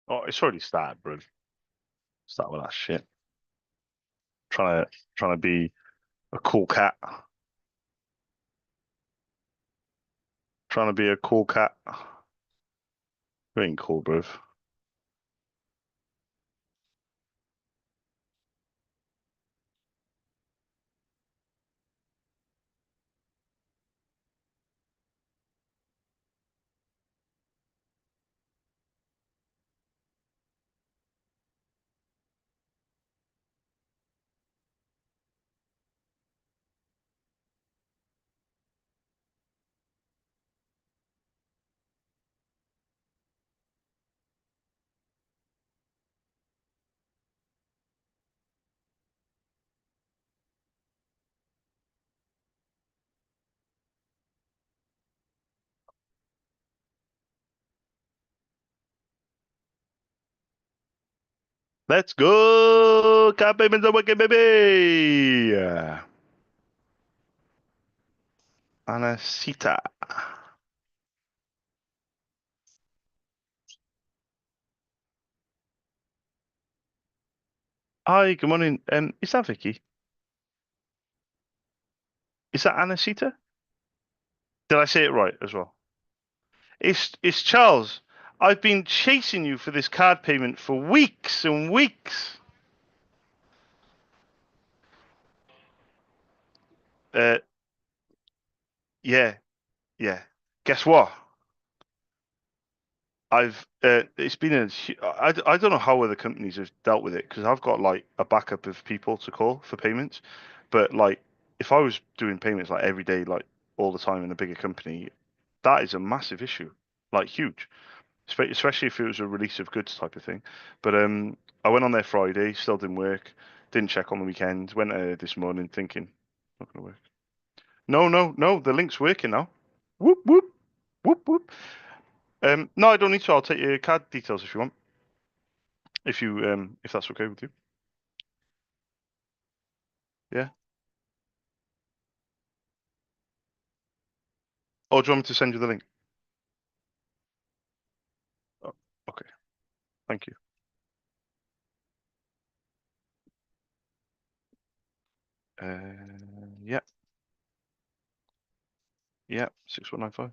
Oh, it's already started, bro. Start with that shit. Trying to be a cool cat. Trying to be a cool cat. You ain't cool, bro. Let's go! Cat payments are working, baby! Anacita. Hi, good morning. Is that Vicky? Is that Anacita? Did I say it right as well? It's Charles. I've been chasing you for this card payment for weeks and weeks. Uh, yeah, yeah. Guess what? It's been I don't know how other companies have dealt with it because I've got like a backup of people to call for payments, but like if I was doing payments like every day, like all the time in a bigger company, that is a massive issue, like huge, especially if it was a release of goods type of thing. But I went on there Friday, still didn't work, didn't check on the weekend, went this morning thinking not gonna work. No, no, no, the link's working now. Whoop whoop whoop whoop. No, I don't need to. I'll take your card details if you want. If that's okay with you. Yeah. Or do you want me to send you the link? Oh, okay. Thank you. Yeah, yeah. 6195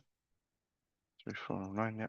3409. Yeah.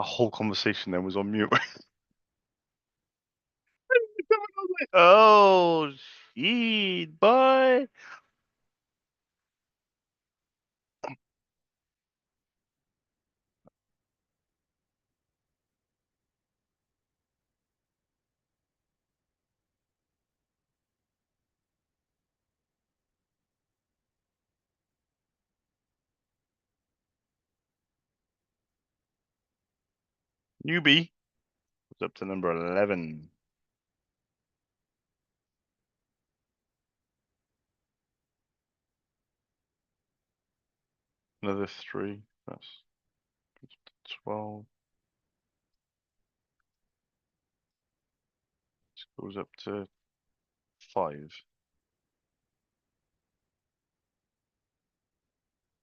A whole conversation then was on mute. Oh, shit, boy. Newbie was up to number 11. Another three. That's 12. Goes up to 5.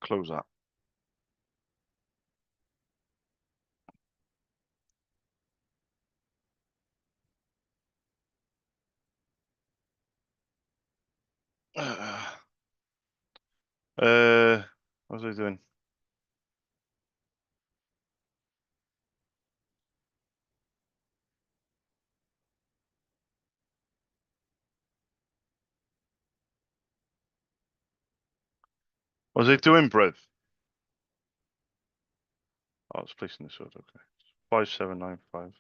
Close that. Uh, what was I doing? What was I doing, bruv? Oh, I was placing this order. Okay. 5795.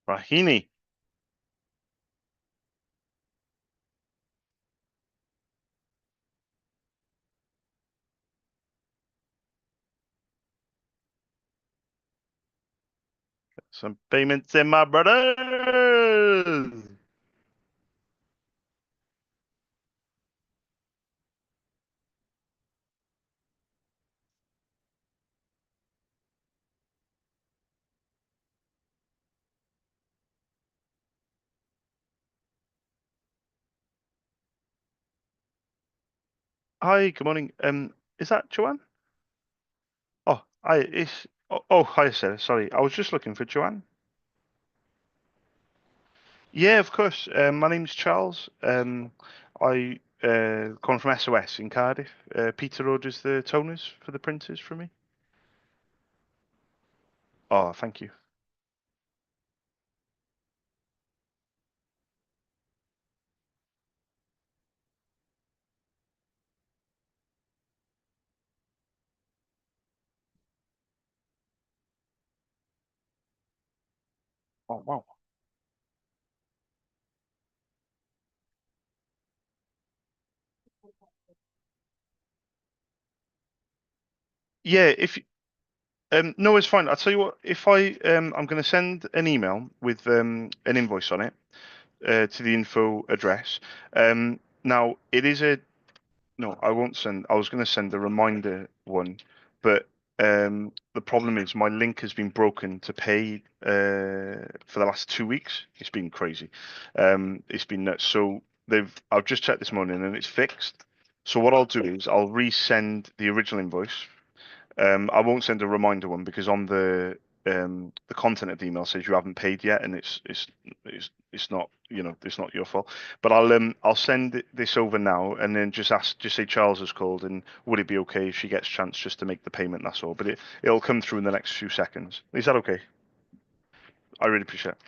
Rahini. Some payments in, my brothers. Hi, good morning. Is that Joanne? Oh, hi. Hi, sir. Sorry, I was just looking for Joanne. Yeah, of course. My name's Charles. I calling from SOS in Cardiff. Peter orders the toners for the printers for me. Oh, thank you. Oh, wow. Yeah, if no, it's fine. I'll tell you what. If I'm going to send an email with an invoice on it to the info address. Now it is a No, I won't send. I was going to send a reminder one, but the problem is my link has been broken to pay for the last 2 weeks. It's been crazy. It's been nuts. So I've just checked this morning and it's fixed. So what I'll do is I'll resend the original invoice. I won't send a reminder one because on the content of the email says you haven't paid yet, and it's not, it's not your fault. But I'll send this over now, and then just say Charles has called, and would it be okay if she gets a chance just to make the payment? That's all. But it'll come through in the next few seconds. Is that okay? I really appreciate it.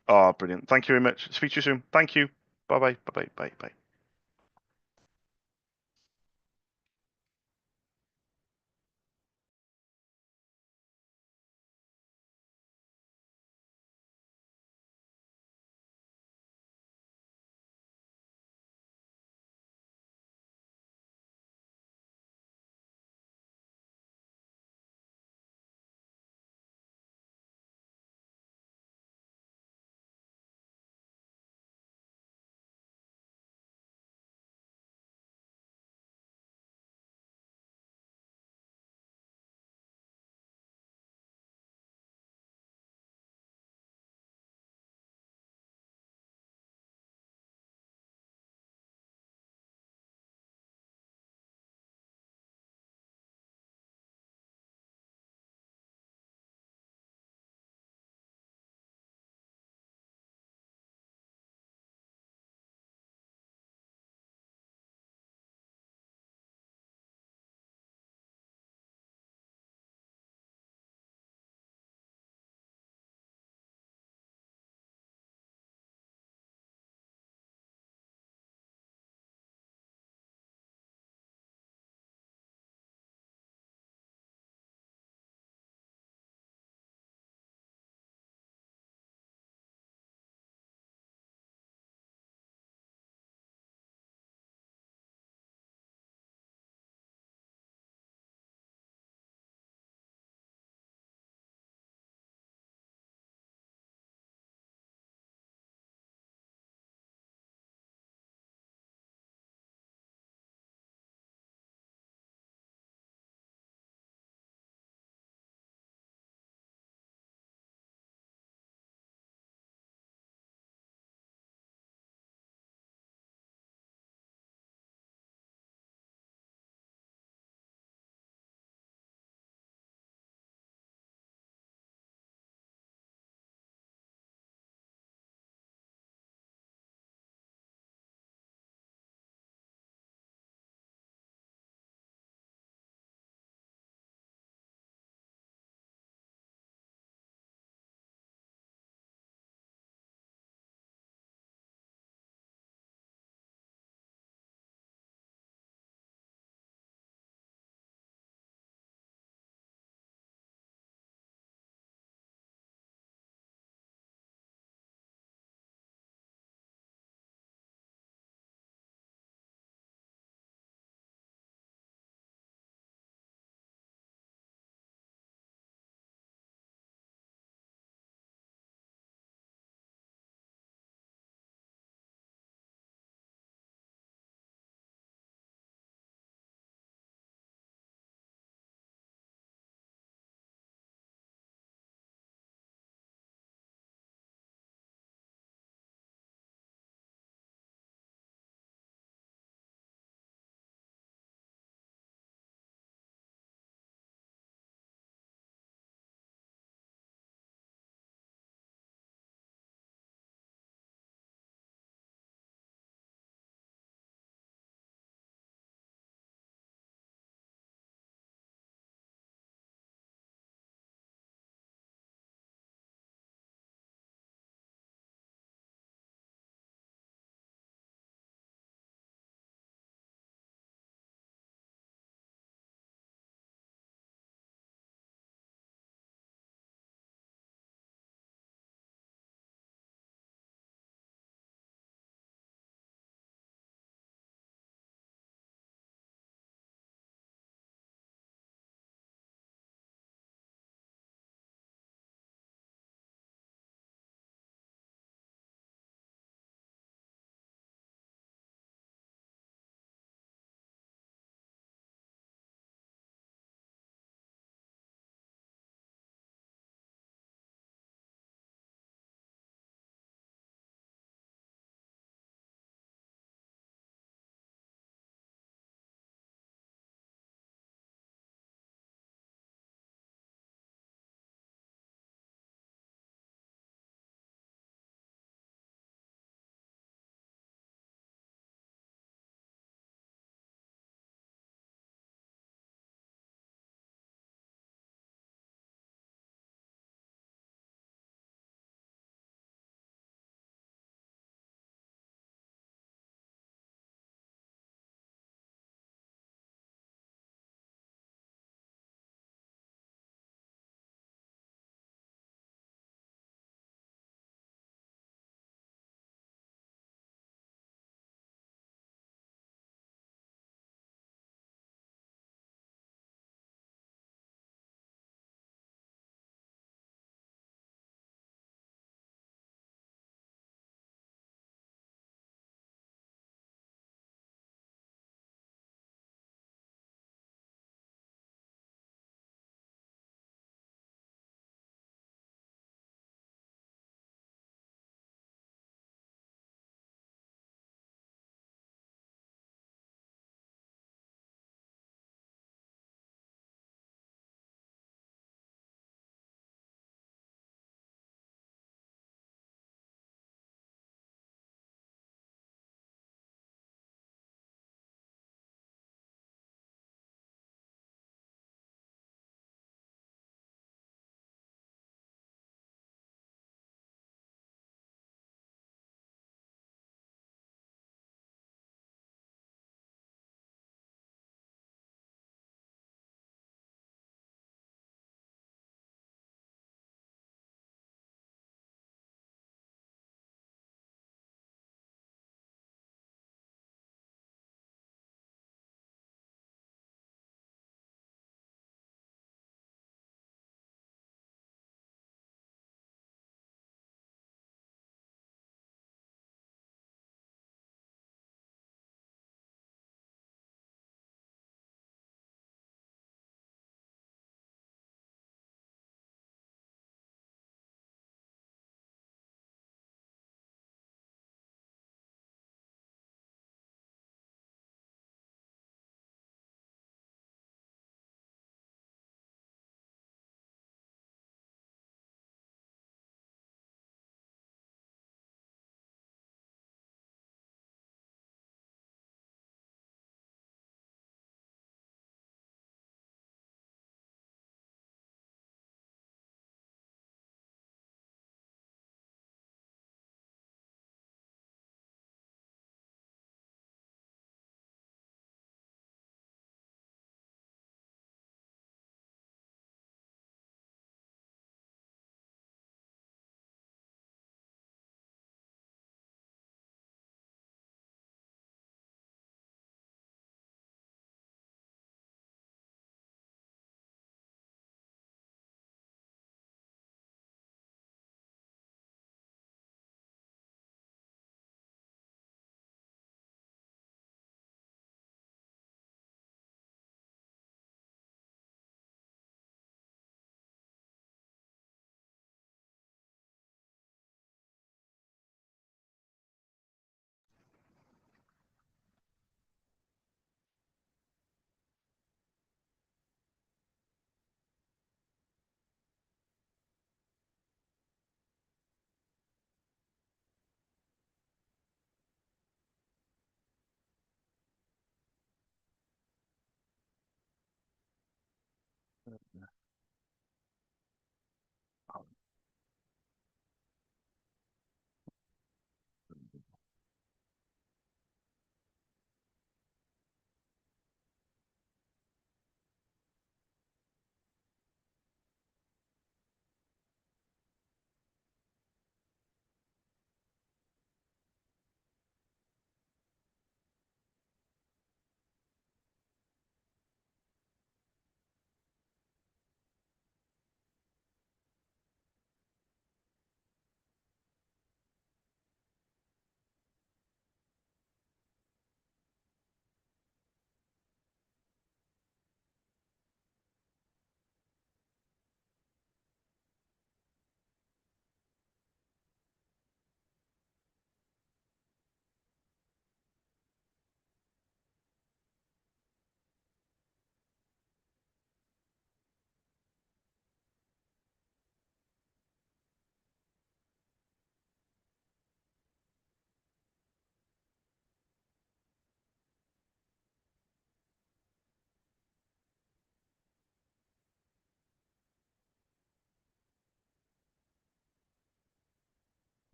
Oh, brilliant. Thank you very much. Speak to you soon. Thank you. Bye bye. Bye bye. Bye bye.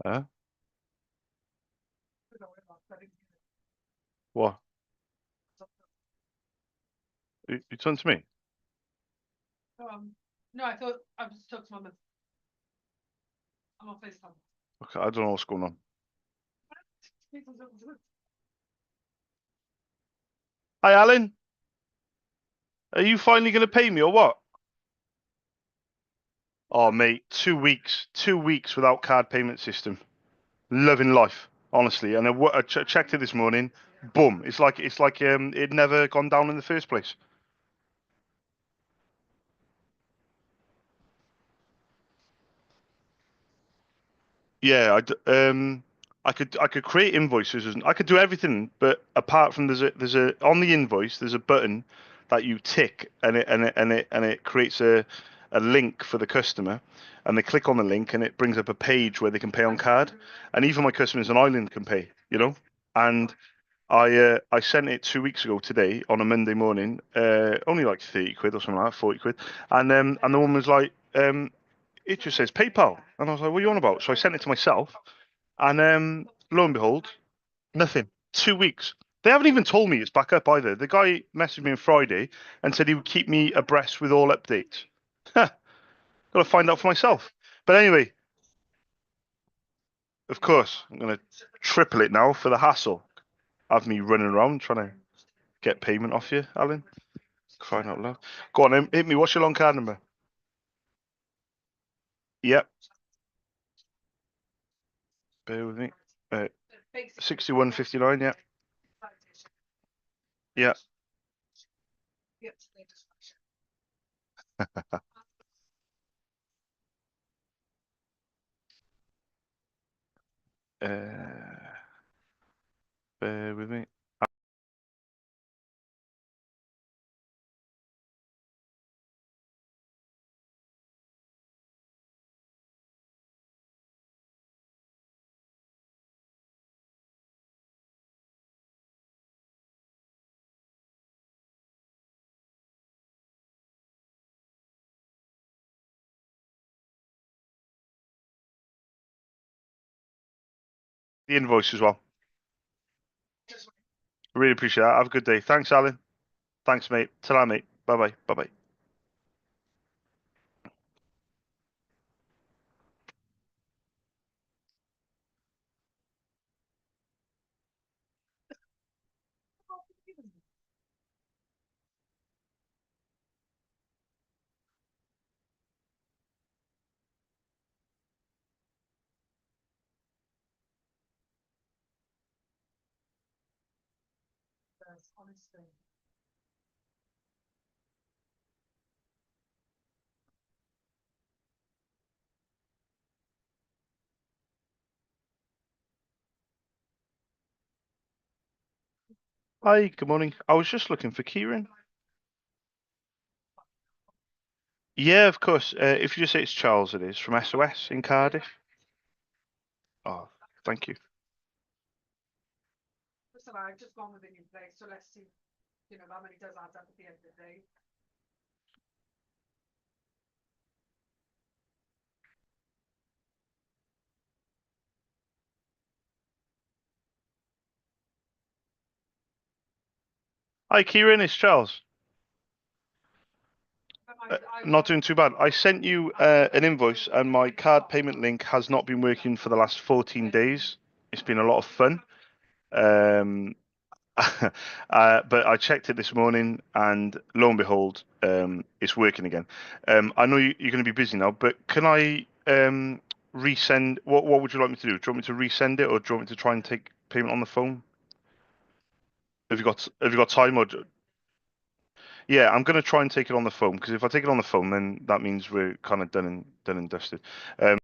Huh? What? You talking to me? No, I thought I was talking to my mum. I'm on FaceTime. Okay, I don't know what's going on. Hi, Alan. Are you finally going to pay me or what? Oh, mate, 2 weeks. 2 weeks without card payment system. Loving life, honestly. And I checked it this morning. Boom. It's like it never gone down in the first place. Yeah, I could create invoices and I could do everything, but apart from there's a on the invoice there's a button that you tick and it creates a link for the customer, and they click on the link and it brings up a page where they can pay on card, and even my customers in Ireland can pay, and I sent it 2 weeks ago today on a Monday morning, only like 30 quid or something like that, 40 quid, and the woman was like, it just says PayPal, and I was like, what are you on about? So I sent it to myself, and lo and behold, nothing. 2 weeks. They haven't even told me it's back up either. The guy messaged me on Friday and said he would keep me abreast with all updates. Got to find out for myself. But anyway, of course, I'm going to triple it now for the hassle. Have me running around trying to get payment off you, Alan. Crying out loud. Go on, then, hit me. What's your long card number? Yep. Bear with me. 6159. Yeah. Yeah. Uh, bear with me. The invoice as well. Really appreciate that. Have a good day. Thanks, Alan. Thanks, mate. Ta-ra, mate. Bye bye. Bye bye. Honestly. Hi, good morning. I was just looking for Kieran. Yeah, of course. If you just say it's Charles, it is from SOS in Cardiff. Oh, thank you. Listen, I've just gone with a new place, so let's see, how many does add up at the end of the day. Hi, Kieran. It's Charles. I Not doing too bad. I sent you an invoice, and my card payment link has not been working for the last 14 days. It's been a lot of fun. Um, but I checked it this morning, and lo and behold, it's working again. I know you're going to be busy now, but can I resend? What would you like me to do? Do you want me to resend it, or do you want me to try and take payment on the phone? Have you got time, or yeah, I'm going to try and take it on the phone, because if I take it on the phone, then that means we're kind of done and dusted. Um,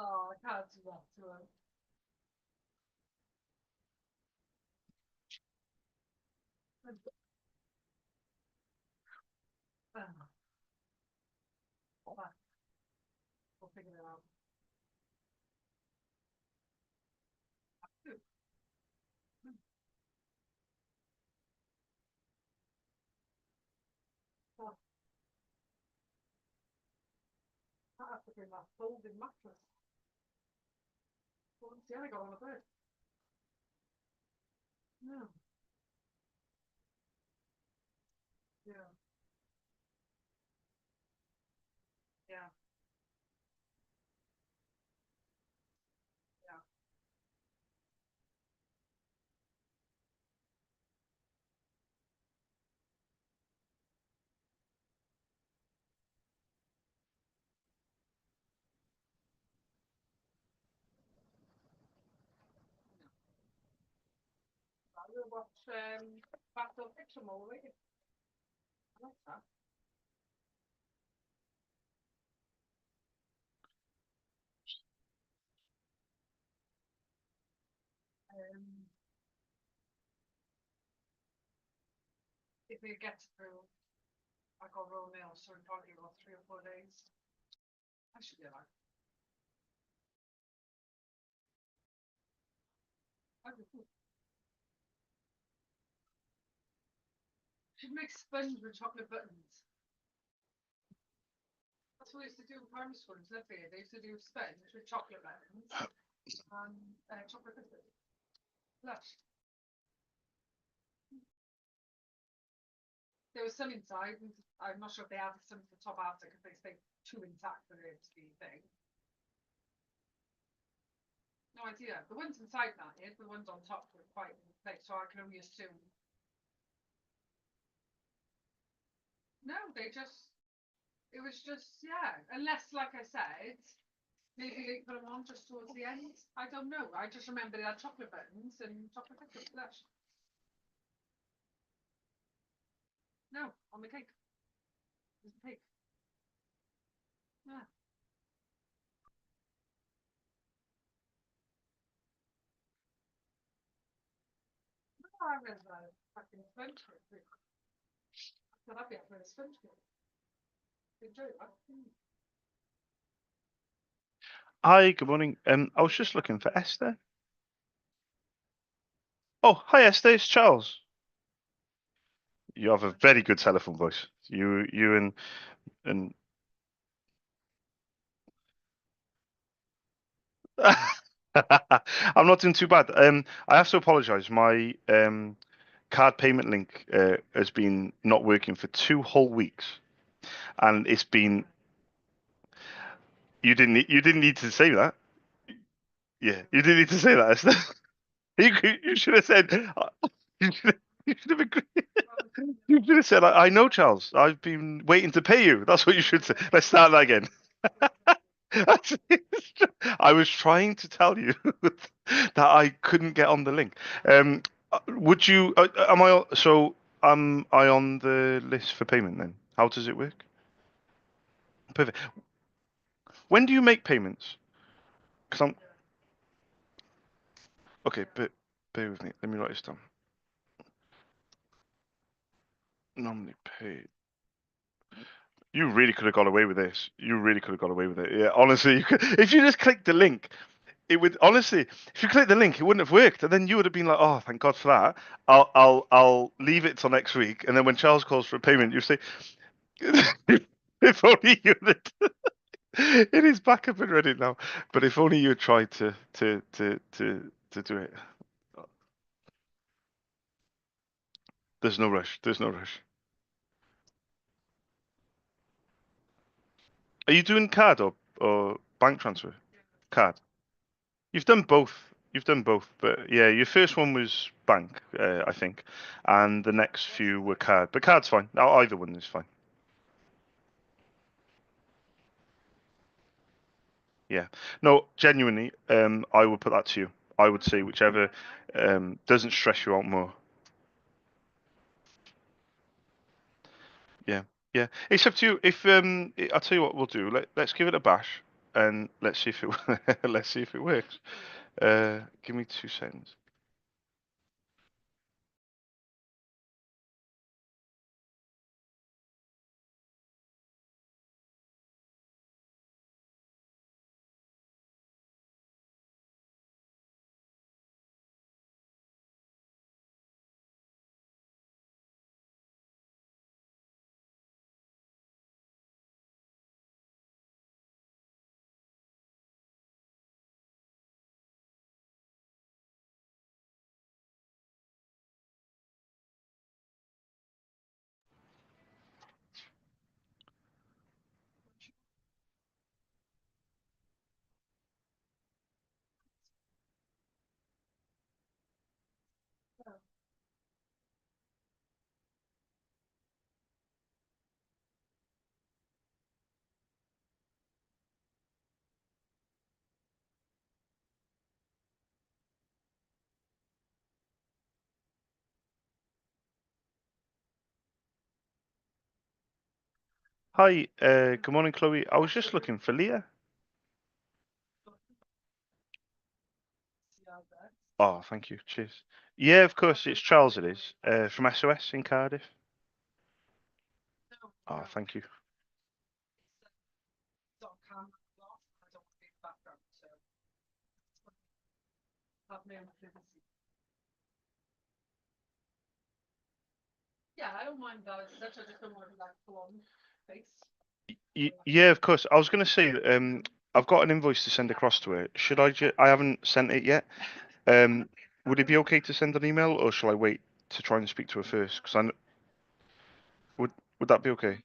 Oh, I can't do that to him. Fine, we'll figure it out. Oh, that has to be that folding mattress. Well, see, I got on the bed. No. Yeah. Yeah. Yeah. I will watch Back to Fiction movie. I like that. Um, if it gets through, I got roll nails, so it'll probably about 3 or 4 days. I should be alright. Should make sponge with chocolate buttons. That's what we used to do in primary school in Liverpool. They used to do sponge with chocolate buttons and chocolate biscuits. Lush. There was some inside, and I'm not sure if they added some to the top after because they stayed too intact for it to be a thing. No idea. The ones inside that, yeah, the ones on top were quite big, so I can only assume. No, they just, it was just, yeah. Unless, like I said, maybe they put them on just towards the end. I don't know. I just remember they had chocolate buttons and chocolate biscuits. Lush. No, on the cake. There's a cake. Yeah. Oh, I read that fucking sponge cake. So that'd be up for a sponge cake. Enjoy that. Hi, good morning. I was just looking for Esther. Oh, hi Esther, it's Charles. You have a very good telephone voice. You and I'm not doing too bad. I have to apologise. My card payment link has been not working for 2 whole weeks, and it's been. You didn't need to say that. Yeah, you didn't need to say that, Esther. You should have said. You should have agreed. You should have said, I know, Charles. I've been waiting to pay you. That's what you should say. Let's start that again. I was trying to tell you that I couldn't get on the link. Would you? Am I? So am I on the list for payment then? How does it work? Perfect. When do you make payments? Because I'm okay. But bear with me. Let me write this down. Normally paid. You really could have got away with this. You really could have got away with it. Yeah, honestly, if you just clicked the link, it would honestly. If you clicked the link, it wouldn't have worked, and then you would have been like, "Oh, thank God for that." I'll leave it till next week, and then when Charles calls for a payment, you say, "If only you had." It is back up and ready now, but if only you had tried to do it. There's no rush. There's no rush. Are you doing card or bank transfer? Card. You've done both. You've done both, but yeah, your first one was bank, I think, and the next few were card. But card's fine. Either one is fine. Yeah. No, genuinely, I would put that to you. I would say whichever doesn't stress you out more. Yeah, yeah. It's up to you. If I'll tell you what we'll do. Let's give it a bash. and let's see if it let's see if it works. Give me 2 seconds. Hi, good morning, Chloe. I was just looking for Leah. Oh, thank you. Cheers. Yeah, of course, it's Charles. It is from SOS in Cardiff. Oh, thank you. Yeah, I don't mind that. That's just don't want like full on face. Yeah, of course. I was going to say, I've got an invoice to send across to her. Should I? I haven't sent it yet. Um, would it be okay to send an email, or shall I wait to try and speak to her first? Because would would that be okay?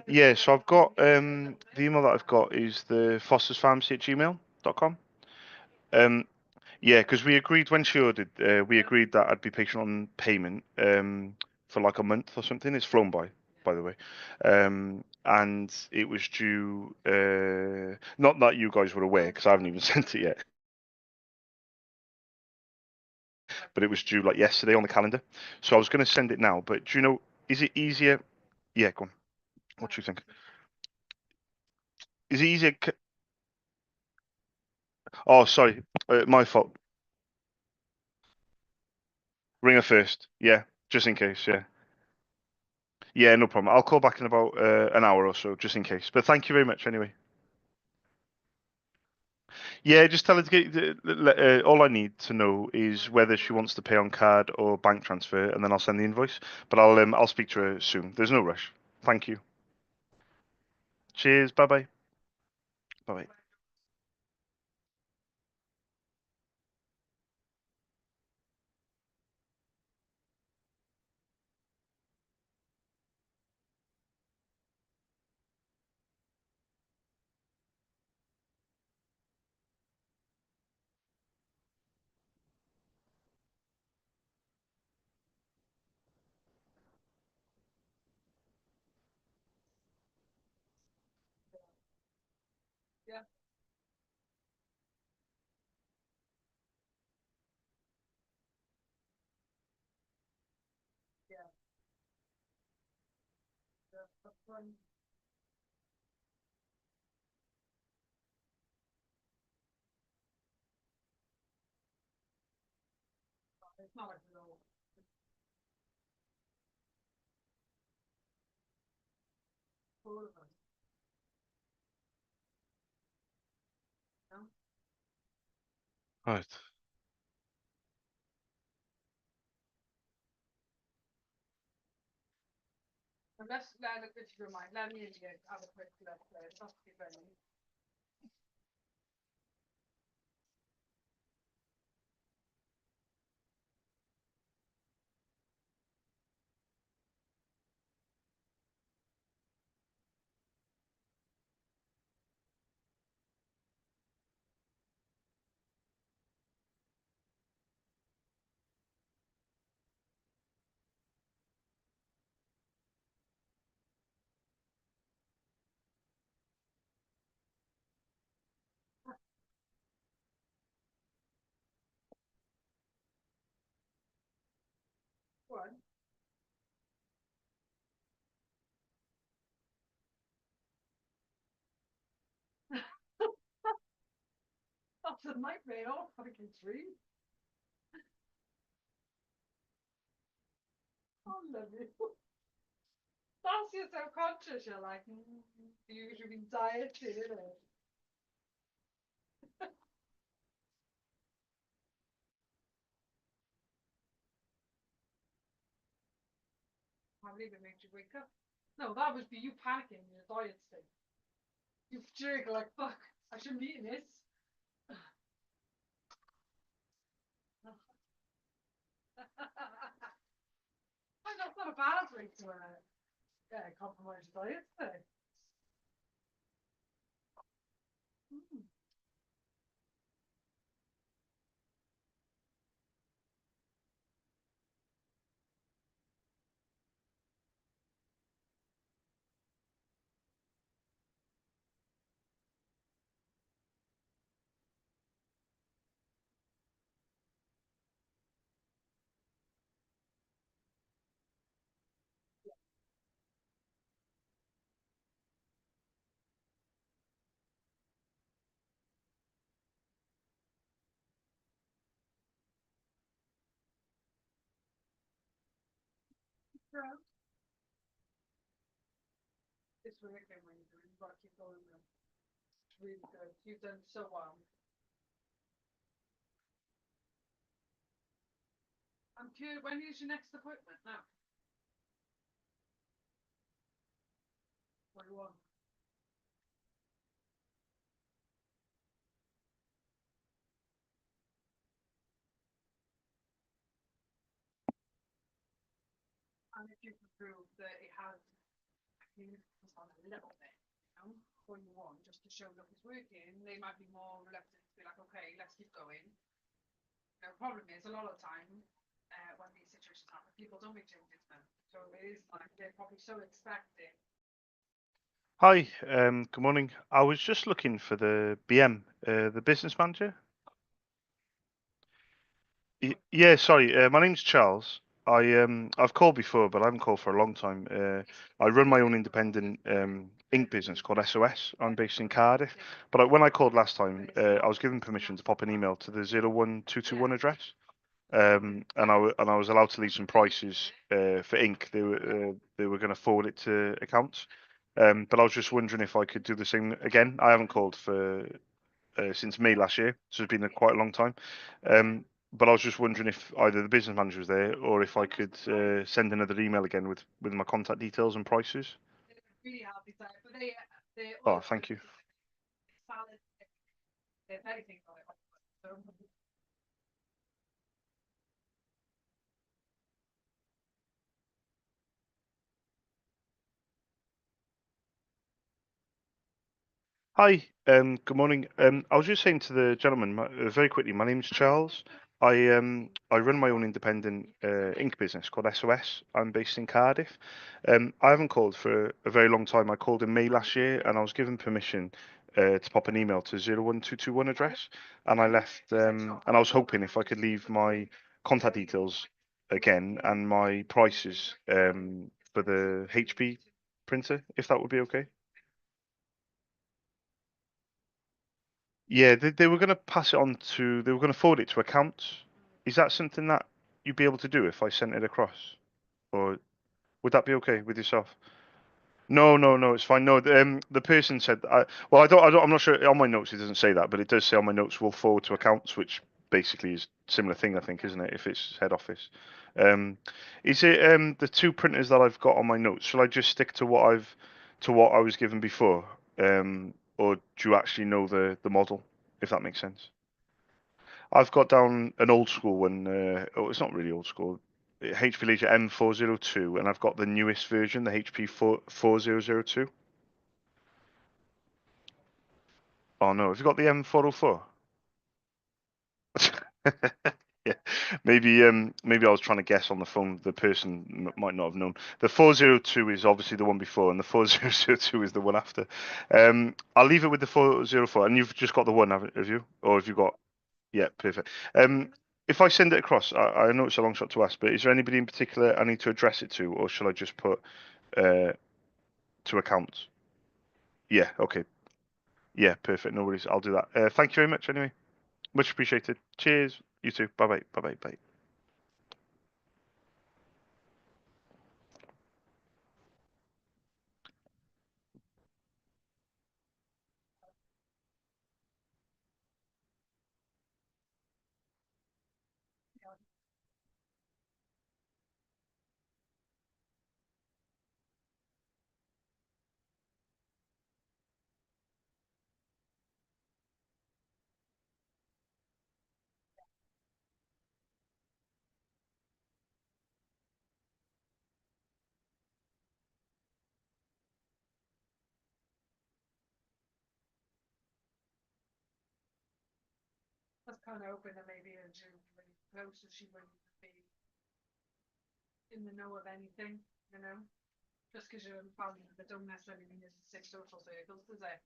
Yeah. So I've got the email that I've got is the fosterspharmacy@gmail.com. Um, yeah, because we agreed when she ordered, we agreed that I'd be patient on payment for like a month or something. It's flown by the way. And it was due, not that you guys were aware, because I haven't even sent it yet, but it was due like yesterday on the calendar. So I was going to send it now, but do you know, is it easier? Yeah, go on. What do you think? Is it easier? Oh, sorry, my fault. Ring her first. Yeah, just in case. Yeah. Yeah, no problem. I'll call back in about an hour or so, just in case. But thank you very much anyway. Yeah, just tell her to get. All I need to know is whether she wants to pay on card or bank transfer, and then I'll send the invoice. But I'll speak to her soon. There's no rush. Thank you. Cheers. Bye bye. Bye bye. Yeah, yeah, yeah. That's fine. It's not like no. Four of us. No? Right. Unless let look at your mind. Let me in here. Have a quick look. It's not too bad. It's a nightmare, oh, fucking dream. Oh, love you. That's your self-conscious, you're like, you should be dieting, isn't it? I believe it makes you wake up. No, that would be you panicking in your diet state. You jerk like, fuck, I shouldn't be eating this. That's not a bad way to compromise your diet today. Mm. Yeah. It's weekend when you're doing, you gotta keep going though. It's really good. You've done so well. I'm curious, when is your next appointment now? What do you want? And if you can prove that it has acne on a little bit, you know, what you want, just to show that it's working, they might be more reluctant to be like, okay, let's keep going. The problem is a lot of time when these situations happen, people don't make changes then. So it is like they're probably so expecting. Hi, good morning. I was just looking for the BM, the business manager. Yeah, sorry. My name's Charles. I've called before, but I haven't called for a long time. I run my own independent ink business called SOS. I'm based in Cardiff. But when I called last time, I was given permission to pop an email to the 01221 address. And I was allowed to leave some prices for ink. They were going to forward it to accounts. But I was just wondering if I could do the same again. I haven't called for since May last year, so it's been quite a long time. But I was just wondering if either the business manager was there or if I could send another email again with my contact details and prices. Really happy side, but they Oh, all thank you. salad, they're very things like that. So Hi, good morning. I was just saying to the gentleman very quickly. My name's Charles. I run my own independent ink business called SOS. I'm based in Cardiff. I haven't called for a very long time. I called in May last year, and I was given permission to pop an email to 01221 address, and I left. And I was hoping if I could leave my contact details again and my prices for the HP printer, if that would be okay. Yeah, they were going to pass it on to, they were going to forward it to accounts. Is that something that you'd be able to do if I sent it across? Or would that be okay with yourself? No, no, no, it's fine. No, the person said, well, I'm not sure. On my notes, it doesn't say that, but it does say on my notes, we'll forward to accounts, which basically is similar thing, I think, isn't it? If it's head office. Um, is it the two printers that I've got on my notes? Shall I just stick to what I was given before? Or do you actually know the model, if that makes sense? I've got down an old school one. Oh, it's not really old school. HP Leisure M402, and I've got the newest version, the HP 4002. Oh no, have you got the M404? Yeah, maybe I was trying to guess on the phone. The person might not have known. The 402 is obviously the one before, and the 4002 is the one after. I'll leave it with the 404, and you've just got the one, have you? Or have you got? Yeah, perfect. If I send it across, I know it's a long shot to ask, but is there anybody in particular I need to address it to, or shall I just put uh, to accounts? Yeah, okay. Yeah, perfect. No worries. I'll do that. Thank you very much anyway. Much appreciated. Cheers. You too. Bye bye. Bye bye. Bye. I was kind of hoping that maybe in June, really close, so she wouldn't be in the know of anything, you know? Just because you're in family, that don't necessarily mean it's six social circles, does it?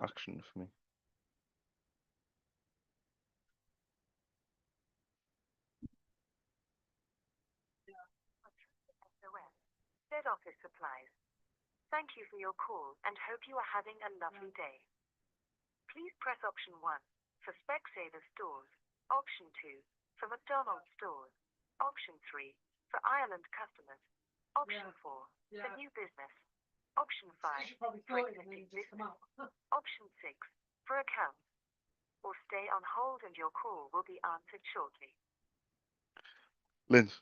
Action for me. Dead office supplies. Thank you for your call and hope you are having a lovely day. Please press option 1 for Specsavers stores, option 2 for McDonald's stores, option 3 for Ireland customers, option 4 for new business, option 5 You should probably for thought it and then existing you just come business, out. option 6 for accounts, or stay on hold and your call will be answered shortly. Linz.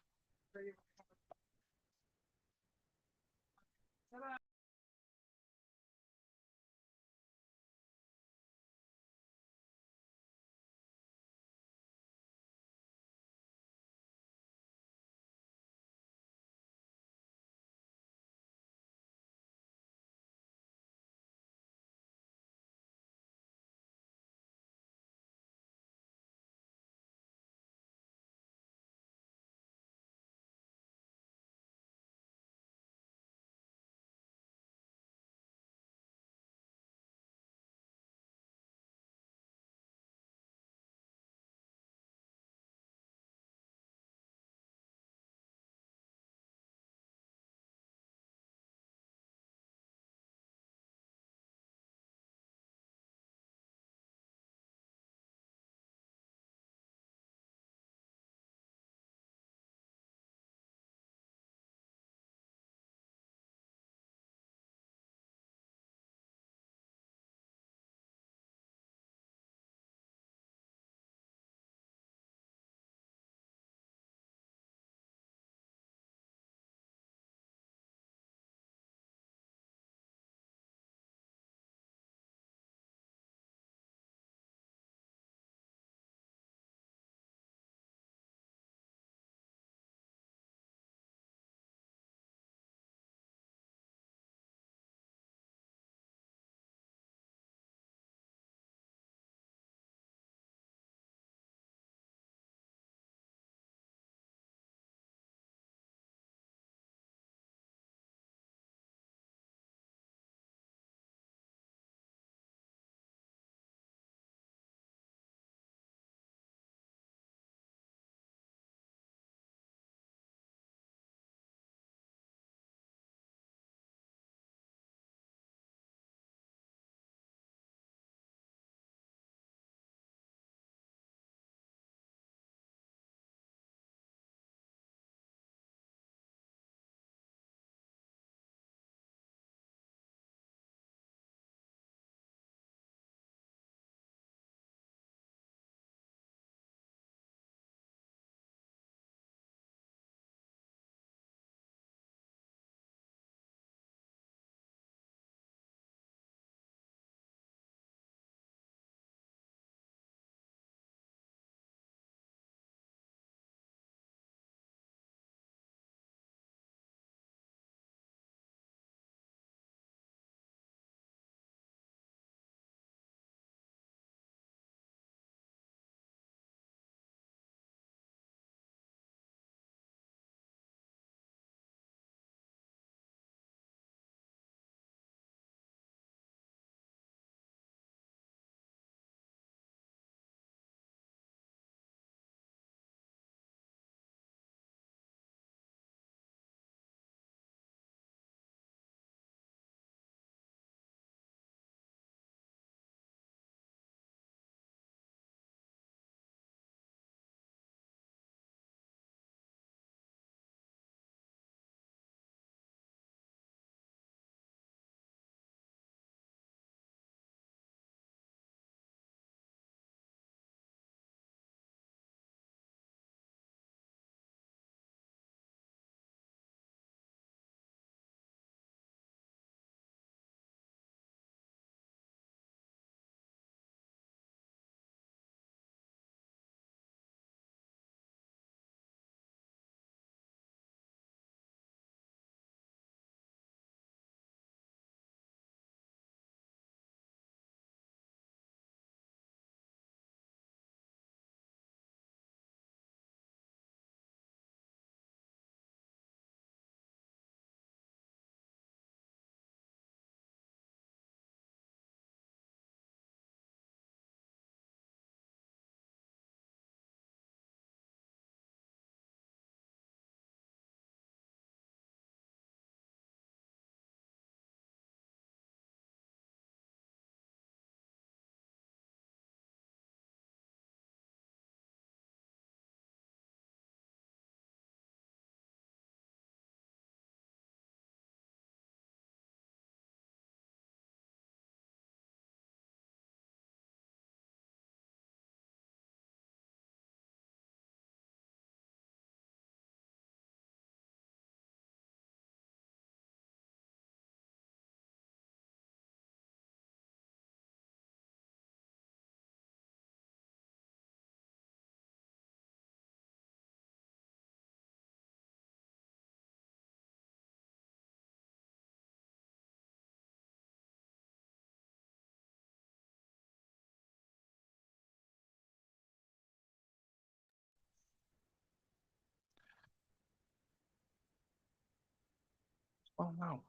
Oh no.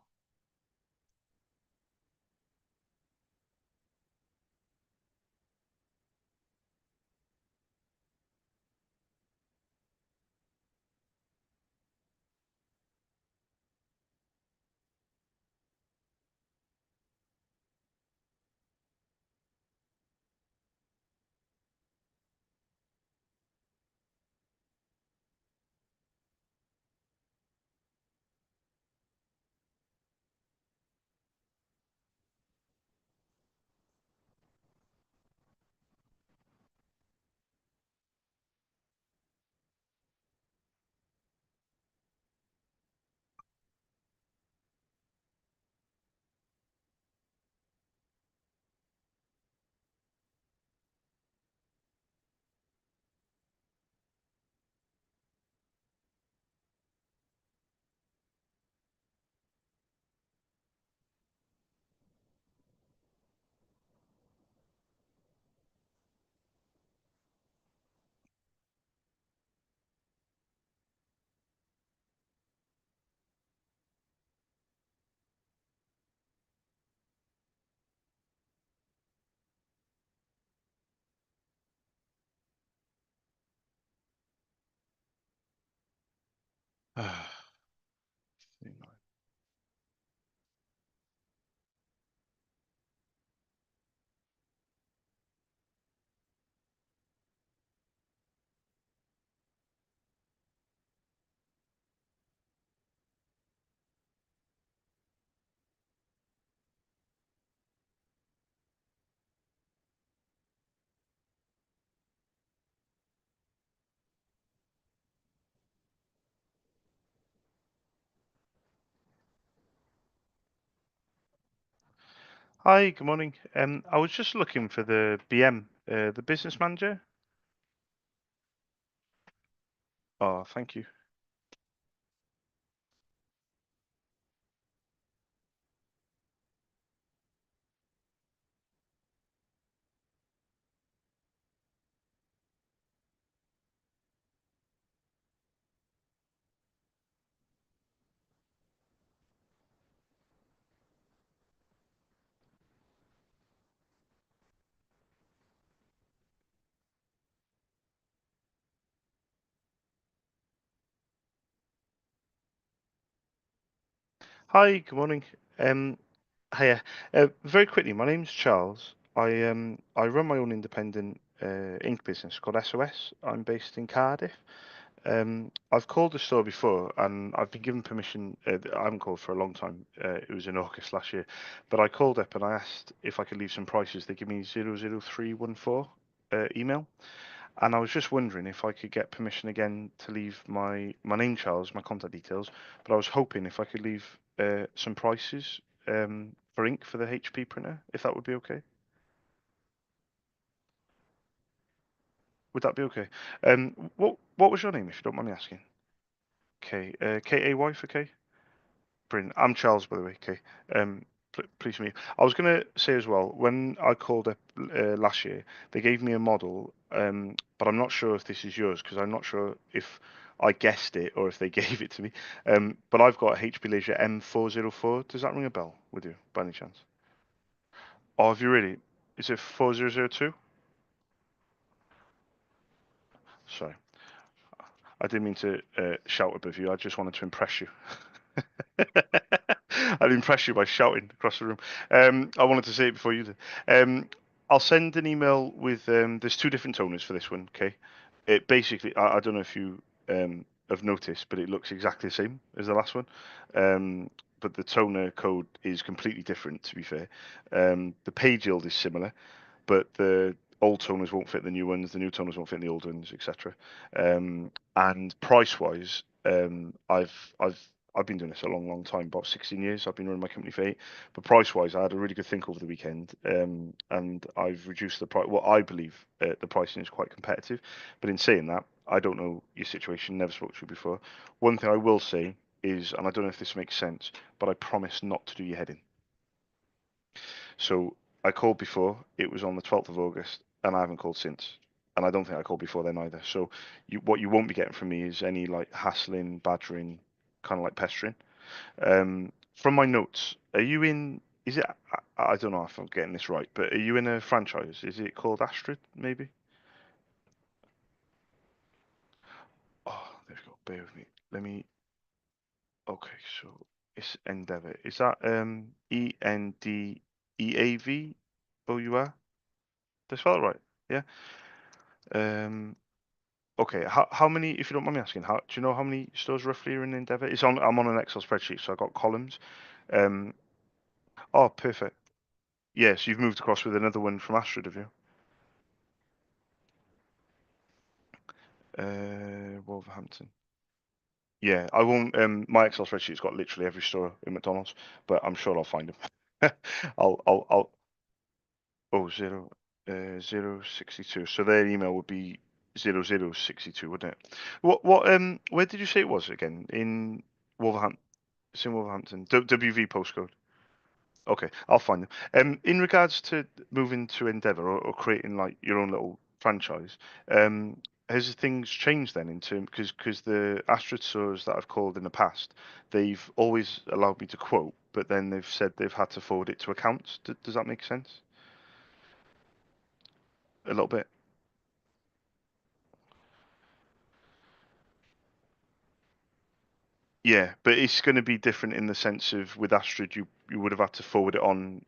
Hi, good morning. I was just looking for the BM, the business manager. Oh, thank you. Hi, good morning. Um, Hiya. Very quickly, my name's Charles. I run my own independent ink business called SOS. I'm based in Cardiff. I've called the store before, and I've been given permission. I haven't called for a long time. It was in August last year, but I called up and I asked if I could leave some prices. They give me 00314 email. And I was just wondering if I could get permission again to leave my name, Charles, my contact details. But I was hoping if I could leave some prices for ink for the HP printer, if that would be okay. Would that be okay? What was your name, if you don't mind me asking? Kay for K. Brilliant. I'm Charles, by the way. Okay. Pleased to meet you. I was going to say as well, when I called up last year, they gave me a model, but I'm not sure if this is yours because I'm not sure if I guessed it or if they gave it to me. But I've got a HP Leisure M404. Does that ring a bell with you, by any chance? Oh, have you really? Is it 4002? Sorry, I didn't mean to shout above you. I just wanted to impress you. I'd impress you by shouting across the room. I wanted to say it before you did. I'll send an email with. There's two different toners for this one. Okay, it basically. I don't know if you have noticed, but it looks exactly the same as the last one. But the toner code is completely different. To be fair, the page yield is similar, but the old toners won't fit the new ones, the new toners won't fit the old ones, etc. And price wise, I've been doing this a long, long time, about 16 years. I've been running my company for 8. But price wise, I had a really good think over the weekend, and I've reduced the price. Well, I believe the pricing is quite competitive. But in saying that, I don't know your situation. Never spoke to you before. One thing I will say is, and I don't know if this makes sense, but I promise not to do your head in. So I called before. It was on the 12th of August, and I haven't called since. And I don't think I called before then either. So what you won't be getting from me is any like hassling, badgering, kind of like pestering. from my notes, are you in? Is it? I don't know if I'm getting this right, but are you in a franchise? Is it called Astrid? Maybe. Oh, there we go. Bear with me. Let me. Okay, so it's Endeavour. Is that Endeavour? Did I spell it right? Yeah. Um. Okay. How many? If you don't mind me asking, how do you know how many stores roughly are in Endeavour? It's on. I'm on an Excel spreadsheet, so I got columns. Um. Oh, perfect. Yes, you've moved across with another one from Astrid, have you? Wolverhampton. Yeah, I won't. My Excel spreadsheet's got literally every store in McDonald's, but I'm sure I'll find them. I'll. Oh, 062. So their email would be 0062, wouldn't it? Where did you say it was again? In Wolverhampton. It's in Wolverhampton. WV postcode. Okay, I'll find them. In regards to moving to Endeavour or creating like your own little franchise, has things changed then in terms because the Astrid stores that I've called in the past, they've always allowed me to quote, but then they've said they've had to forward it to accounts. Does that make sense? A little bit. Yeah, but it's going to be different in the sense of with Astrid, you would have had to forward it on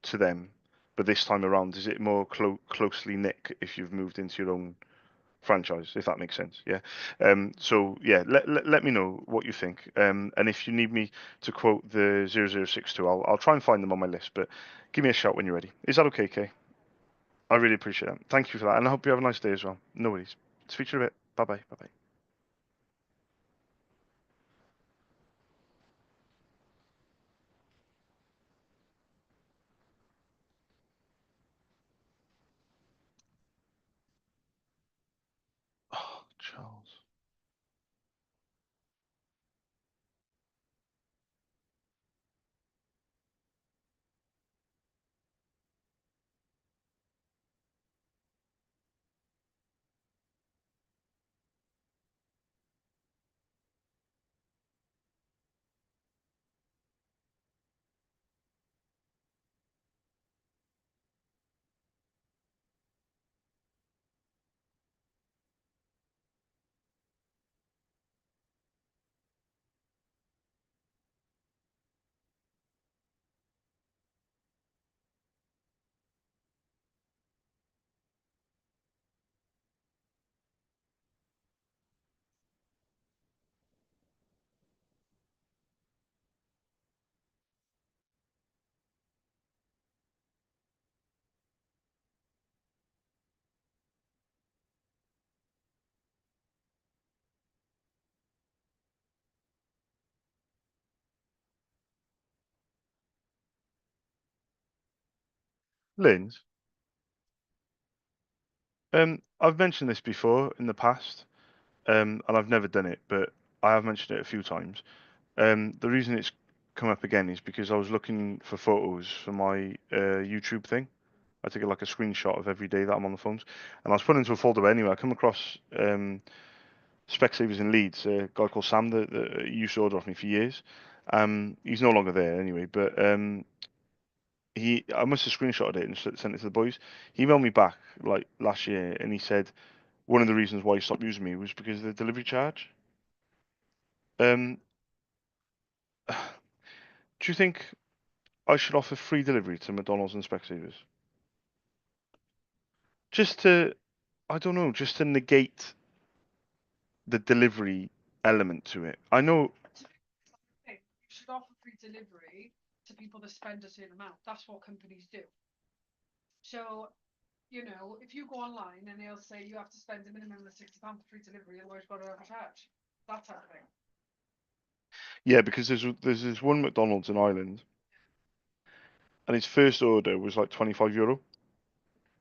to them, but this time around, is it more closely knit if you've moved into your own franchise, if that makes sense? Yeah. So yeah, let me know what you think. And if you need me to quote the 0062, I'll try and find them on my list, but give me a shout when you're ready. Is that okay, Kay? I really appreciate that. Thank you for that, and I hope you have a nice day as well. No worries. Speak to you in a bit. Bye bye. Bye bye. Oh, Charles. Lind, I've mentioned this before in the past, and I've never done it, but I have mentioned it a few times. The reason it's come up again is because I was looking for photos for my YouTube thing. I take like a screenshot of every day that I'm on the phones, and I was put into a folder. But anyway, I come across Specsavers in Leeds, a guy called Sam that used to order off me for years. He's no longer there anyway, but I must have screenshotted it and sent it to the boys. He emailed me back like last year, and he said one of the reasons why he stopped using me was because of the delivery charge. Um, do you think I should offer free delivery to McDonald's and Specsavers? Just to, I don't know, just to negate the delivery element to it. I know, Okay, you should offer free delivery to people that spend a certain amount. That's what companies do. So, if you go online and they'll say you have to spend a minimum of £60 for free delivery, otherwise you've got to have a charge. That type of thing. yeah, because there's this one McDonald's in Ireland, and his first order was like €25.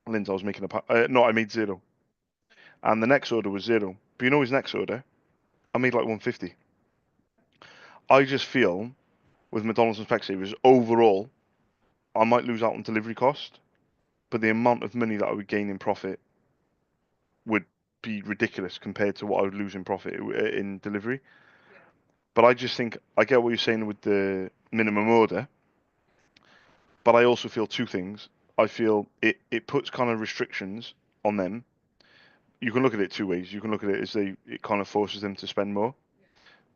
Lindsay, I was making no, I made zero, and the next order was zero. But you know his next order, I made like 150. I just feel with McDonald's and Specsavers overall, I might lose out on delivery cost, but the amount of money that I would gain in profit would be ridiculous compared to what I would lose in profit in delivery. Yeah. But I just think I get what you're saying with the minimum order, but I also feel two things. I feel it puts kind of restrictions on them. You can look at it two ways. You can look at it as it kind of forces them to spend more.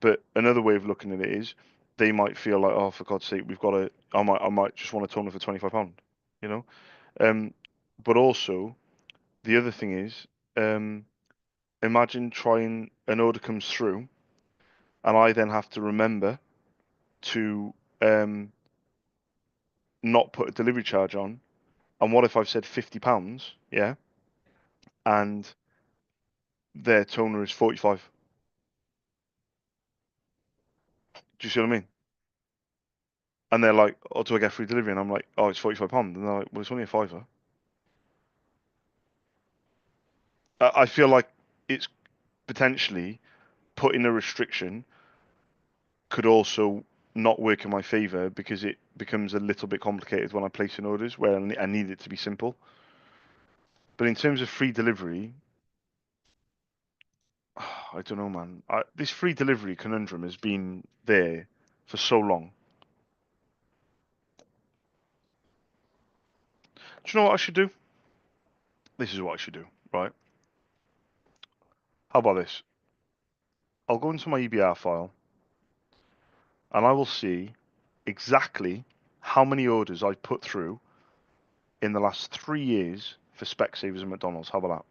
But another way of looking at it is they might feel like, oh, for God's sake, we've got to. I might just want a toner for £25, you know. But also the other thing is, um, imagine trying an order comes through, and I then have to remember to not put a delivery charge on. And what if I've said £50? Yeah, and their toner is 45. Do you see what I mean? And they're like, "Oh, do I get free delivery?" And I'm like, "Oh, it's £45." And they're like, "Well, it's only a fiver." I feel like it's potentially putting a restriction could also not work in my favor because it becomes a little bit complicated when I place in orders where I need it to be simple. But in terms of free delivery, I don't know, man. This free delivery conundrum has been there for so long. Do you know what I should do? This is what I should do, right? How about this? I'll go into my EBR file and I will see exactly how many orders I've put through in the last 3 years for Specsavers and McDonald's. How about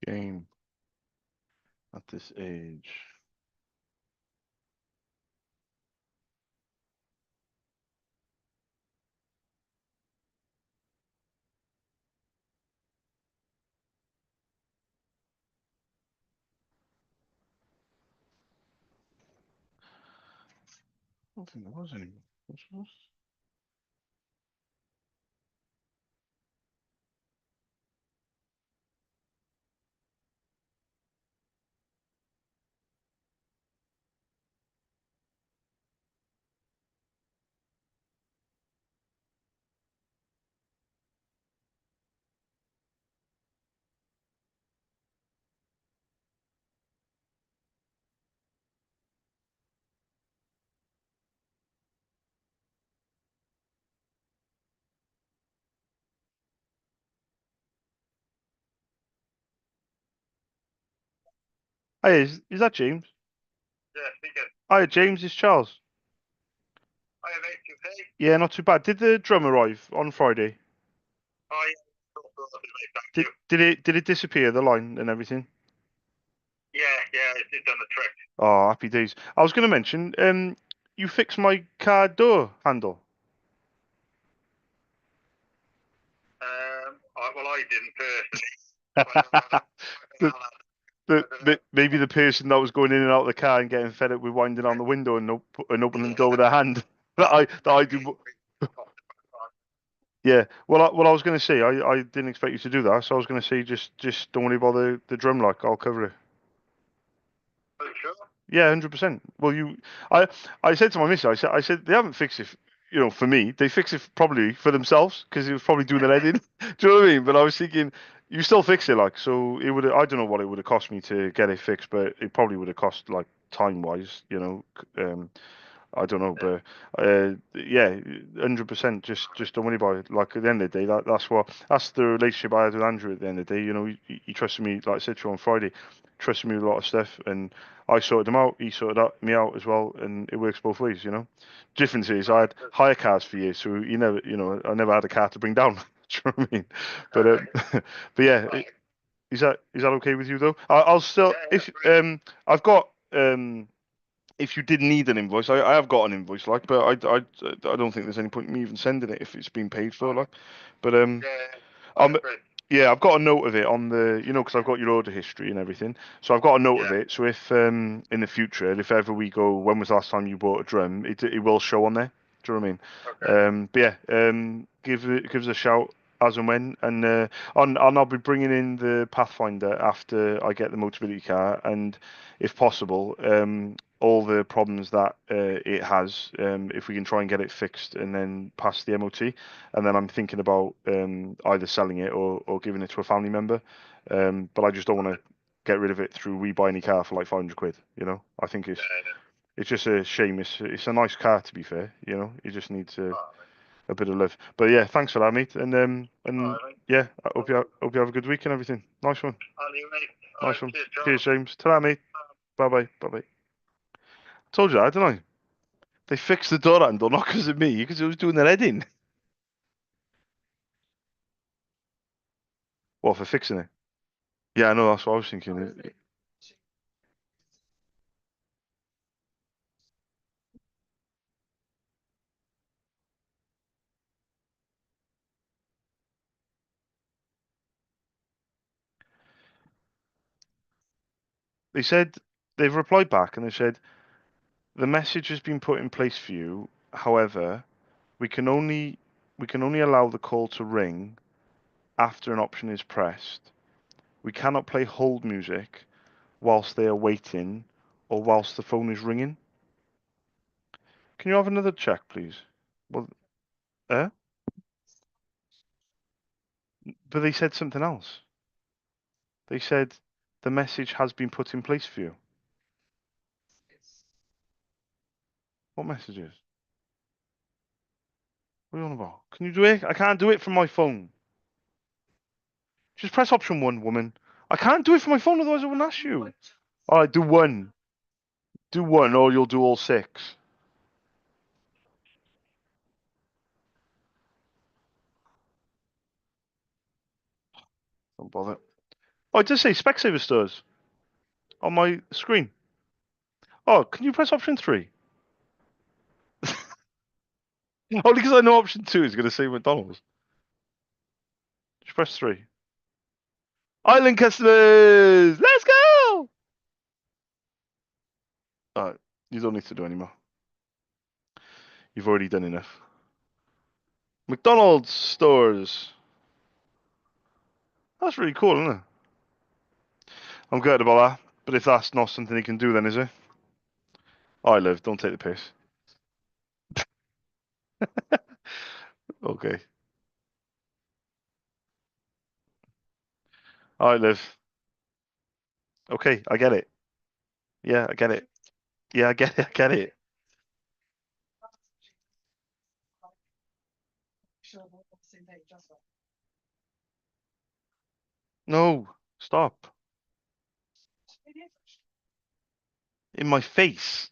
that? Game at this age. I don't think there was any. What's this? Hey, is that James? Yeah, speaking. Hi, James. It's Charles. Hi, mate. You okay? Yeah, not too bad. Did the drum arrive on Friday? Oh, yeah. Mate, thank Did you. did it disappear, the line and everything? Yeah, it's done the trick. Oh, happy days. I was going to mention, you fixed my car door handle. Well, I didn't personally. But, the, maybe the person that was going in and out of the car and getting fed up with winding on the window and opening the door with their hand. that I do. Yeah. Well, I was going to say I didn't expect you to do that, so I was going to say just don't worry about the drum lock. I'll cover it. Are you sure? Yeah, 100%. Well, I, I said to my missus, I said they haven't fixed it, for me. They fix it probably for themselves because it was probably doing their head in. Do you know what I mean? But I was thinking, you still fix it, like, so it would. I don't know what it would have cost me to get it fixed, but it probably would have cost like time wise, I don't know, but yeah, 100%. Just don't worry about it. Like at the end of the day, that's the relationship I had with Andrew. At the end of the day, he trusted me. Like I said to you on Friday, trusted me with a lot of stuff, and I sorted him out. He sorted me out as well, and it works both ways. Difference is I had hire cars for you, so I never had a car to bring down. Do you know what I mean? But but yeah, is that okay with you though? I'll still if I've got if you did need an invoice, I have got an invoice, like, but I don't think there's any point in me even sending it if it's been paid for, like. But um, yeah, I've got a note of it on the, because I've got your order history and everything. So I've got a note of it. So if in the future, if ever we go, when was the last time you bought a drum? It will show on there. Do you know what I mean? Okay. But yeah, give us a shout as and when, and I'll be bringing in the Pathfinder after I get the Motability car, and if possible, all the problems that it has, if we can try and get it fixed and then pass the MOT, and then I'm thinking about either selling it or giving it to a family member. But I just don't want to get rid of it through we buy any car for like 500 quid. I think it's just a shame. It's a nice car, to be fair. It just needs a bit of love. But yeah, thanks for that, mate. And Alright, yeah, I hope you have a good week and everything. Nice one. and you, mate. Nice one. Cheers, Cheers, Charles. James. Ta-ra, mate. Bye bye. Bye bye. Told you that, didn't I? They fixed the door handle, not because of me, because it was doing their head in. What, for fixing it? Yeah, I know, that's what I was thinking. They said they've replied back and they said the message has been put in place for you. However, we can only we can only allow the call to ring after an option is pressed. We cannot play hold music whilst they are waiting or whilst the phone is ringing. Can you have another check, please? Well, eh? But they said something else. They said the message has been put in place for you. What messages? What are you on about? Can you do it? I can't do it from my phone. Just press option one, woman. I can't do it from my phone, otherwise I wouldn't ask you. All right, do one. Do one, or you'll do all six. Don't bother. Oh, it does say Specsavers stores on my screen. Oh, can you press option three? Only because I know option two is going to say McDonald's. Just press three. Island customers, let's go! All right, you don't need to do anymore. You've already done enough. McDonald's stores. That's really cool, isn't it? I'm gutted about that. But if that's not something he can do, then is it? I live. Don't take the piss. Okay. I live. Okay, I get it. Yeah, I get it. Yeah, I get it. I get it. No, stop. In my face.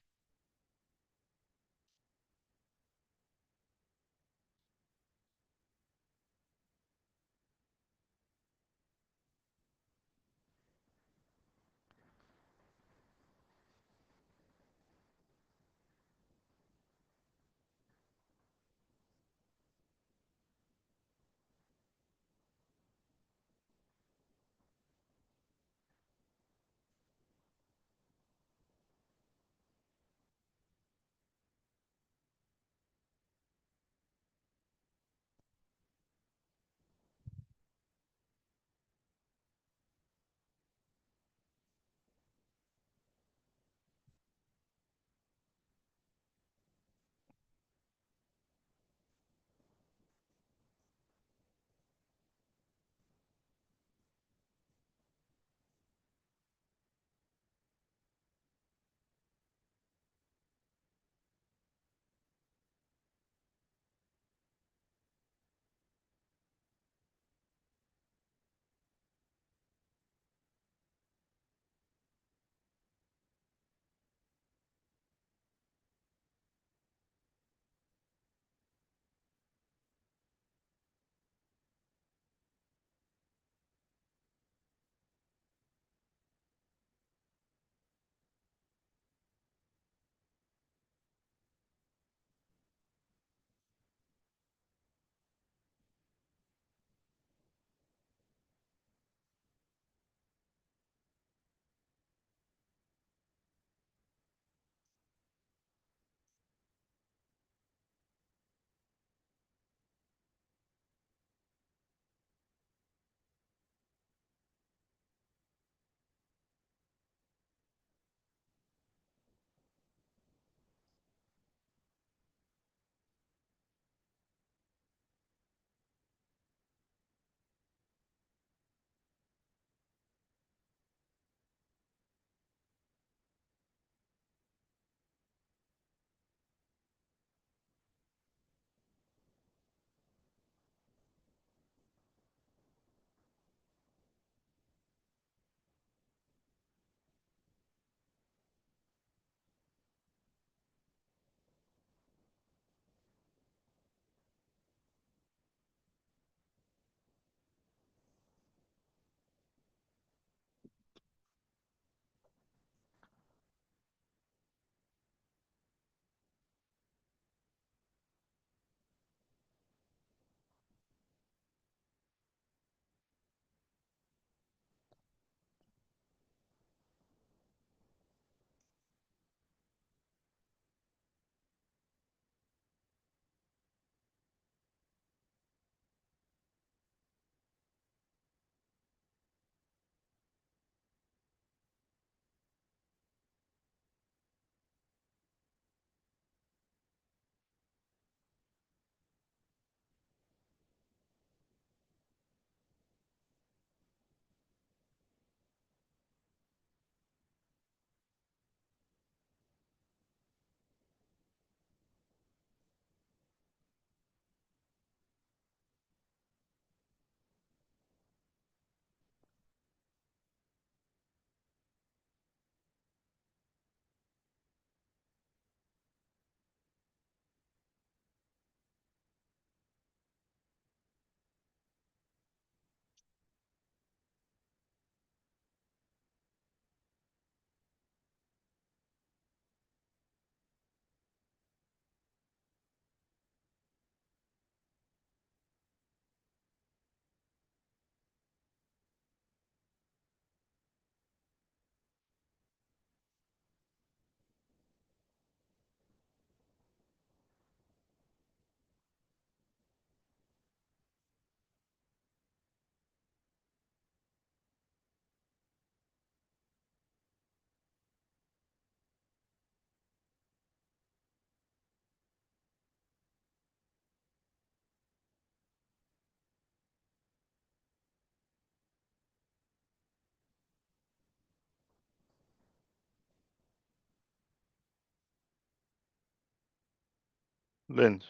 Lynn,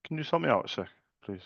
can you just help me out a sec, please?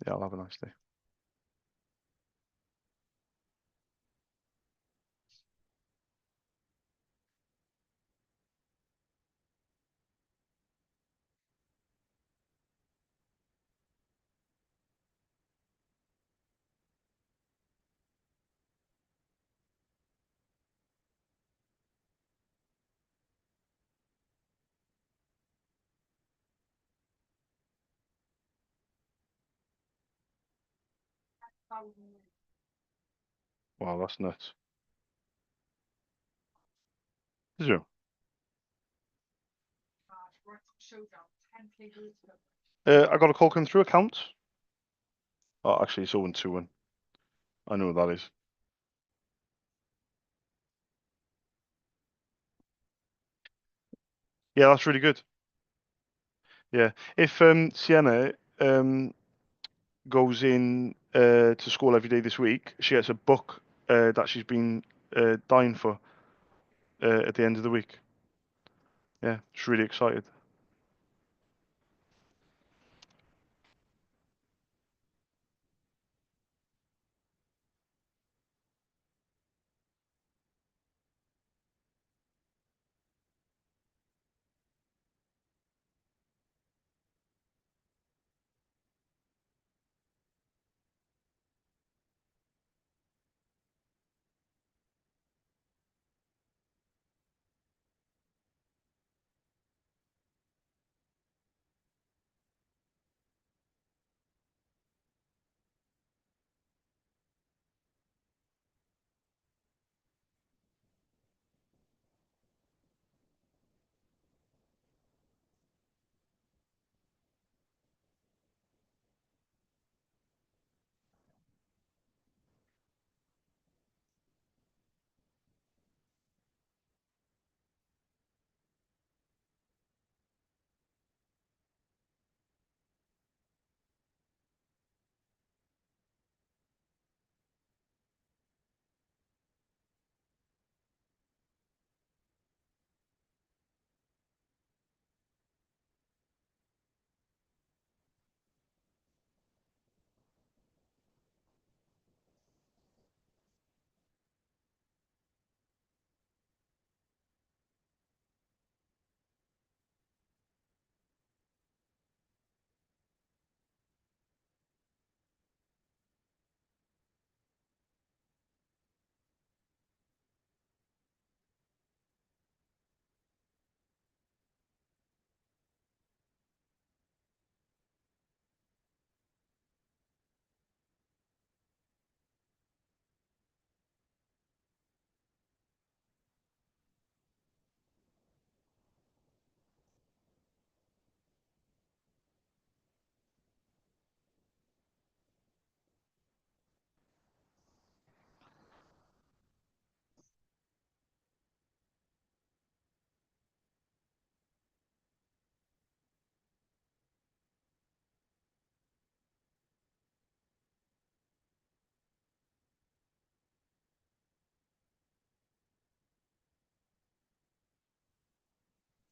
Yeah, I'll have a nice day. Wow, that's nuts. Is it? I got a call coming through account. Oh, actually, it's 0-2-1. I know what that is. Yeah, that's really good. Yeah, if Sienna goes in to school every day this week, she gets a book that she's been dying for at the end of the week. Yeah, she's really excited.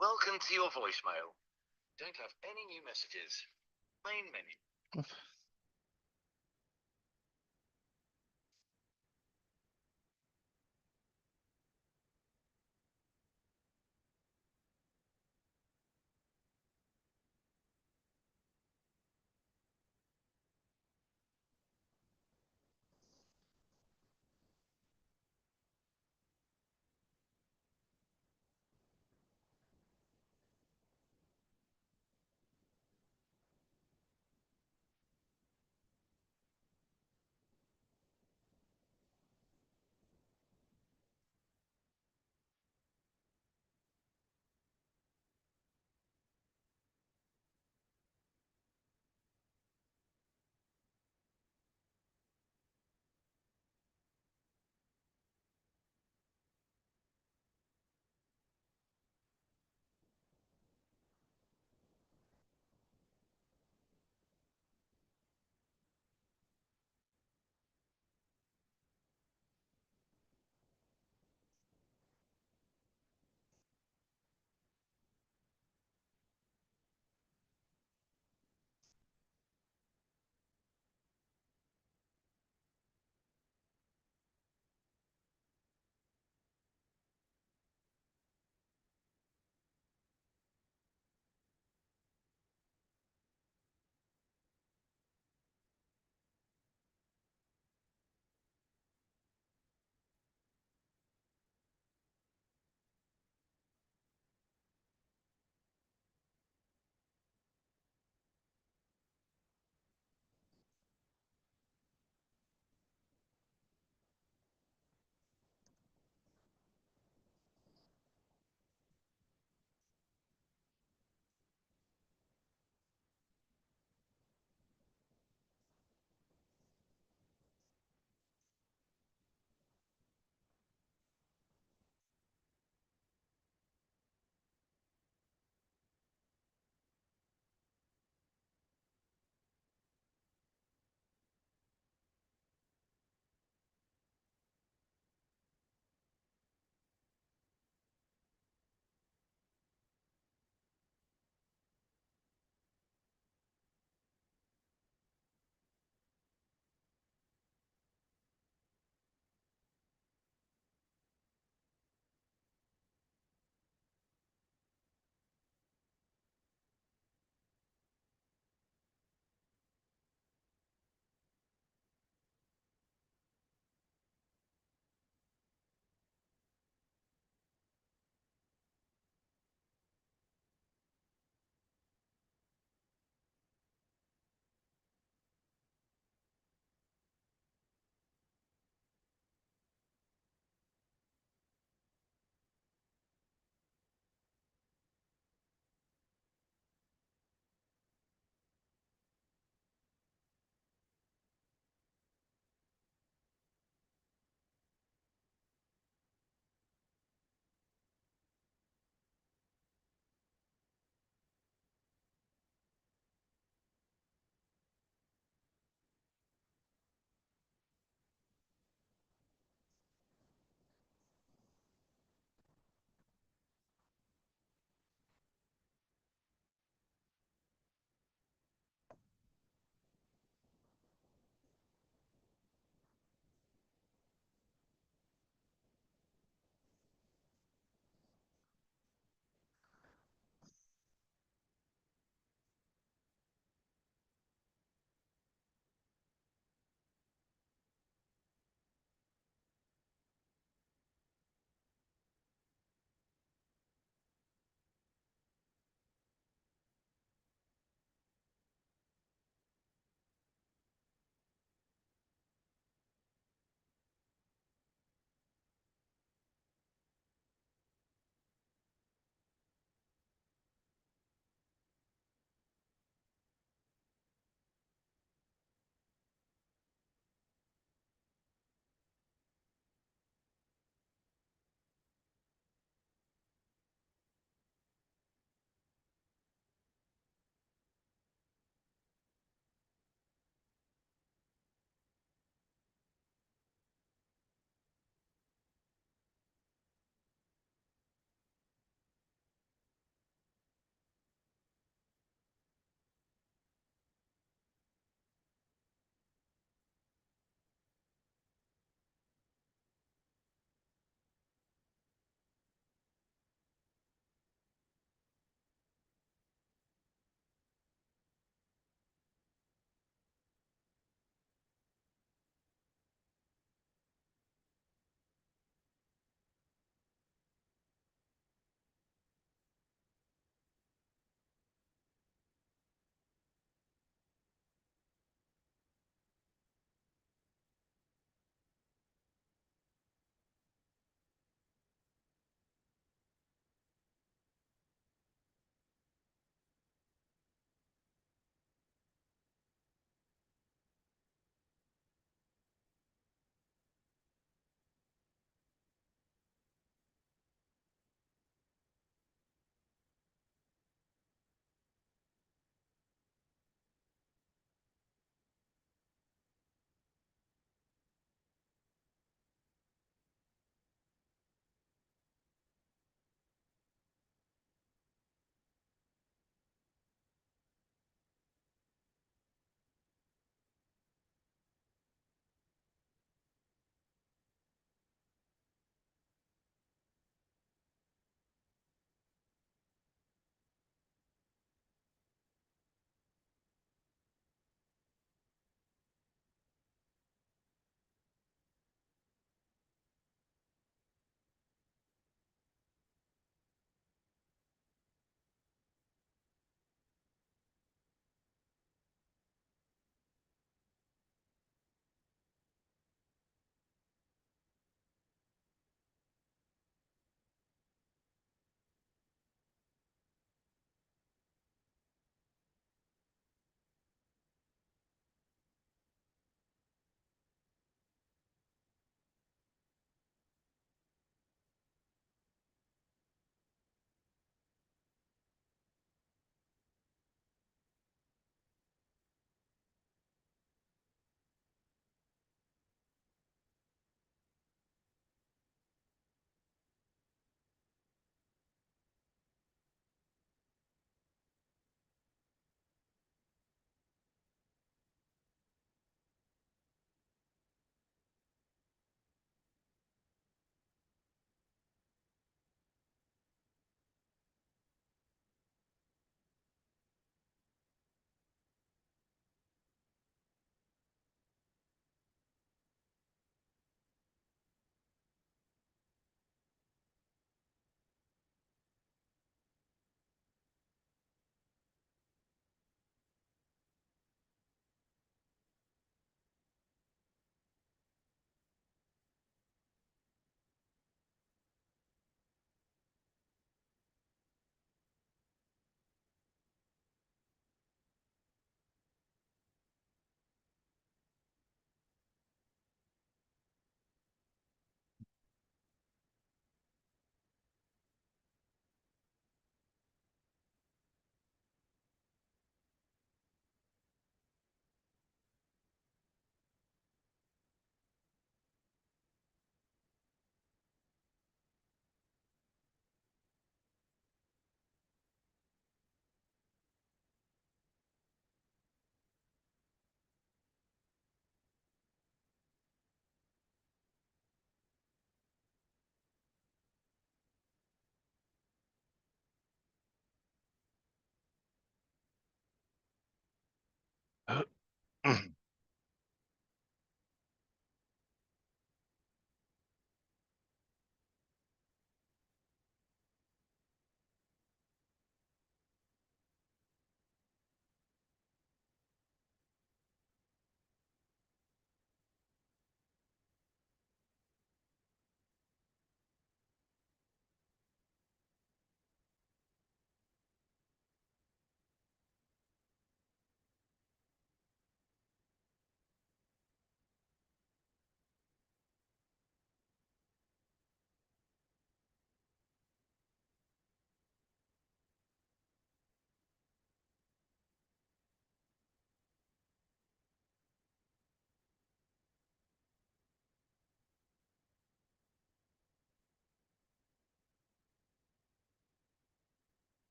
Welcome to your voicemail. Don't have any new messages. Main menu.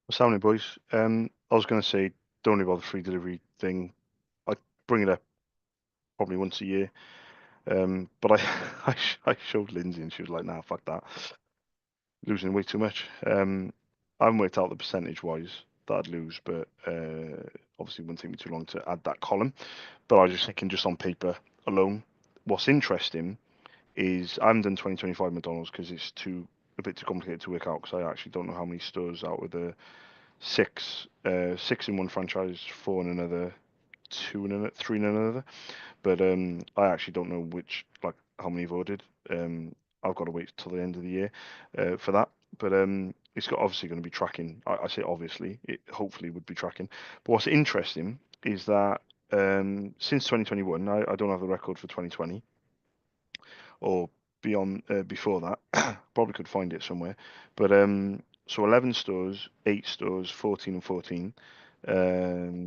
What's happening, boys? I was going to say, don't worry about the free delivery thing. I bring it up probably once a year. But I showed Lindsay and she was like, "Nah, fuck that, losing way too much." I haven't worked out the percentage wise that I'd lose, but obviously it wouldn't take me too long to add that column. But I was just thinking, just on paper alone, what's interesting is I haven't done 2025 McDonald's because it's a bit too complicated to work out because I actually don't know how many stores out of the six in one franchise, four in another, two in another, three in another. But I actually don't know like how many I've ordered. I've got to wait till the end of the year for that. But it's got obviously going to be tracking. I say obviously, it hopefully would be tracking. But what's interesting is that since 2021, I don't have the record for 2020 or beyond before that. Probably could find it somewhere. But so 11 stores, 8 stores, 14 and 14.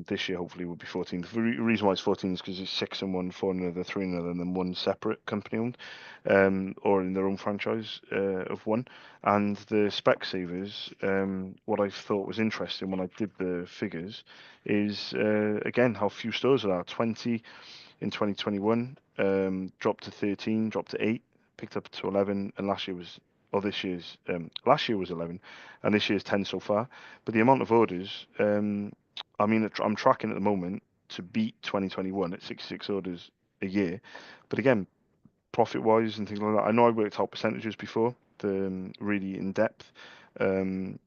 This year hopefully will be 14. The reason why it's 14 is because it's 6 in one, 4 in another, 3 in another, and then one separate company owned, or in their own franchise of one. And the Specsavers, what I thought was interesting when I did the figures is again how few stores there are. 20 in 2021, dropped to 13, dropped to 8, picked up to 11, and last year was 11, and this year's 10 so far. But the amount of orders, I mean, I'm tracking at the moment to beat 2021 at 66 orders a year. But again, profit wise and things like that, I know I worked out percentages before, really in depth. And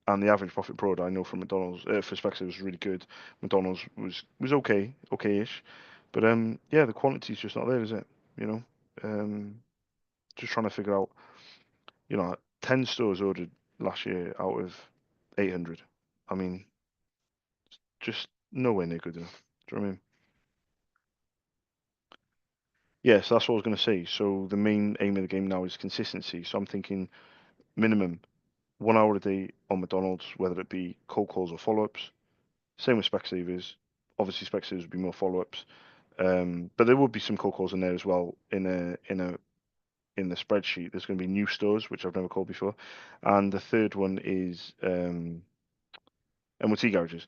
the average profit per order I know from McDonald's for Specsavers was really good. McDonald's was okay-ish, but yeah, the quality's just not there, is it? You know, just trying to figure out, 10 stores ordered last year out of 800. I mean, just nowhere near good enough. Do you know what I mean? Yes, that's what I was going to say. So the main aim of the game now is consistency. So I'm thinking minimum 1 hour a day on McDonald's, whether it be cold calls or follow-ups. Same with Specsavers. Obviously, Specsavers would be more follow-ups, but there would be some cold calls in there as well. In the spreadsheet, there's going to be new stores, which I've never called before, and the third one is MOT garages,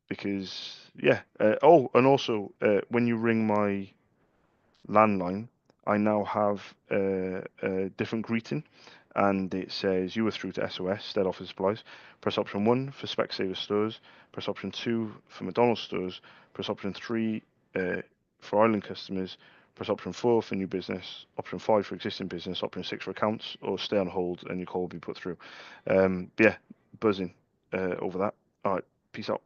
because yeah. Oh, and also when you ring my landline, I now have a different greeting, and it says you are through to SOS, Stead Office Supplies. Press option 1 for Specsavers stores. Press option 2 for McDonald's stores. Press option 3 for Island customers. Press option 4 for new business. Option 5 for existing business. Option 6 for accounts, or stay on hold and your call will be put through. But yeah, buzzing over that. All right, peace out.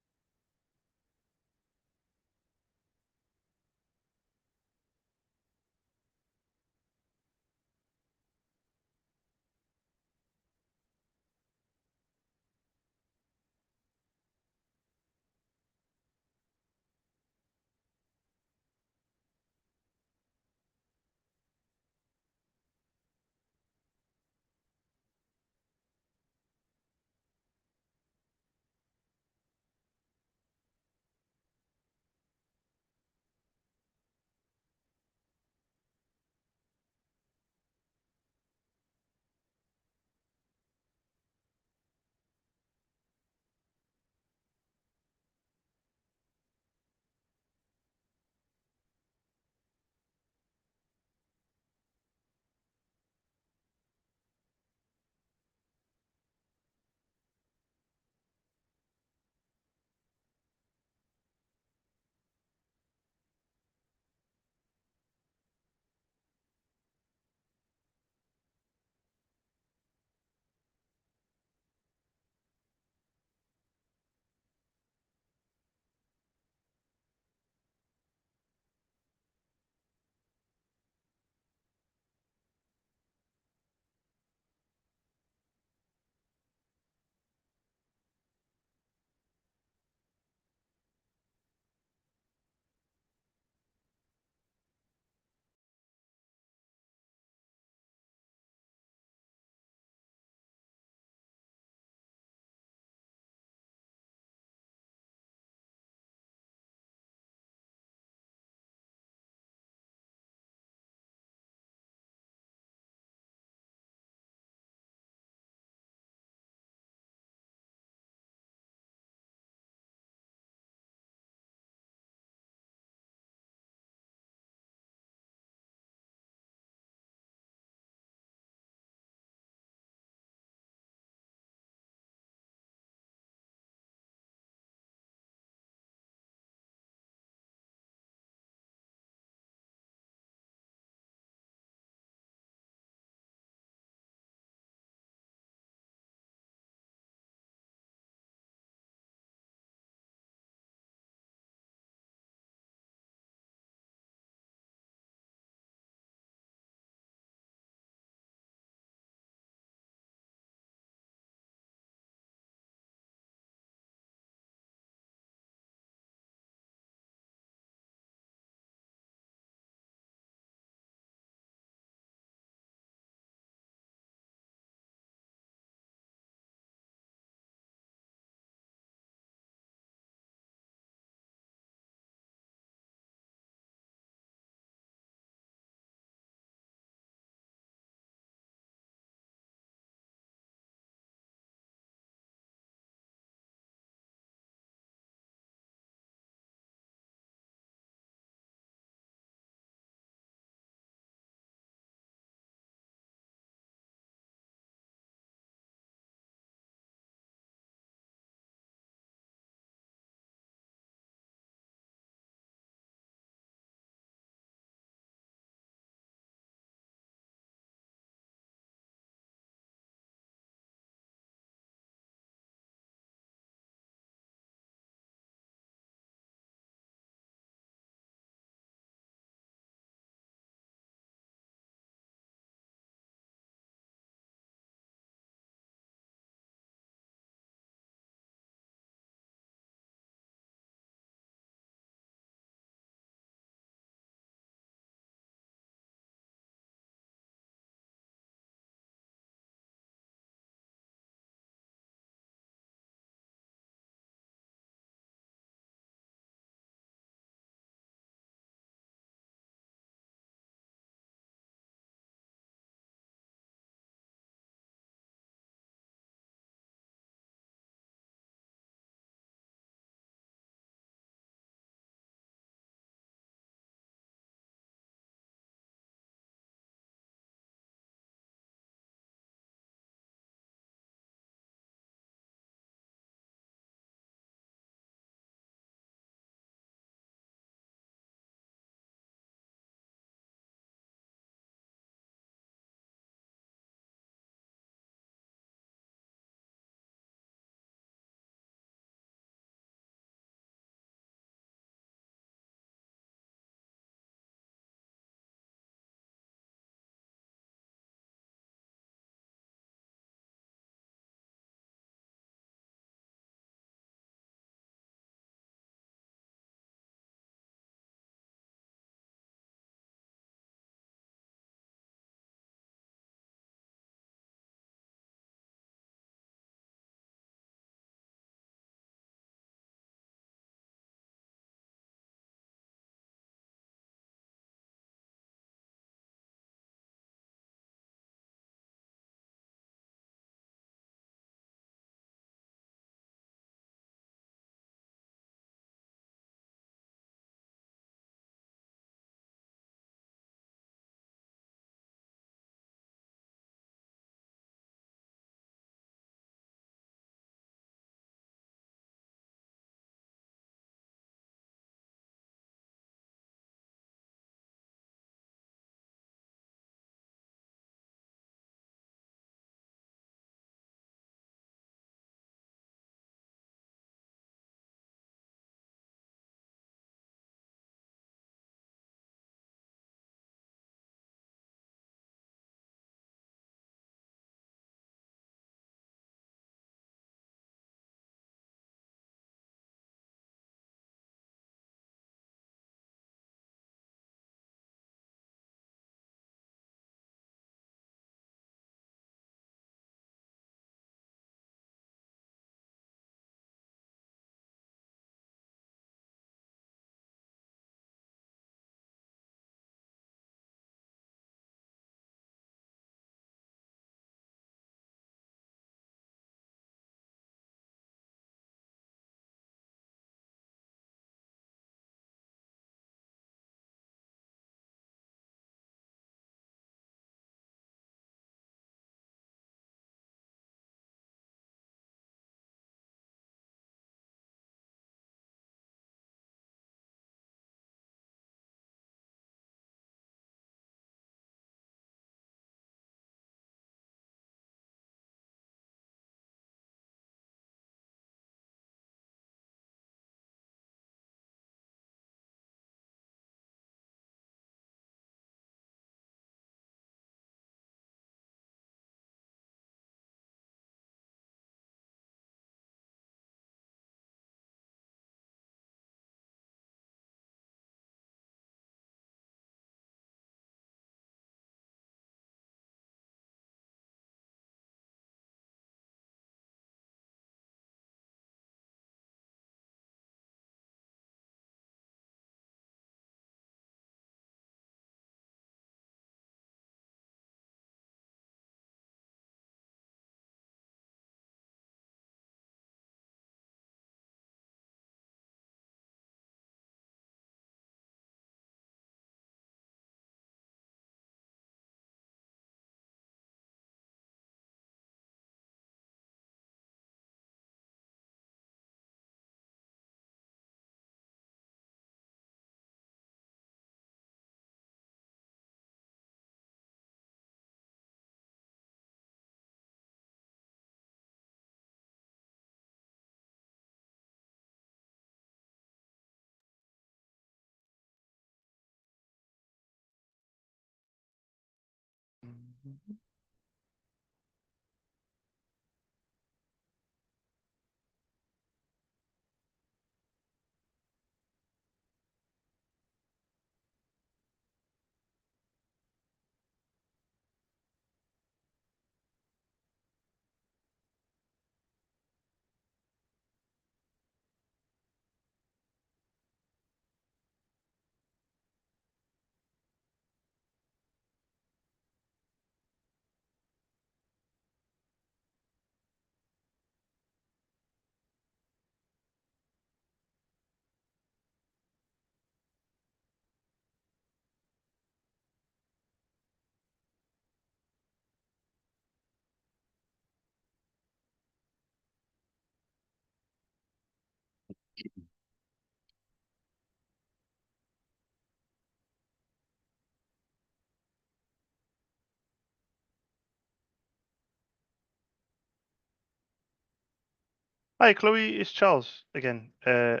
Hi, Chloe. It's Charles again. I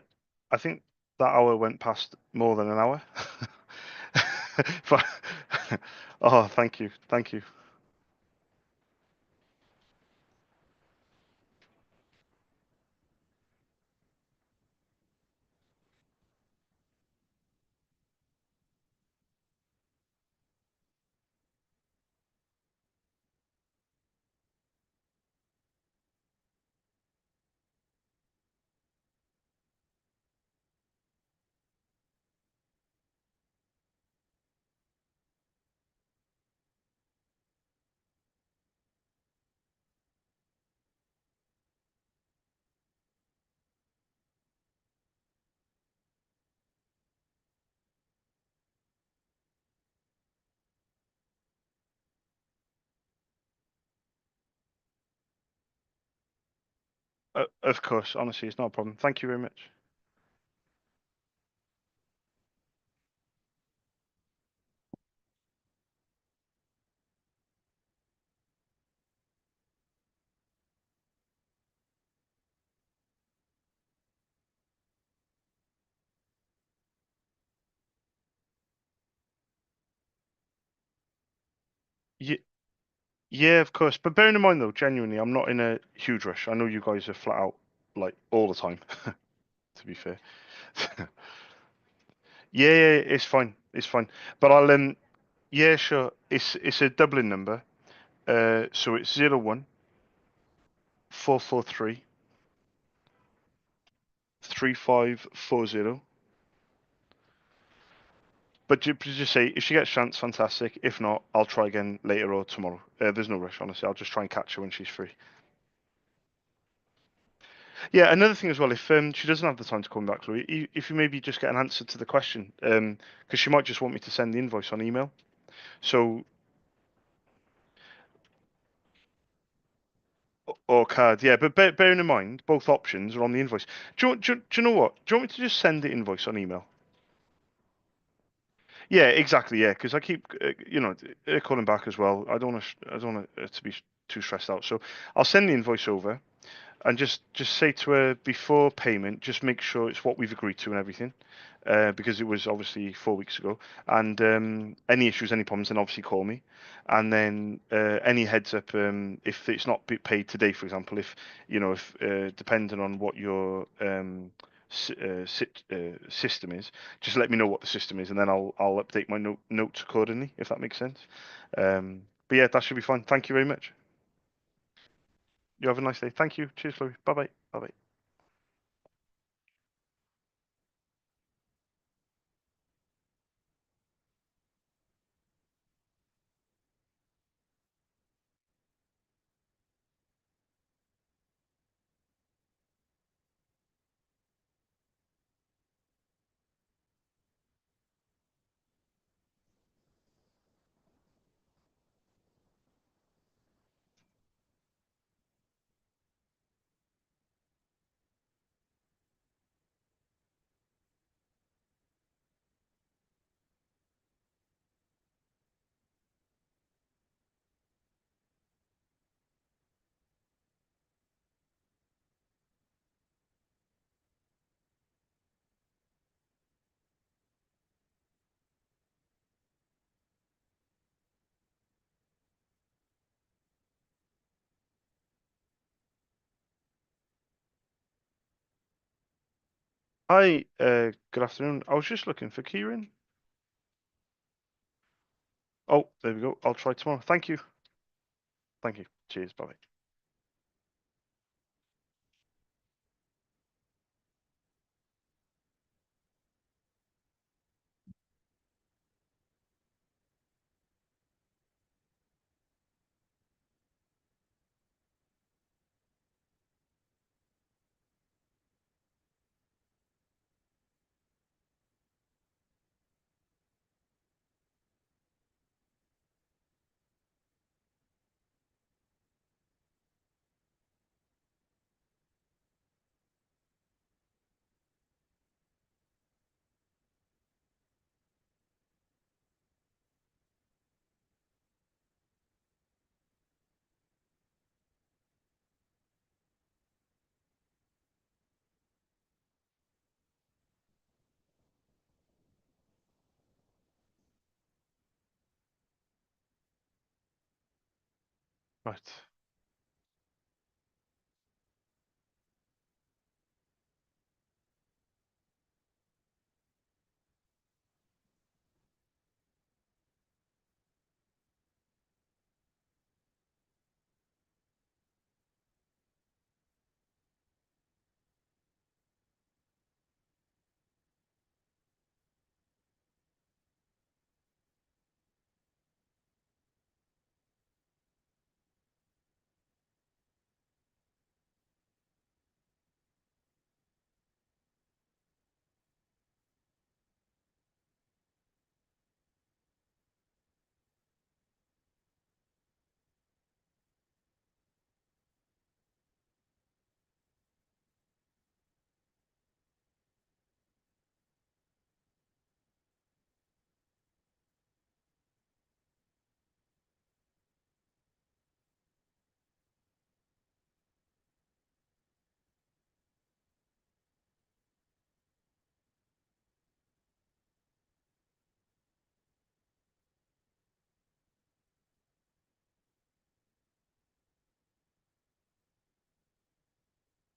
think that hour went past more than an hour. But oh, thank you, thank you. Of course, honestly, it's not a problem. Thank you very much. Yeah, yeah, of course. But bearing in mind, though, genuinely, I'm not in a huge rush. I know you guys are flat out like all the time. To be fair. Yeah, yeah, it's fine. It's fine. But yeah, sure. It's a Dublin number. So it's 01-443-3540. But just say if she gets chance, fantastic. If not, I'll try again later or tomorrow. There's no rush, honestly. I'll just try and catch her when she's free. Yeah, another thing as well, if she doesn't have the time to come back, Chloe, if you maybe just get an answer to the question, because she might just want me to send the invoice on email. So or card, yeah. But bearing in mind, both options are on the invoice. Do you know what? Do you want me to just send the invoice on email? Yeah, exactly. Yeah, because I keep, calling back as well. I don't want her to be too stressed out. So I'll send the invoice over and just say to her before payment, just make sure it's what we've agreed to and everything, because it was obviously 4 weeks ago. And any issues, any problems, then obviously call me. And then any heads up, if it's not paid today, for example, if depending on what your system is, just let me know what the system is, and then I'll update my notes accordingly, if that makes sense. But yeah, that should be fine. Thank you very much. You have a nice day. Thank you. Cheers, Chloe. Bye bye. Bye bye. Hi, good afternoon. I was just looking for Kieran. Oh, there we go. I'll try tomorrow. Thank you. Thank you. Cheers. Bye. Right.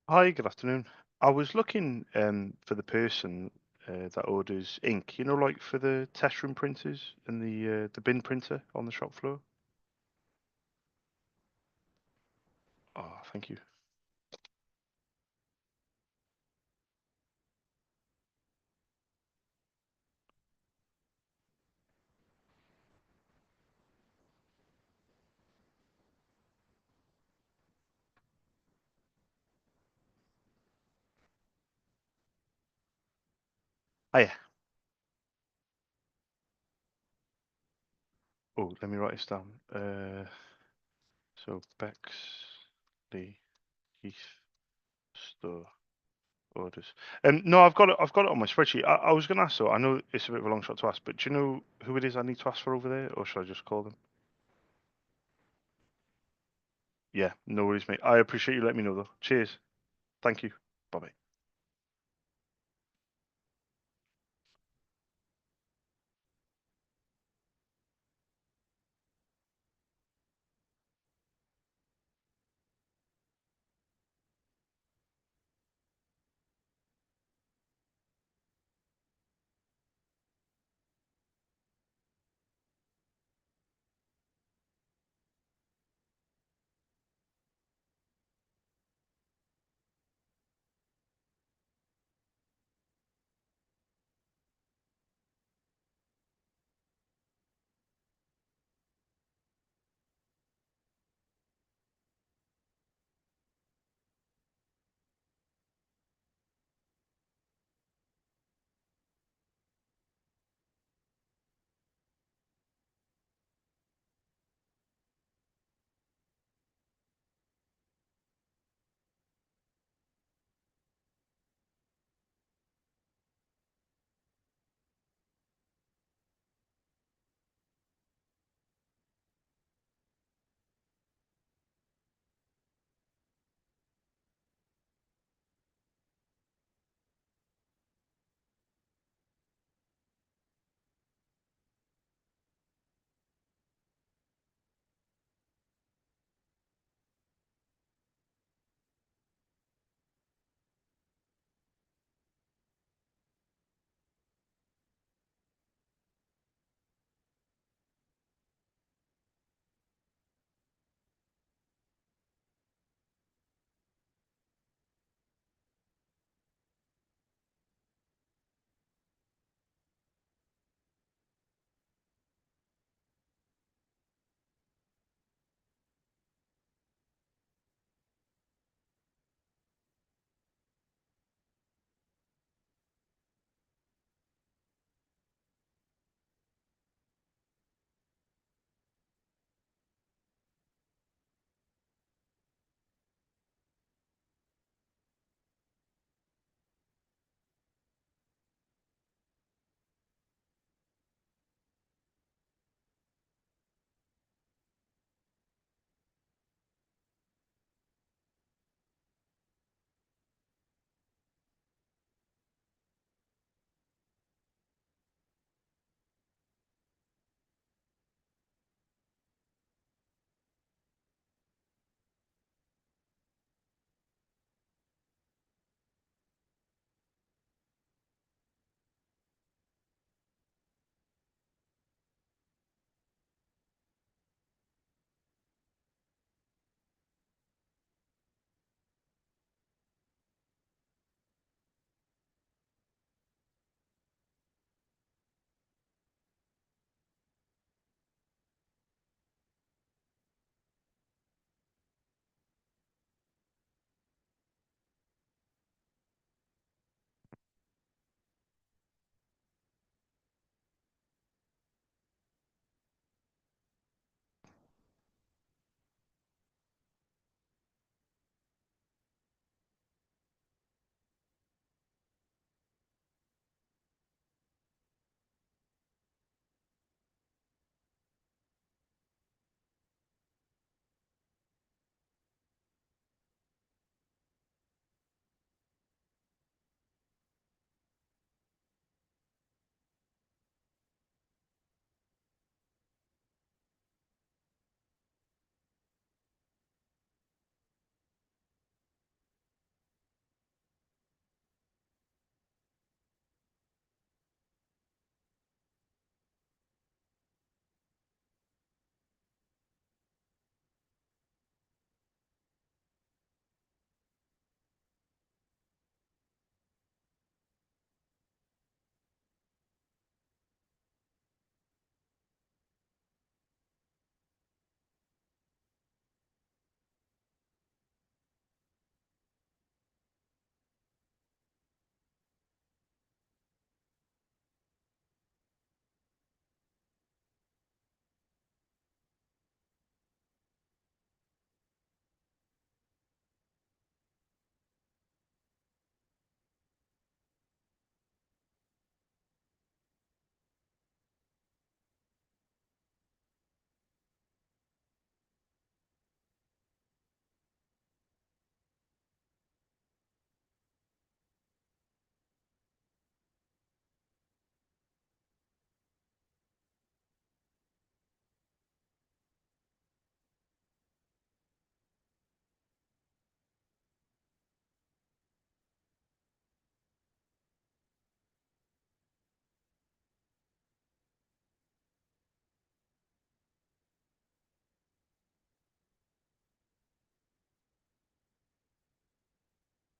Hi, good afternoon. I was looking for the person that orders ink, like for the test room printers and the bin printer on the shop floor. Oh, thank you. Oh yeah. Oh, let me write this down. So Bexley Heath store orders. No, I've got it on my spreadsheet. I was going to ask though. I know it's a bit of a long shot to ask, but do you know who it is I need to ask for over there, or should I just call them? Yeah, no worries, mate. I appreciate you letting me know though. Cheers. Thank you. Bye bye.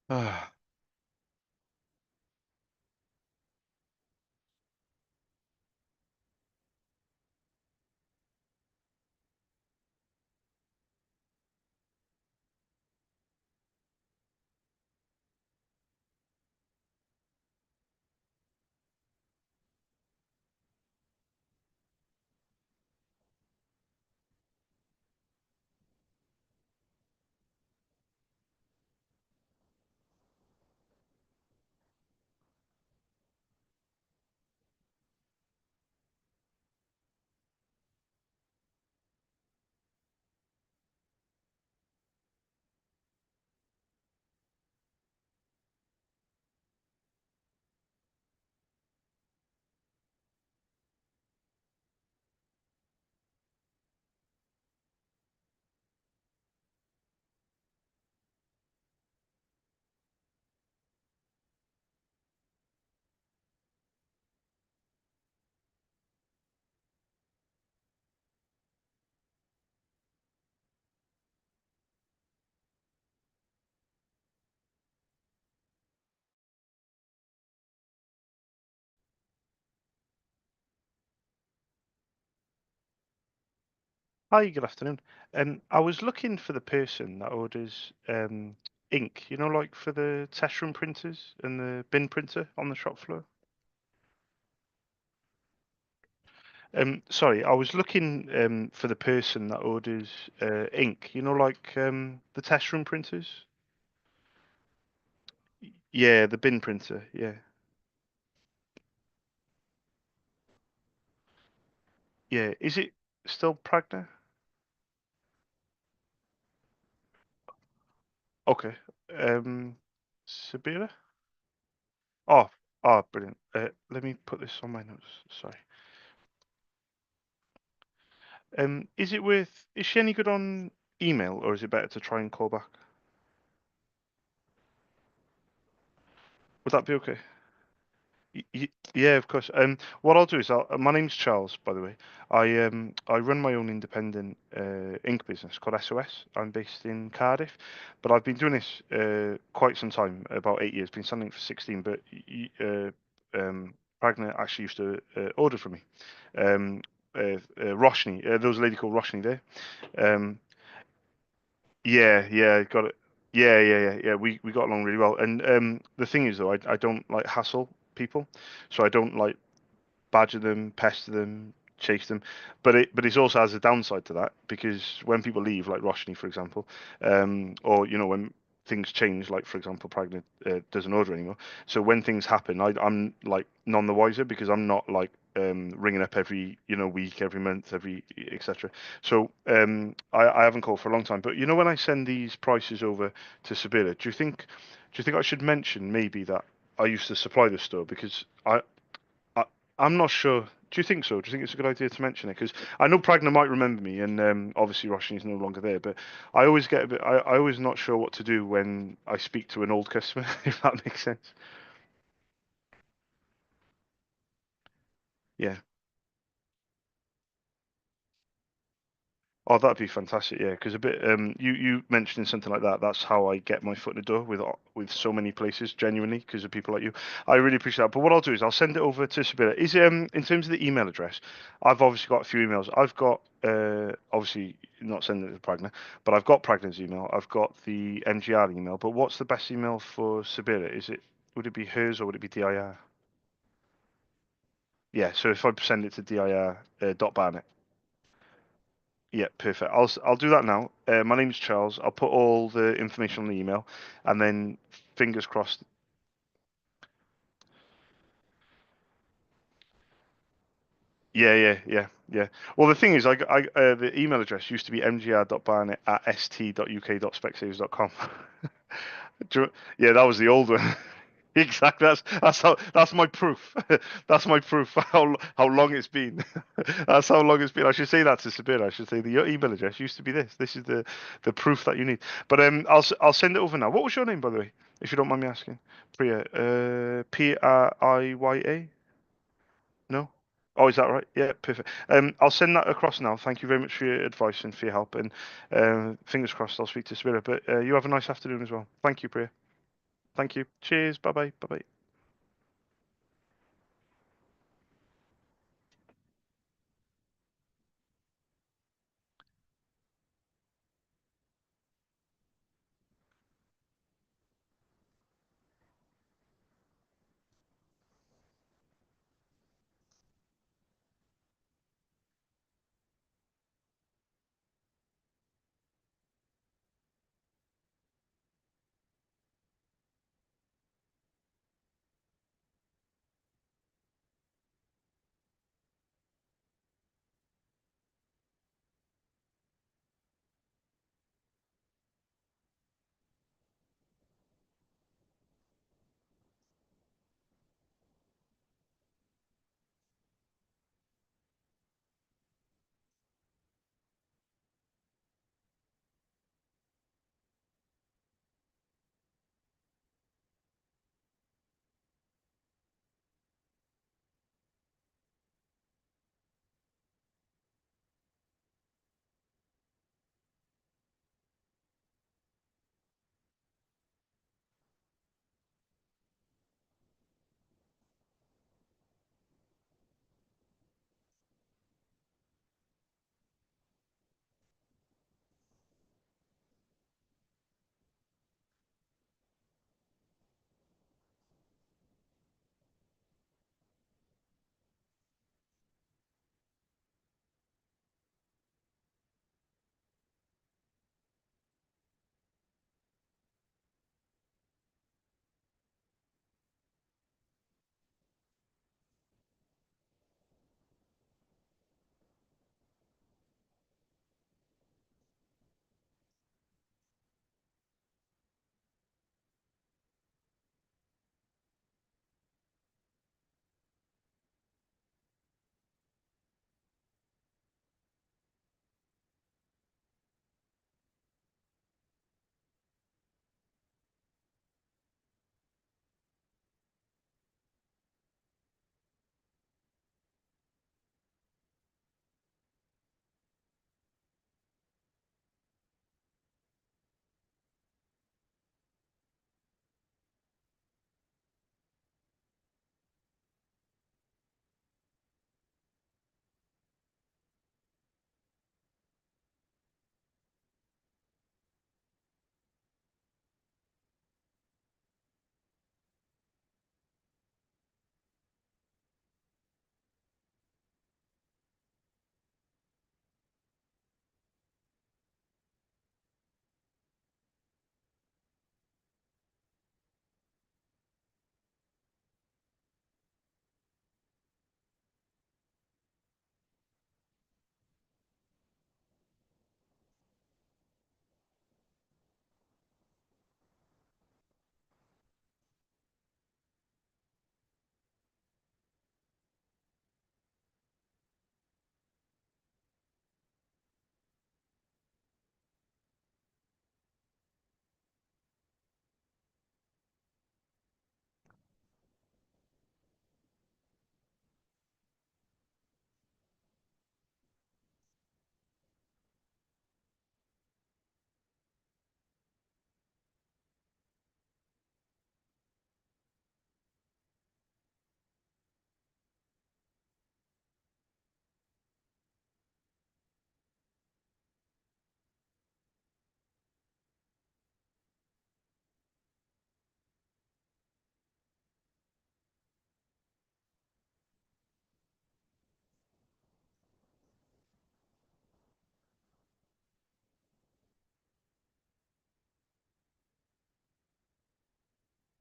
Ah. Hi, good afternoon. I was looking for the person that orders ink, like for the test room printers and the bin printer on the shop floor. Sorry, I was looking for the person that orders ink, like the test room printers. Yeah, the bin printer. Yeah, yeah. Is it still Pragna? Okay. Sabira? Oh, brilliant. Let me put this on my notes. Sorry. Is she any good on email, or is it better to try and call back? Would that be okay? Yeah, of course. What I'll do is, my name's Charles, by the way. I run my own independent ink business called SOS. I'm based in Cardiff, but I've been doing this quite some time, about 8 years. Been selling it for 16, but Pragna actually used to order from me. Roshni, there was a lady called Roshni there. Um, yeah, got it. Yeah. We got along really well. And the thing is, though, I don't like hassle people, so I don't like badger them, pester them, chase them. But it also has a downside to that, because when people leave, like Roshni, for example, or when things change, like for example, Pragna doesn't order anymore. So when things happen, I'm like none the wiser, because I'm not like ringing up every week, every month, every etc. So I haven't called for a long time. But when I send these prices over to Sabina, do you think I should mention maybe that I used to supply the store, because I, I'm not sure. Do you think so? Do you think it's a good idea to mention it? Because I know Pragna might remember me, and obviously Roshni is no longer there. But I always get a bit. I always not sure what to do when I speak to an old customer, if that makes sense. Yeah. Oh, that'd be fantastic. Yeah, because a bit. You mentioning something like that. That's how I get my foot in the door with so many places. Genuinely, because of people like you. I really appreciate that. But what I'll do is I'll send it over to Sabina. Is in terms of the email address, I've obviously got a few emails. I've got obviously not sending it to Pragna, but I've got Pragna's email. I've got the MGR email. But what's the best email for Sabina? Would it be hers, or would it be DIR? Yeah. So if I send it to DIR dot Barnett. Yeah, perfect. I'll do that now. My name's Charles. I'll put all the information on the email, and then fingers crossed. Yeah. Well, the thing is, the email address used to be mgr.barnett@st.uk.specsavers.com. Yeah, that was the old one. Exactly. That's my proof. That's my proof for how long it's been. That's how long it's been. I should say that to Sabina. I should say your email address used to be this. This is the proof that you need. But I'll send it over now. What was your name, by the way, if you don't mind me asking? Priya. Priya. No? Oh, is that right? Yeah, perfect. I'll send that across now. Thank you very much for your advice and for your help. And fingers crossed, I'll speak to Sabina. But you have a nice afternoon as well. Thank you, Priya. Thank you. Cheers. Bye bye. Bye bye.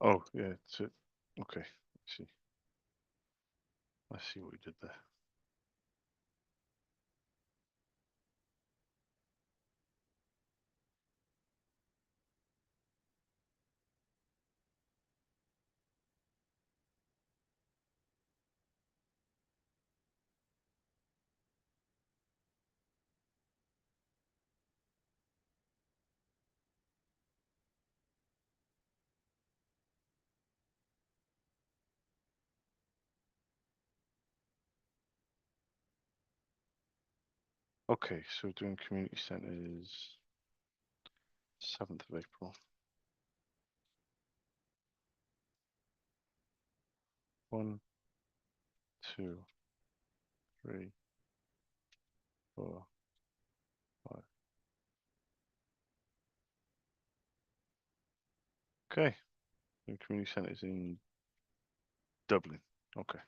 Oh, yeah. It's it. Okay. Let's see. Let's see what we did there. Okay, so doing community centres, 7th of April. 1, 2, 3, 4, 5. Okay. The community centre is in Dublin. Okay.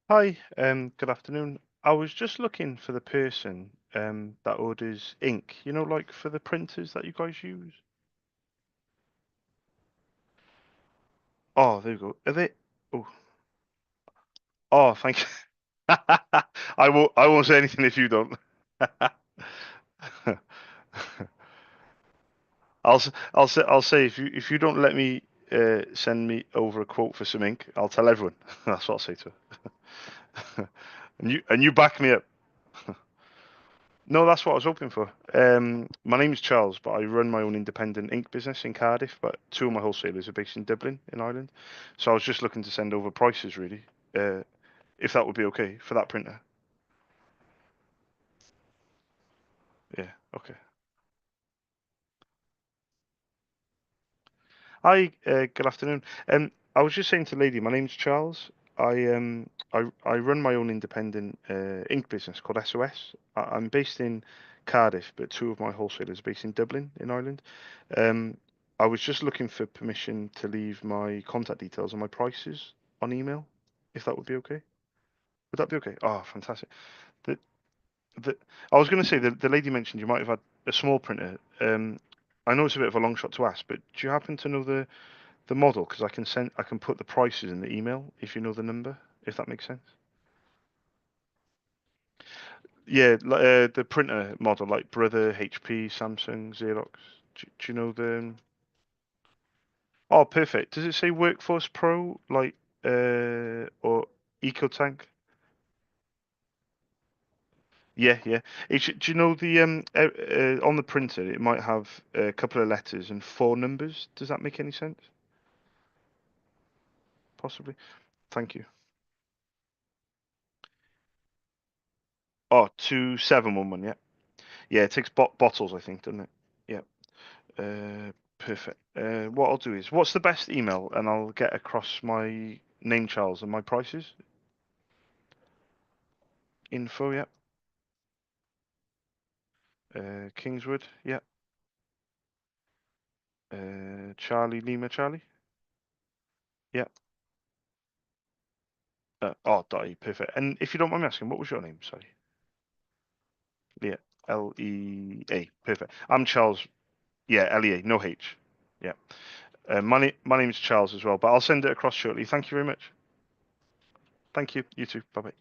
Hi, good afternoon. I was just looking for the person that orders ink, you know, like for the printers that you guys use. Oh, there you go. Are they? Oh, oh, thank you. I won't say anything if you don't. I'll say if you don't let me send me over a quote for some ink, I'll tell everyone. That's what I'll say to her. And you back me up. No, that's what I was hoping for. My name's Charles, but I run my own independent ink business in Cardiff, but two of my wholesalers are based in Dublin, in Ireland. So I was just looking to send over prices, really, if that would be okay for that printer. Yeah, okay. Hi, good afternoon. I was just saying to the lady, my name's Charles. I run my own independent ink business called SOS. I'm based in Cardiff, but two of my wholesalers are based in Dublin, in Ireland. Um, I was just looking for permission to leave my contact details and my prices on email, if that would be okay. Would that be okay? Oh, fantastic. The, the, I was going to say the lady mentioned you might have had a small printer. I know it's a bit of a long shot to ask, but do you happen to know the model? Because I can put the prices in the email if you know the number, if that makes sense. Yeah, the printer model, like Brother, HP, Samsung, Xerox. Do you know the? Oh, perfect. Does it say Workforce Pro, like, or EcoTank? Yeah, yeah. Do you know the on the printer it might have a couple of letters and four numbers. Does that make any sense? Possibly. Thank you. Oh, 2711. Yeah, yeah. It takes bottles, I think, doesn't it? Yeah. Perfect. What I'll do is, what's the best email, and I'll get across my name, Charles, and my prices. Info, yeah. Kingswood, yeah. Charlie Lima, Charlie, yeah. Dot E, perfect. And if you don't mind me asking, what was your name? Sorry. Leah, Lea, perfect. I'm Charles. Yeah, Lea, no H. Yeah. My name's Charles as well, but I'll send it across shortly. Thank you very much. Thank you. You too. Bye bye.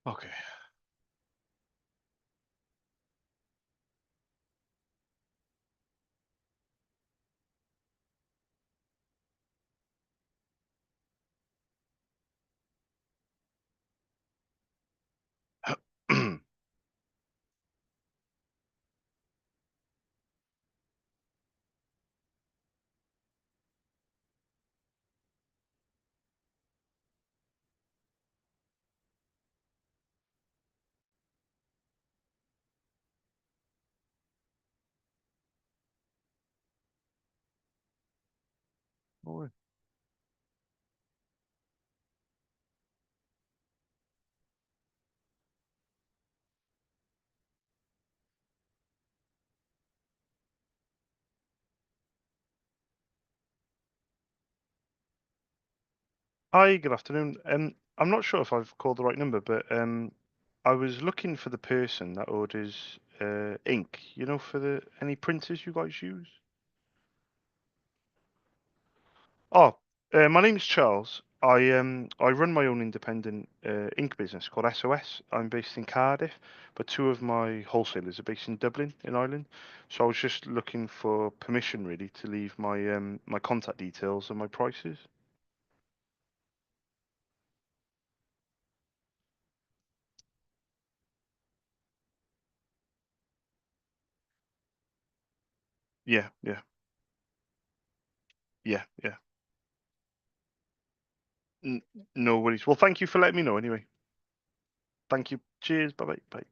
Okay. Oh, hi, good afternoon. I'm not sure if I've called the right number, but I was looking for the person that orders ink, you know, for the any printers you guys use. Oh, my name's Charles. I run my own independent ink business called SOS. I'm based in Cardiff, but two of my wholesalers are based in Dublin, in Ireland. So I was just looking for permission, really, to leave my my contact details and my prices. Yeah, yeah, yeah, yeah. N No worries. Well, thank you for letting me know anyway. Thank you. Cheers. Bye bye. Bye.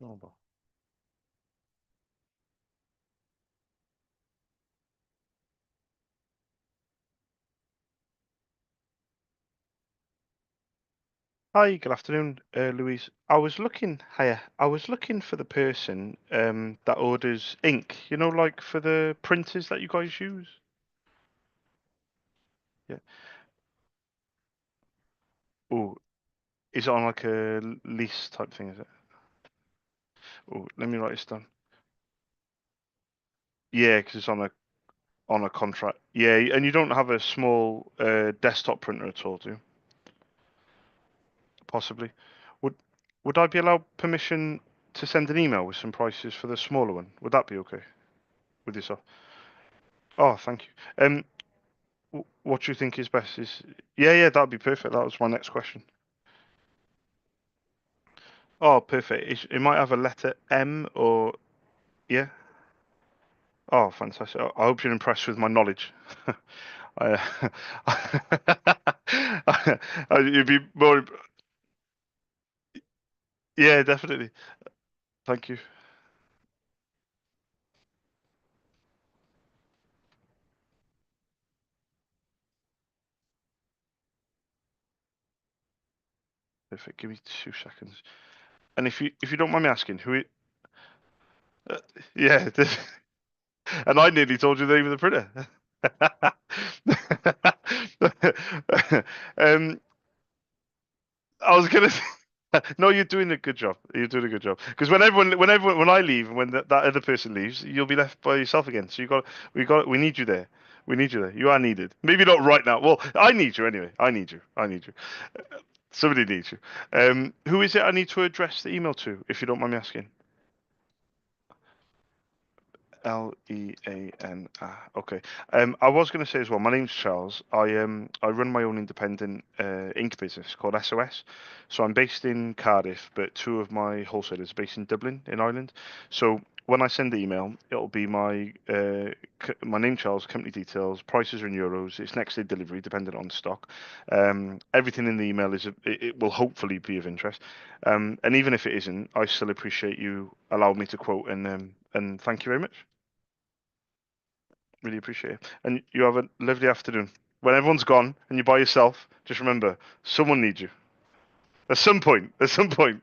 Oh, well. Hi, good afternoon, Louise. I was looking for the person that orders ink, you know, like for the printers that you guys use. Yeah. Oh, is it on like a lease type thing, is it? Oh, let me write this down. Yeah, because it's on a contract. Yeah, and you don't have a small desktop printer at all, do you? Possibly. Would would I be allowed permission to send an email with some prices for the smaller one? Would that be okay with yourself? Oh, thank you. What do you think is best? Yeah, that'd be perfect. That was my next question. Oh, perfect. It might have a letter M or yeah. Oh, fantastic. I hope you're impressed with my knowledge. I, you'd be more. Yeah, definitely. Thank you. Perfect. Give me 2 seconds. And if you don't mind me asking, uh, yeah, and I nearly told you the name of the printer. I was gonna say, no, you're doing a good job. You're doing a good job. Because when I leave, and when that other person leaves, you'll be left by yourself again. So we need you there. We need you there. You are needed. Maybe not right now. Well, I need you anyway. I need you. I need you. Somebody needs you. Who is it I need to address the email to, if you don't mind me asking? Lean. Ah, okay. I was going to say as well. My name's Charles. I run my own independent ink business called SOS. So I'm based in Cardiff, but two of my wholesalers are based in Dublin, in Ireland. So when I send the email, it'll be my name, Charles, company details, prices are in euros. It's next day delivery, dependent on stock. Everything in the email it will hopefully be of interest. And even if it isn't, I still appreciate you allowing me to quote and thank you very much. Really appreciate it. And you have a lovely afternoon. When everyone's gone and you're by yourself, just remember, someone needs you. At some point, at some point.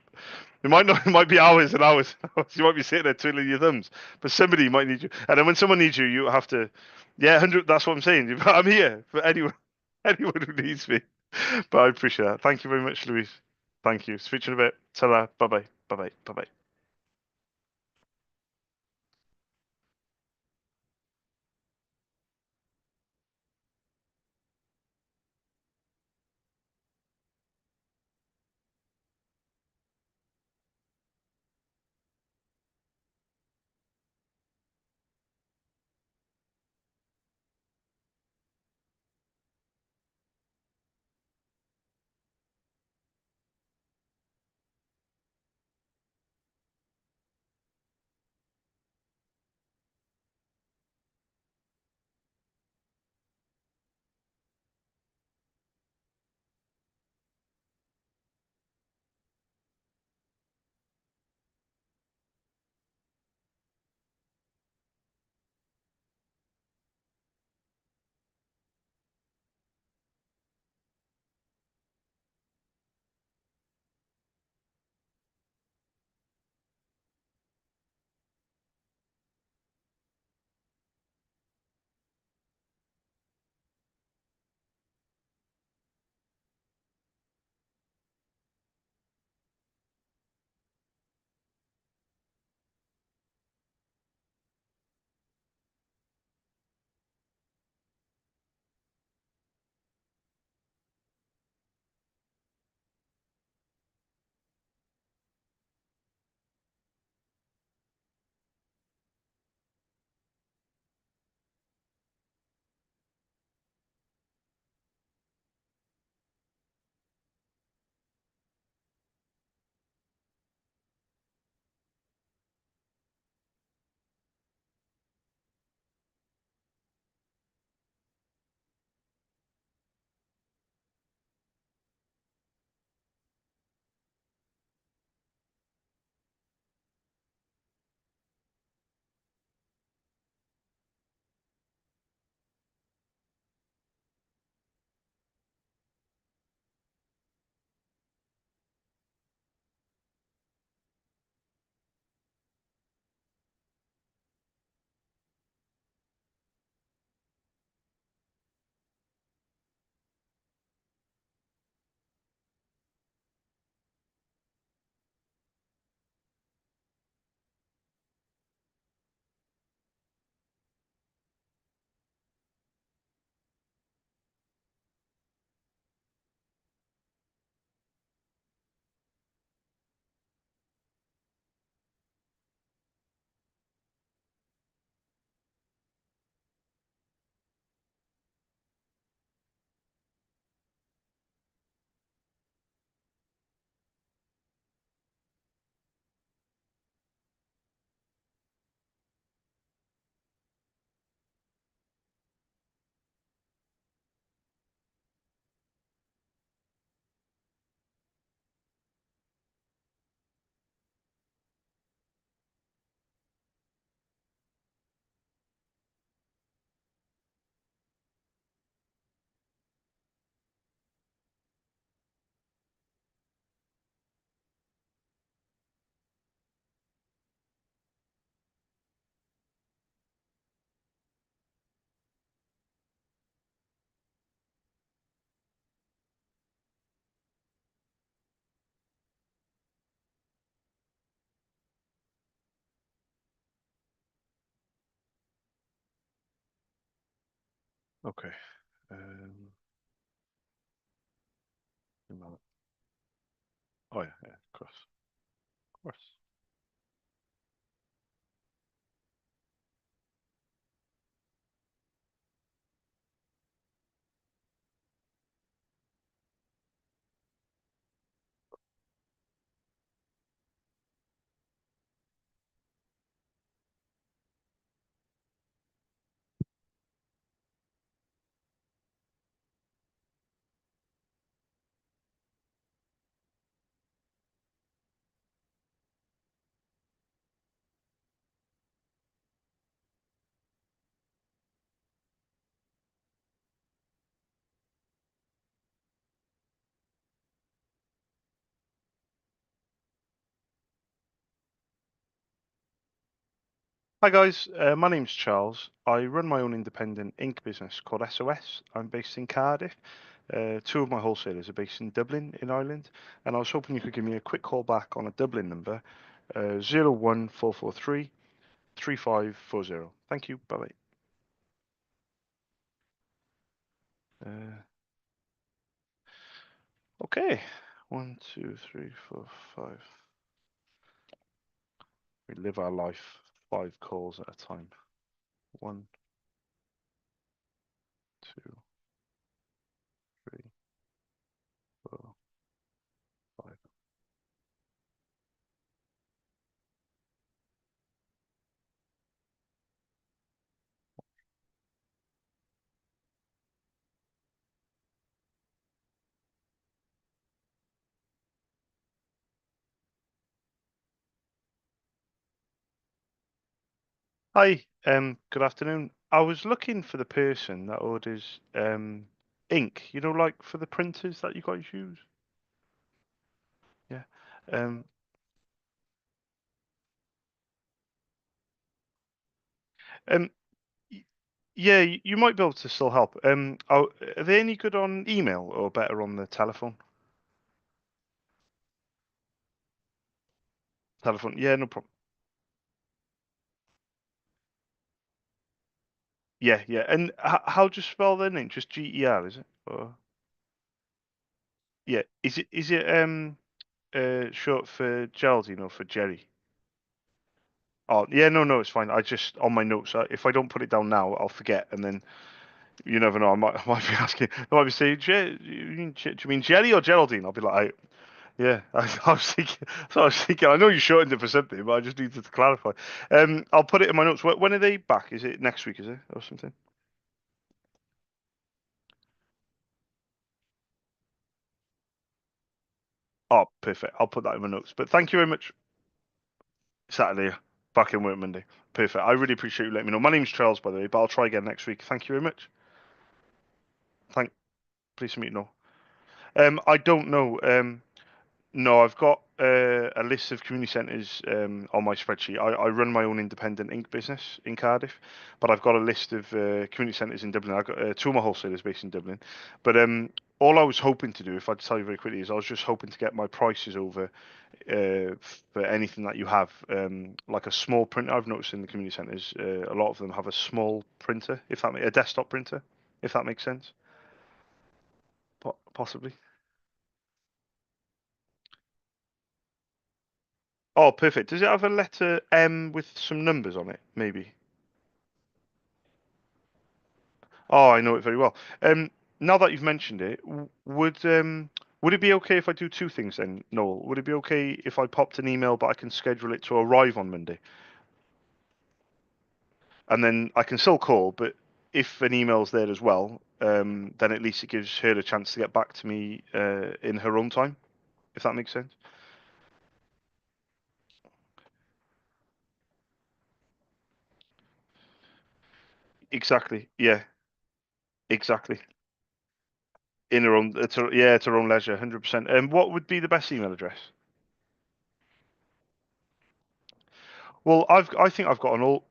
It might not, it might be hours and hours and hours. You might be sitting there twiddling your thumbs, but somebody might need you. And then when someone needs you, you have to, yeah, 100, that's what I'm saying. I'm here for anyone, anyone who needs me. But I appreciate that. Thank you very much, Louise. Thank you. Speak to you in a bit. Ta-ra. Bye-bye. Bye-bye. Bye-bye. Okay. Oh yeah, yeah, of course, of course. Hi guys, my name's Charles. I run my own independent ink business called SOS. I'm based in Cardiff. Two of my wholesalers are based in Dublin in Ireland, and I was hoping you could give me a quick call back on a Dublin number, 01443 3540. Thank you. Bye bye. Okay. 1, 2, 3, 4, 5. We live our life 5 calls at a time. 1, 2, 3, 4, 5. Hi, good afternoon. I was looking for the person that orders ink, like for the printers that you guys use. Yeah. Um, um, y- yeah, you might be able to still help. Are they any good on email or better on the telephone? Telephone. Yeah, no problem. Yeah, yeah. And how do you spell their name? Just GER, is it? Or yeah, is it short for Geraldine or for Jerry? Oh, yeah, no, it's fine. I just on my notes, if I don't put it down now, I'll forget, and then you never know. I might be asking. I might be saying, do you mean Jerry or Geraldine? I'll be like, yeah. I was thinking. So I was thinking. I know you shortened it for something, but I just needed to clarify. I'll put it in my notes. When are they back? Is it next week? Is it or something? Oh, perfect. I'll put that in my notes. But thank you very much. Saturday, back in work Monday. Perfect. I really appreciate you letting me know. My name's Charles, by the way, but I'll try again next week. Thank you very much. Thank. Please meet no. I don't know. No, I've got a list of community centres on my spreadsheet. I run my own independent ink business in Cardiff, but I've got a list of community centres in Dublin. I've got two of my wholesalers based in Dublin. But all I was hoping to do, if I tell you very quickly, is I was just hoping to get my prices over for anything that you have. Like a small printer, I've noticed in the community centres, a lot of them have a small printer, a desktop printer, if that makes sense. Possibly. Oh, perfect. Does it have a letter M with some numbers on it? Maybe. Oh, I know it very well. Now that you've mentioned it, would it be okay if I do two things then, Noel? Would it be okay if I popped an email, but I can schedule it to arrive on Monday, and then I can still call, but if an email's there as well, then at least it gives her a chance to get back to me in her own time, if that makes sense. Exactly. Yeah. Exactly. In her own, it's her own leisure, 100%. What would be the best email address? Well, I think I've got an all.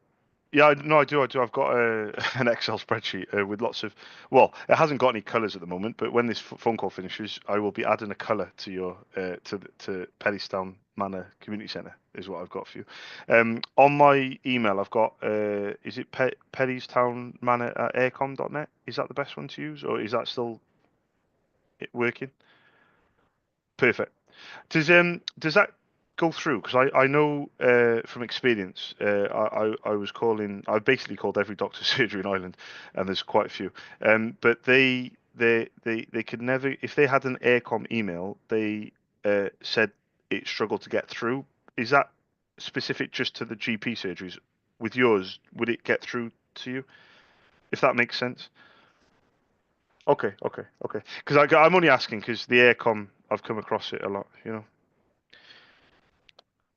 Yeah, no, I do. I've got an Excel spreadsheet with lots of. Well, it hasn't got any colours at the moment, but when this phone call finishes, I will be adding a colour to your to Pennystown Manor Community Centre is what I've got for you. On my email, I've got is it Perrystown Manor at aircom.net? Is that the best one to use, or is that still working? Perfect. Does that go through? Because I know from experience, I was calling. I basically called every doctor's surgery in Ireland, and there's quite a few. But they could never, if they had an Aircom email, they said it struggled to get through. Is that specific just to the GP surgeries? With yours, would it get through to you? If that makes sense. Okay, okay, okay. Because I'm only asking because the Aircom, I've come across it a lot.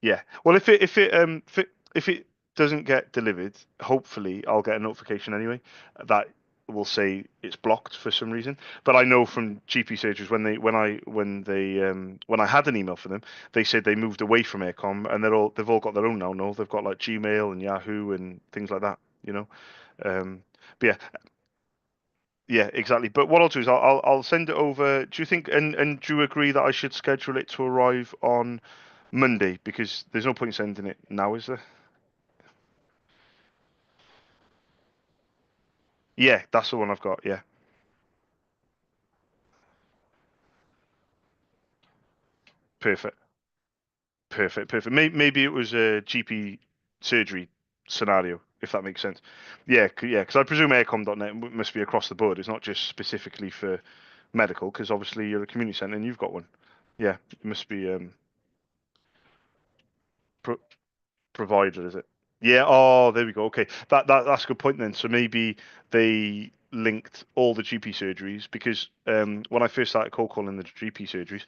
Yeah. Well, if it doesn't get delivered, hopefully I'll get a notification anyway that will say it's blocked for some reason. But I know from GP surgeries when I had an email for them, they said they moved away from Aircom and they've all got their own now. No, they've got like Gmail and Yahoo and things like that. You know. Um, but yeah, yeah, exactly. But what I'll do is I'll send it over. Do you think and do you agree that I should schedule it to arrive on Monday? Because there's no point sending it now, is there? Yeah, that's the one I've got. Yeah, perfect, perfect, perfect. Maybe it was a GP surgery scenario, if that makes sense. Yeah, yeah, because I presume aircom.net must be across the board. It's not just specifically for medical, because obviously you're a community centre and you've got one. Yeah, it must be pro provider, is it? Yeah. Oh, there we go. Okay, that's a good point then. So maybe they linked all the GP surgeries because when I first started cold calling the GP surgeries,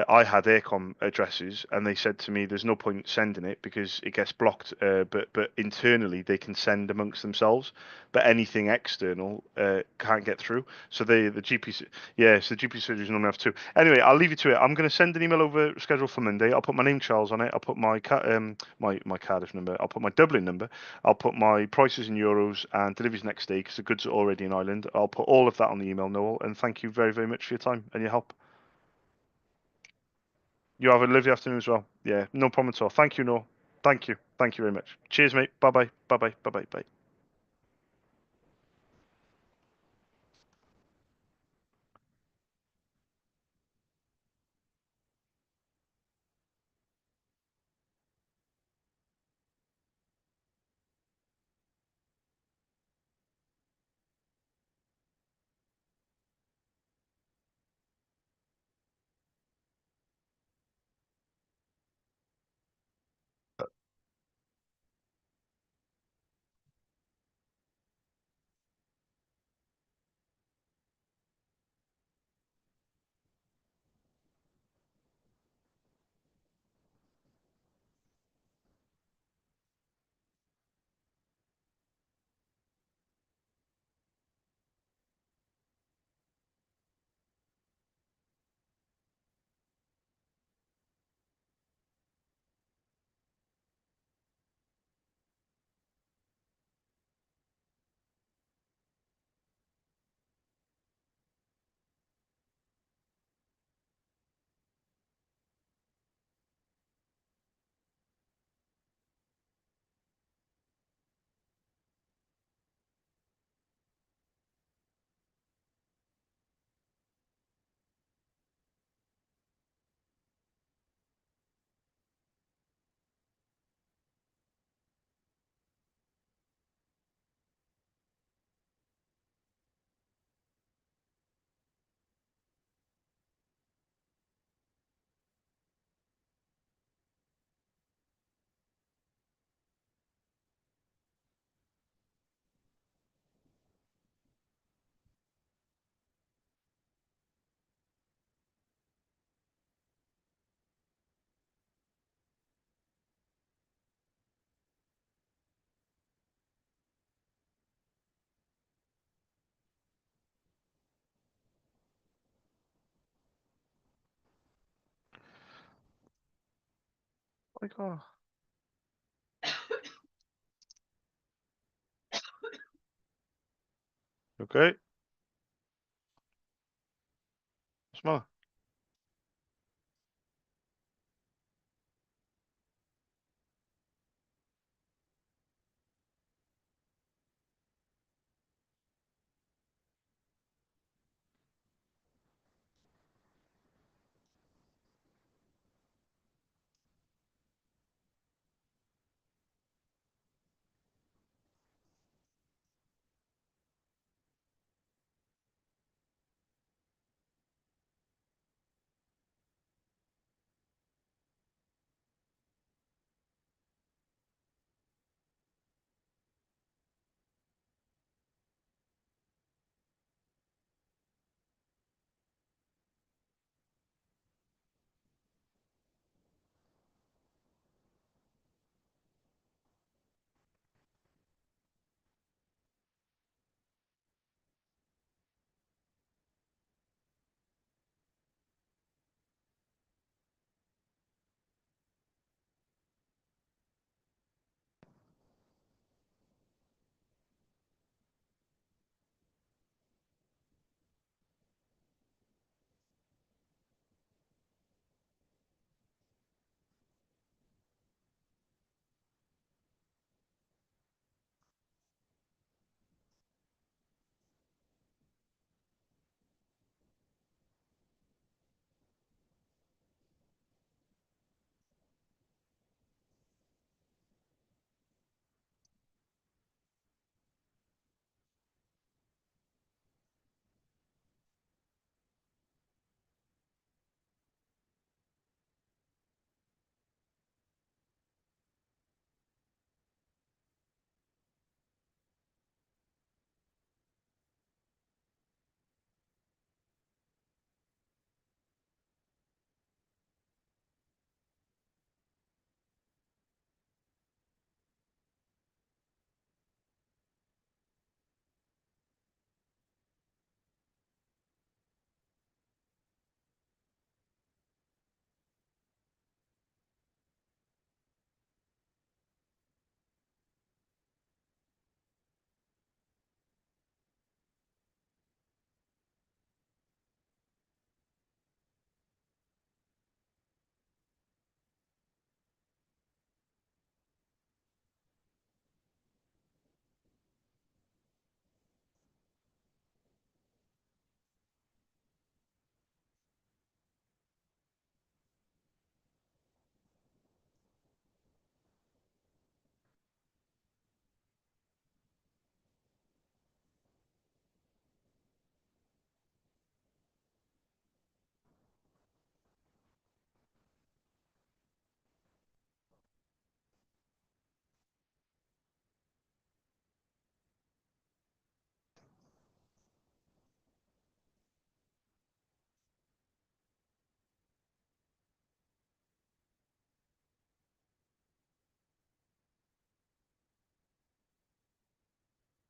I had Aircom addresses, and they said to me, "There's no point sending it because it gets blocked." But internally they can send amongst themselves, but anything external can't get through. So the GP yeah, so the GP surgeries normally have two. Anyway, I'll leave you to it. I'm going to send an email over scheduled for Monday. I'll put my name Charles on it. I'll put my Cardiff number. I'll put my Dublin number. I'll put my prices in euros and deliveries next day because the goods are already in Ireland. I'll put all of that on the email, Noel. And thank you very, very much for your time and your help. You have a lovely afternoon as well. Yeah, no problem at all. Thank you, Noel. Thank you. Thank you very much. Cheers, mate. Bye bye. Bye bye. Bye bye. Bye. My God. Okay. Smell.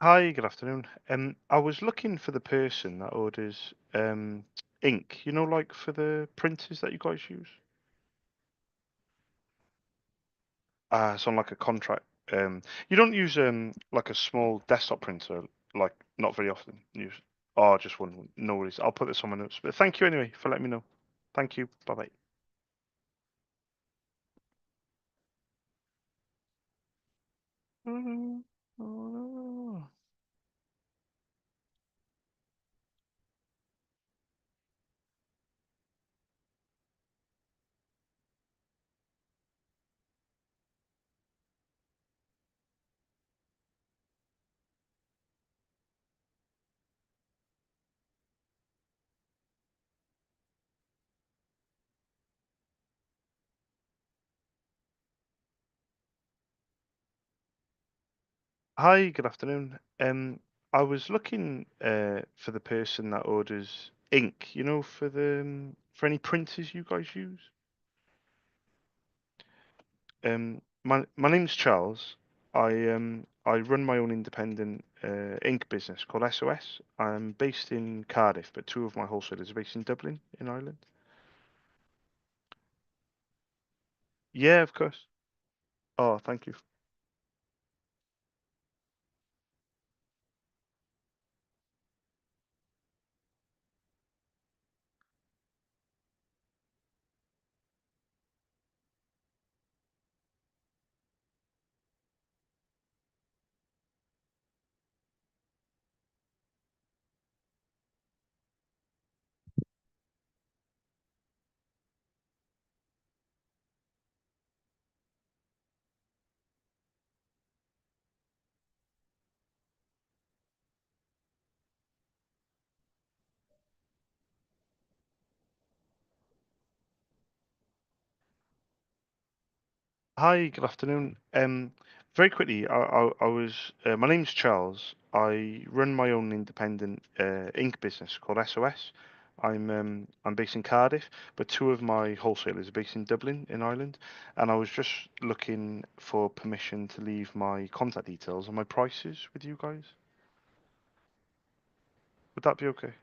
Hi, good afternoon. I was looking for the person that orders ink, like for the printers that you guys use. It's on like a contract. You don't use like a small desktop printer, like not very often. Use just one. No worries. I'll put this on my notes. But thank you anyway for letting me know. Thank you. Bye bye. Hi, good afternoon. I was looking for the person that orders ink, for the for any printers you guys use. My name's Charles. I run my own independent ink business called SOS. I'm based in Cardiff, but two of my wholesalers are based in Dublin, in Ireland. Yeah, of course. Oh, thank you. Hi, good afternoon. Very quickly, I was my name's Charles. I run my own independent ink business called SOS. I'm based in Cardiff, but two of my wholesalers are based in Dublin in Ireland, and I was just looking for permission to leave my contact details and my prices with you guys. Would that be okay?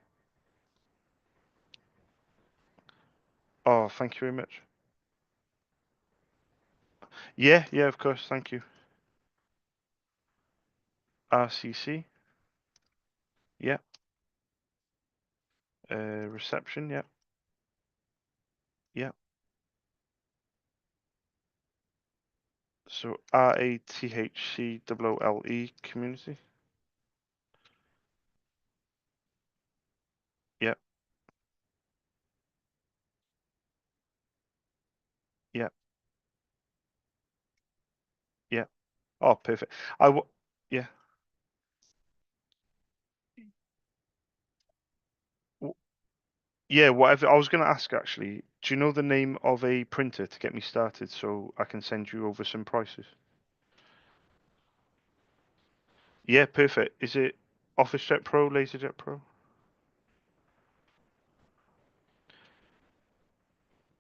Oh, thank you very much. Yeah, yeah, of course. Thank you. RCC. Yeah. Reception. Yeah. Yeah. So RATHCOOLE community. Yeah, yeah, yeah. Oh, perfect. Yeah, w- yeah. Whatever. I was going to ask actually. Do you know the name of a printer to get me started so I can send you over some prices? Yeah, perfect. Is it OfficeJet Pro, LaserJet Pro?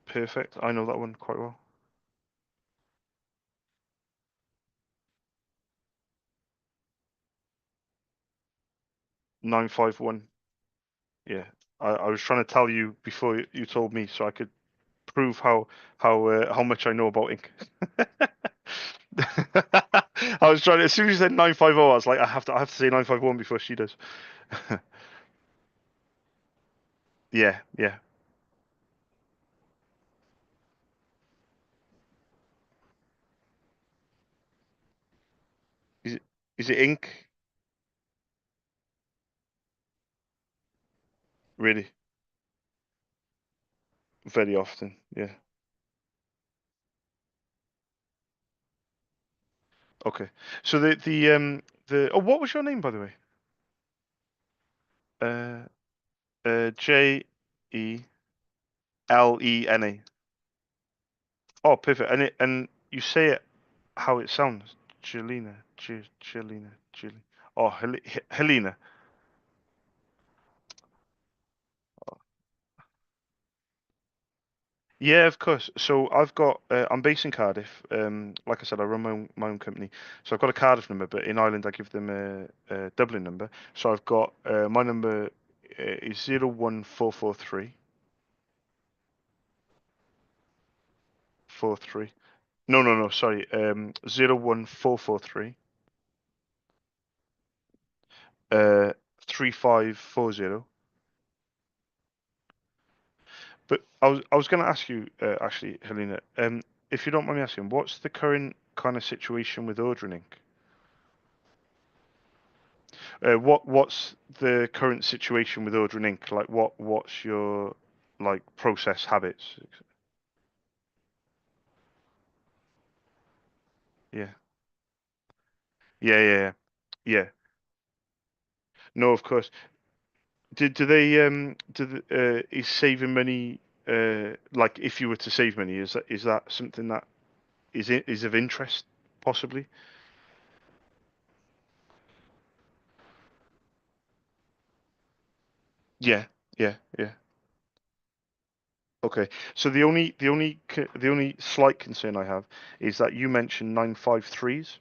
Perfect. I know that one quite well. 951. Yeah. I was trying to tell you before you told me so I could prove how much I know about ink. I was trying to, as soon as you said 950, I was like, I have to say 951 before she does. Yeah, yeah. Is it is it ink? Really? Very often. Yeah. Okay. So the oh, what was your name by the way? Uh Jelena. Oh, perfect. And you say it how it sounds. Jelena. Jelena. Jelena. Oh, Helena. Yeah, of course. So I've got, I'm based in Cardiff. Like I said, I run my own company. So I've got a Cardiff number, but in Ireland I give them a Dublin number. So I've got my number is 01443 43. No, no, no. Sorry. 01443 uh 3540. But I was going to ask you actually, Helena, if you don't mind me asking, what's the current kind of situation with ordering? What's the current situation with ordering ink? Like what's your like process habits? Yeah. Yeah, yeah, yeah. Yeah. No, of course. Do they is saving money like if you were to save money, is that something that is of interest possibly? Yeah. Yeah, yeah. Okay. So the only slight concern I have is that you mentioned 953s.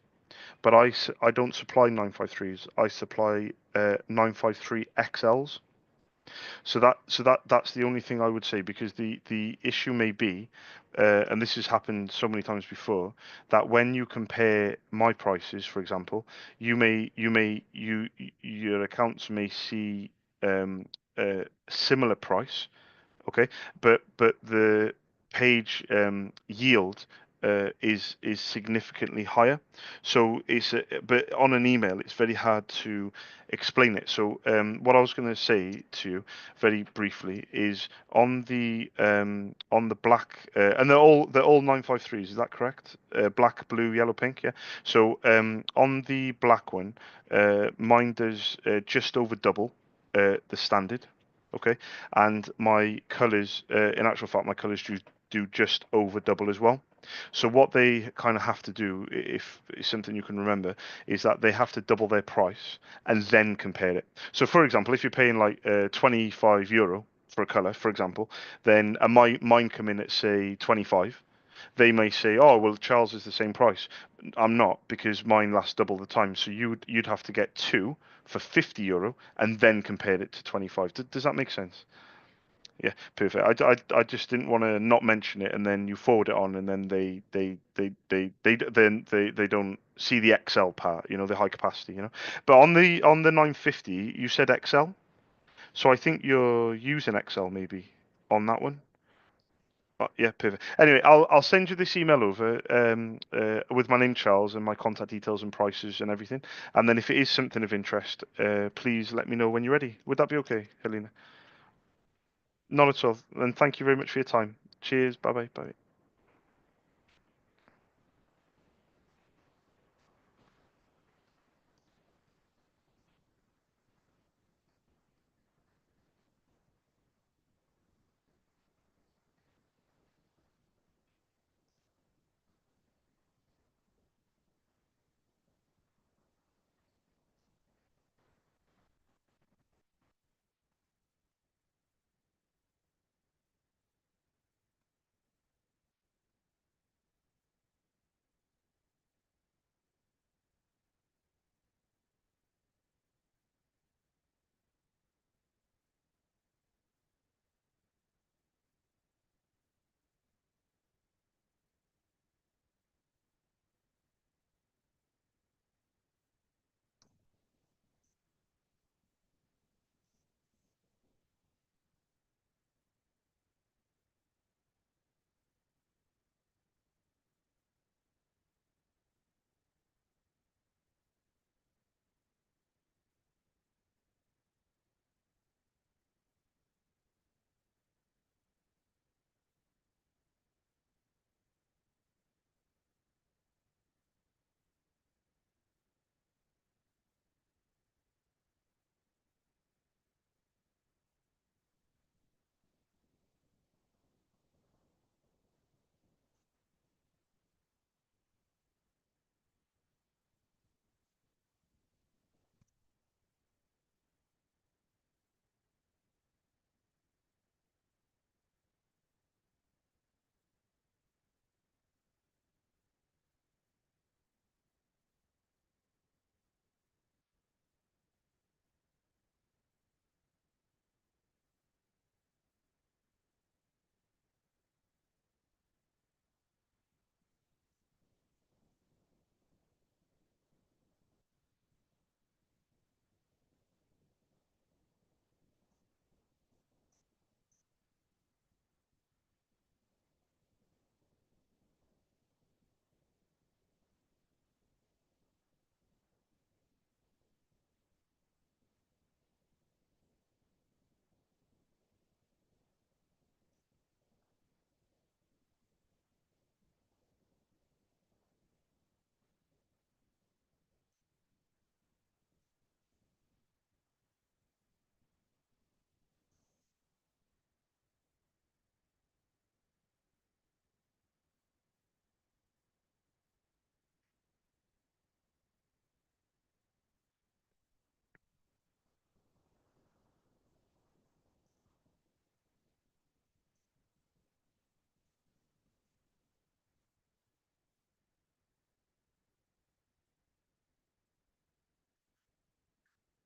But I don't supply 953s. I supply 953 XLs. So that's the only thing I would say because the issue may be, and this has happened so many times before, that when you compare my prices, for example, your accounts may see a similar price. Okay, but the page yield is significantly higher. So but on an email it's very hard to explain it. So what I was going to say to you very briefly is on the black and they're all 953s. Is that correct? Black, blue, yellow, pink. Yeah. So on the black one, mine does just over double the standard. Okay, and my colours, in actual fact, my colours do just over double as well. So what they kind of have to do, if it's something you can remember, is that they have to double their price and then compare it. So for example, if you're paying like €25 for a colour, for example, then mine come in at say 25. They may say, "Oh, well, Charles is the same price." I'm not because mine lasts double the time. So you'd have to get two for €50 and then compare it to 25. Does that make sense? Yeah, perfect. I just didn't want to not mention it and then you forward it on and then they don't see the XL part, the high capacity, But on the 950, you said XL, so I think you're using XL maybe on that one. Yeah, perfect. Anyway, I'll send you this email over with my name, Charles, and my contact details and prices and everything. And then if it is something of interest, please let me know when you're ready. Would that be okay, Helena? Not at all. And thank you very much for your time. Cheers. Bye bye. Bye.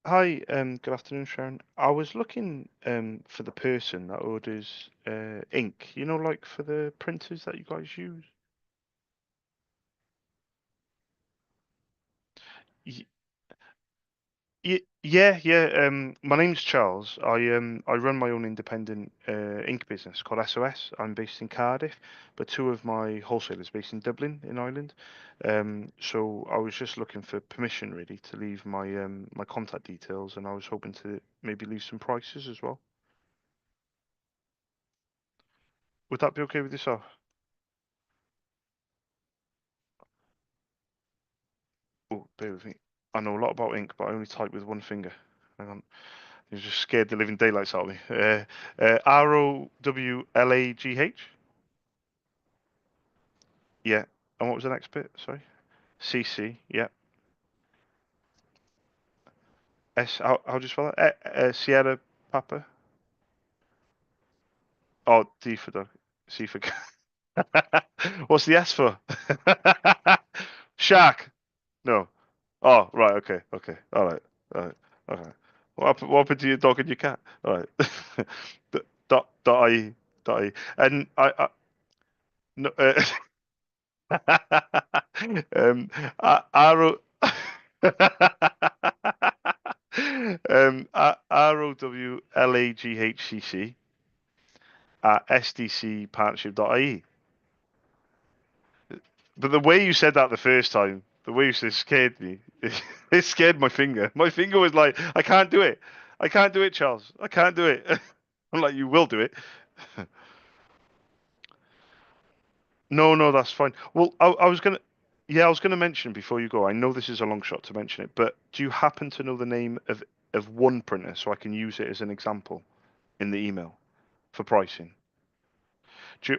Hi, good afternoon, Sharon. I was looking for the person that orders ink, you know, like for the printers that you guys use. Y yeah, yeah. My name's Charles. I run my own independent ink business called SOS. I'm based in Cardiff, but two of my wholesalers based in Dublin in Ireland. So I was just looking for permission really to leave my contact details, and I was hoping to maybe leave some prices as well. Would that be okay with yourself? Oh, bear with me. I know a lot about ink, but I only type with one finger. Hang on. You just scared the living daylights out of me. ROWLAGH? Yeah. And what was the next bit? Sorry. CC. Yeah. How do you spell that? Sierra Papa? Oh, D for dog. C for. What's the S for? Shark. No. Oh, right. Okay. Okay. All right. All right. Okay. What happened to your dog and your cat? All right. Dot I. Dot I. And I no. Arrow. ROWLAGHCC at sdcpartnership.ie. But the way you said that the first time, the way you said scared me. It scared my finger. My finger was like, I can't do it. I can't do it, Charles. I can't do it. I'm like, you will do it. No, no, that's fine. Well, I was gonna, yeah, I was gonna mention before you go. I know this is a long shot to mention it, but do you happen to know the name of one printer so I can use it as an example in the email for pricing? Do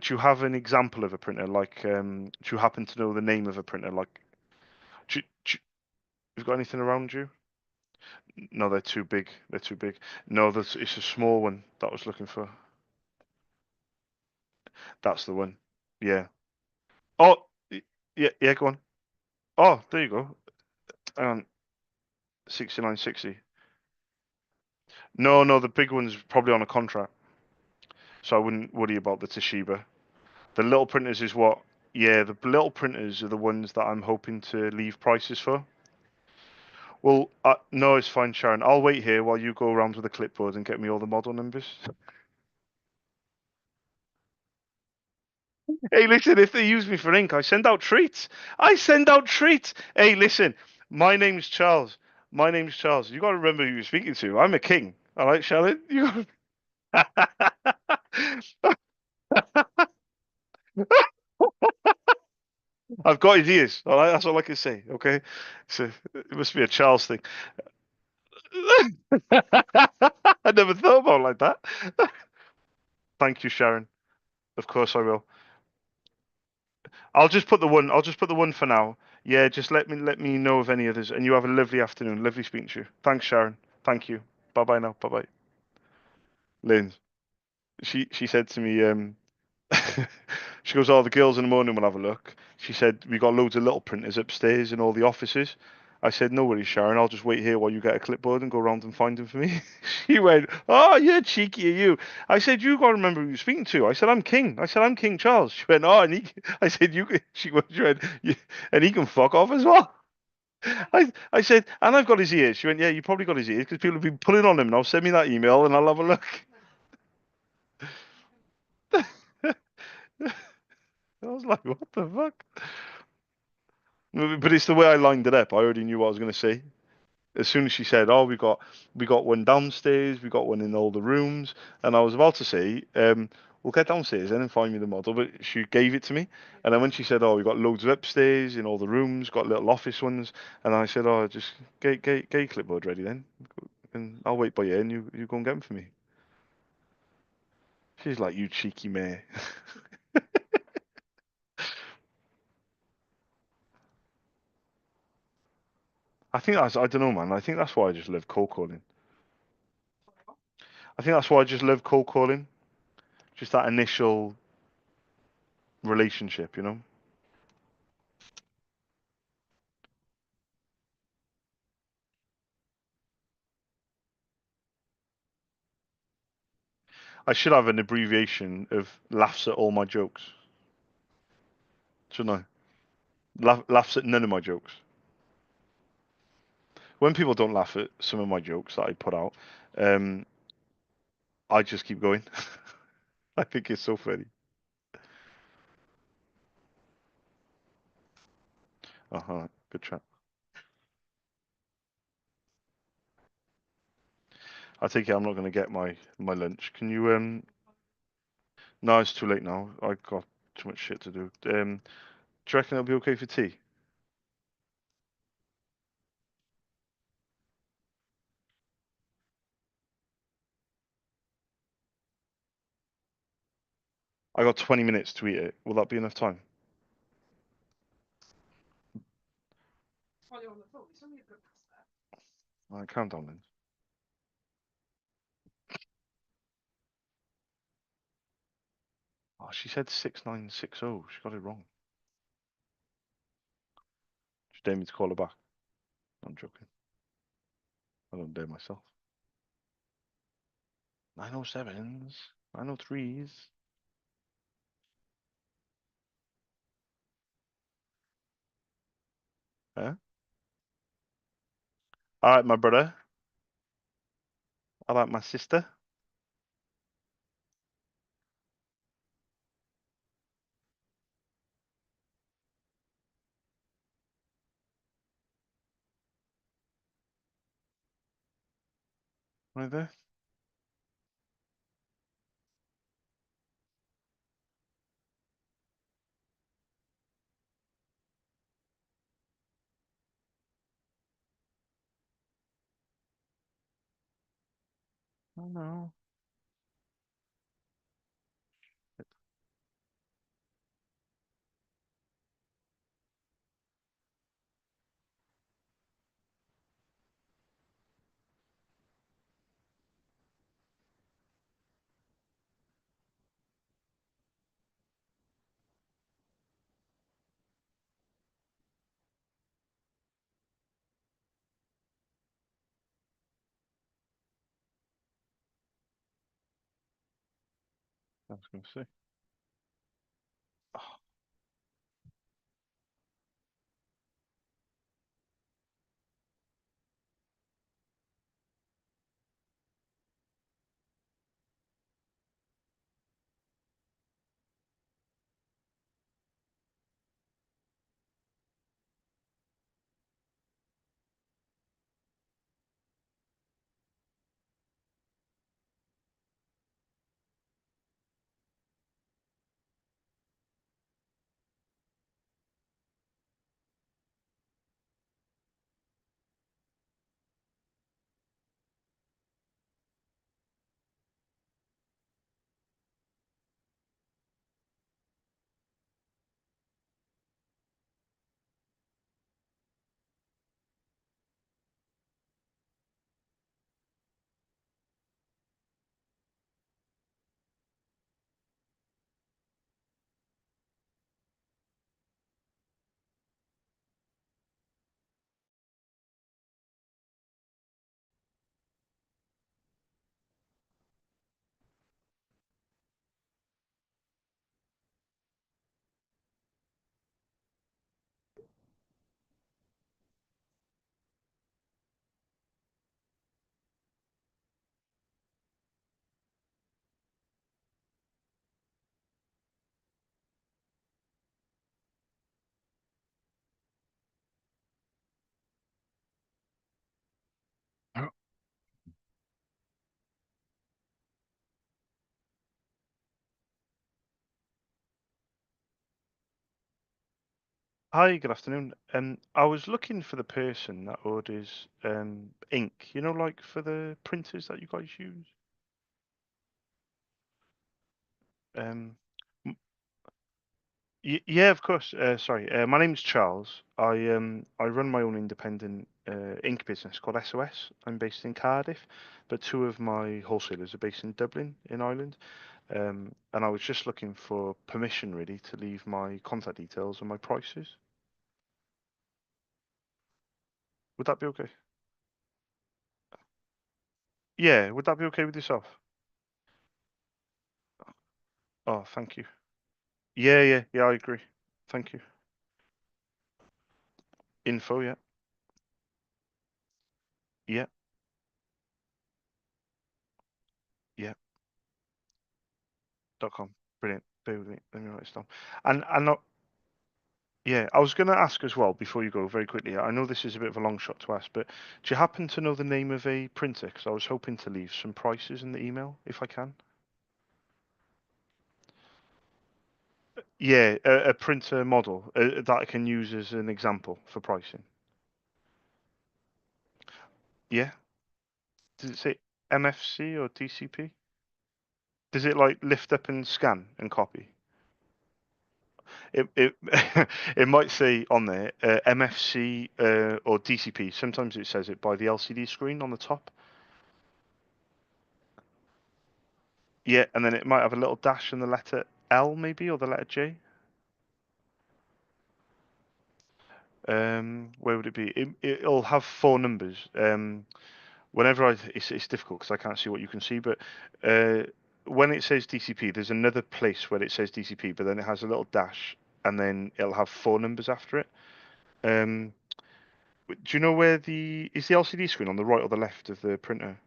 you have an example of a printer? Like, do you happen to know the name of a printer? Like, you've got anything around you? No, they're too big. They're too big. No, it's a small one that I was looking for. That's the one. Yeah. Oh, yeah, yeah. Go on. Oh, there you go. Hang on, 6960. No, no, the big one's probably on a contract, so I wouldn't worry about the Toshiba. The little printers is what? Yeah, the little printers are the ones that I'm hoping to leave prices for. Well, no, it's fine, Sharon. I'll wait here while you go around with a clipboard and get me all the model numbers. Hey, listen, if they use me for ink, I send out treats. I send out treats. Hey, listen, my name's Charles. My name's Charles. You got to remember who you're speaking to. I'm a king. All right, Sharon? You got. I've got his ears. All right, that's all I can say. Okay, so it must be a Charles thing. I never thought about it like that. Thank you, Sharon. Of course I will. I'll just put the one. I'll just put the one for now. Yeah, just let me know of any others. And you have a lovely afternoon. Lovely speaking to you. Thanks, Sharon. Thank you. Bye bye now. Bye bye. Lynn. She said to me, she goes, "Oh, the girls in the morning will have a look." She said, "We got loads of little printers upstairs in all the offices." I said, "No worries, Sharon. I'll just wait here while you get a clipboard and go around and find them for me." She went, "Oh, you're cheeky, are you?" I said, "You got to remember who you're speaking to." I said, "I'm King." I said, "I'm King Charles." She went, "Oh, and he." I said, "You." She went, "And he can fuck off as well." I said, "And I've got his ears." She went, "Yeah, you probably got his ears because people have been pulling on him now. Send me that email and I'll have a look." I was like, "What the fuck?" But it's the way I lined it up. I already knew what I was going to say. As soon as she said, "Oh, we got one downstairs, we got one in all the rooms," and I was about to say, "We'll get downstairs then and find me the model," but she gave it to me. And then when she said, "Oh, we got loads of upstairs in all the rooms, got little office ones," and I said, "Oh, just get your clipboard ready then, and I'll wait by you and you go and get them for me." She's like, "You cheeky mare." I don't know, man. I think that's why I just love cold calling. I think that's why I just love cold calling. Just that initial relationship, you know? I should have an abbreviation of laughs at all my jokes. Shouldn't I? Laughs at none of my jokes. When people don't laugh at some of my jokes that I put out, I just keep going. I think it's so funny. Good chat. I take it I'm not going to get my lunch. Can you No, it's too late now. I got too much shit to do. Do you reckon it'll be okay for tea? I got 20 minutes to eat it. Will that be enough time? While you're on the phone, it's only a good pasta. All right, calm down then. Oh, she said 6960. She got it wrong. She dared me to call her back. I'm joking. I don't dare myself. 907s, 903s. Huh? All right, my brother. How about my sister? Right there. Oh no. I was going to say. Oh, hi, good afternoon. I was looking for the person that orders ink. You know, like for the printers that you guys use. Um, yeah, of course. Sorry, my name's Charles. I run my own independent ink business called SOS. I'm based in Cardiff, but two of my wholesalers are based in Dublin, in Ireland. And I was just looking for permission, really, to leave my contact details and my prices. Would that be okay? Yeah, would that be okay with yourself? Oh, thank you. Yeah, I agree. Thank you. Info, yeah. Yeah, yeah. .com. Brilliant. Bear with me. Let me write this down. And yeah, I was going to ask as well before you go very quickly. I know this is a bit of a long shot to ask, but do you happen to know the name of a printer? Because I was hoping to leave some prices in the email if I can. Yeah, a printer model that I can use as an example for pricing. Yeah. Does it say MFC or DCP? Does it like lift up and scan and copy? It it might say on there MFC or DCP. Sometimes it says it by the LCD screen on the top. Yeah, and then it might have a little dash and the letter L maybe or the letter J. Where would it be? It'll have four numbers. Whenever it's difficult because I can't see what you can see, but uh, when it says DCP, there's another place where it says DCP, but then it has a little dash, and then it'll have four numbers after it. Um, do you know where is the LCD screen on the right or the left of the printer?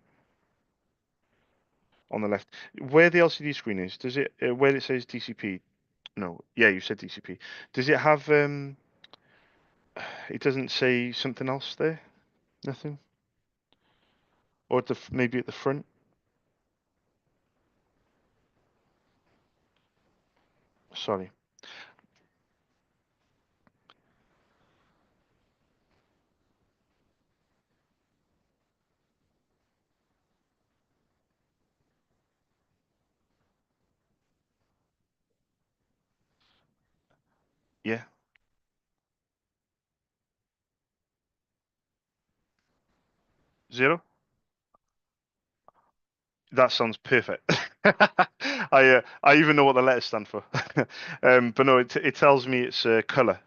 On the left, where the LCD screen is, does it where it says DCP? No, yeah, you said DCP. Does it have It doesn't say something else there? Nothing? Or at maybe at the front? Sorry. Yeah. 0? That sounds perfect. I even know what the letters stand for. But no, it tells me it's a color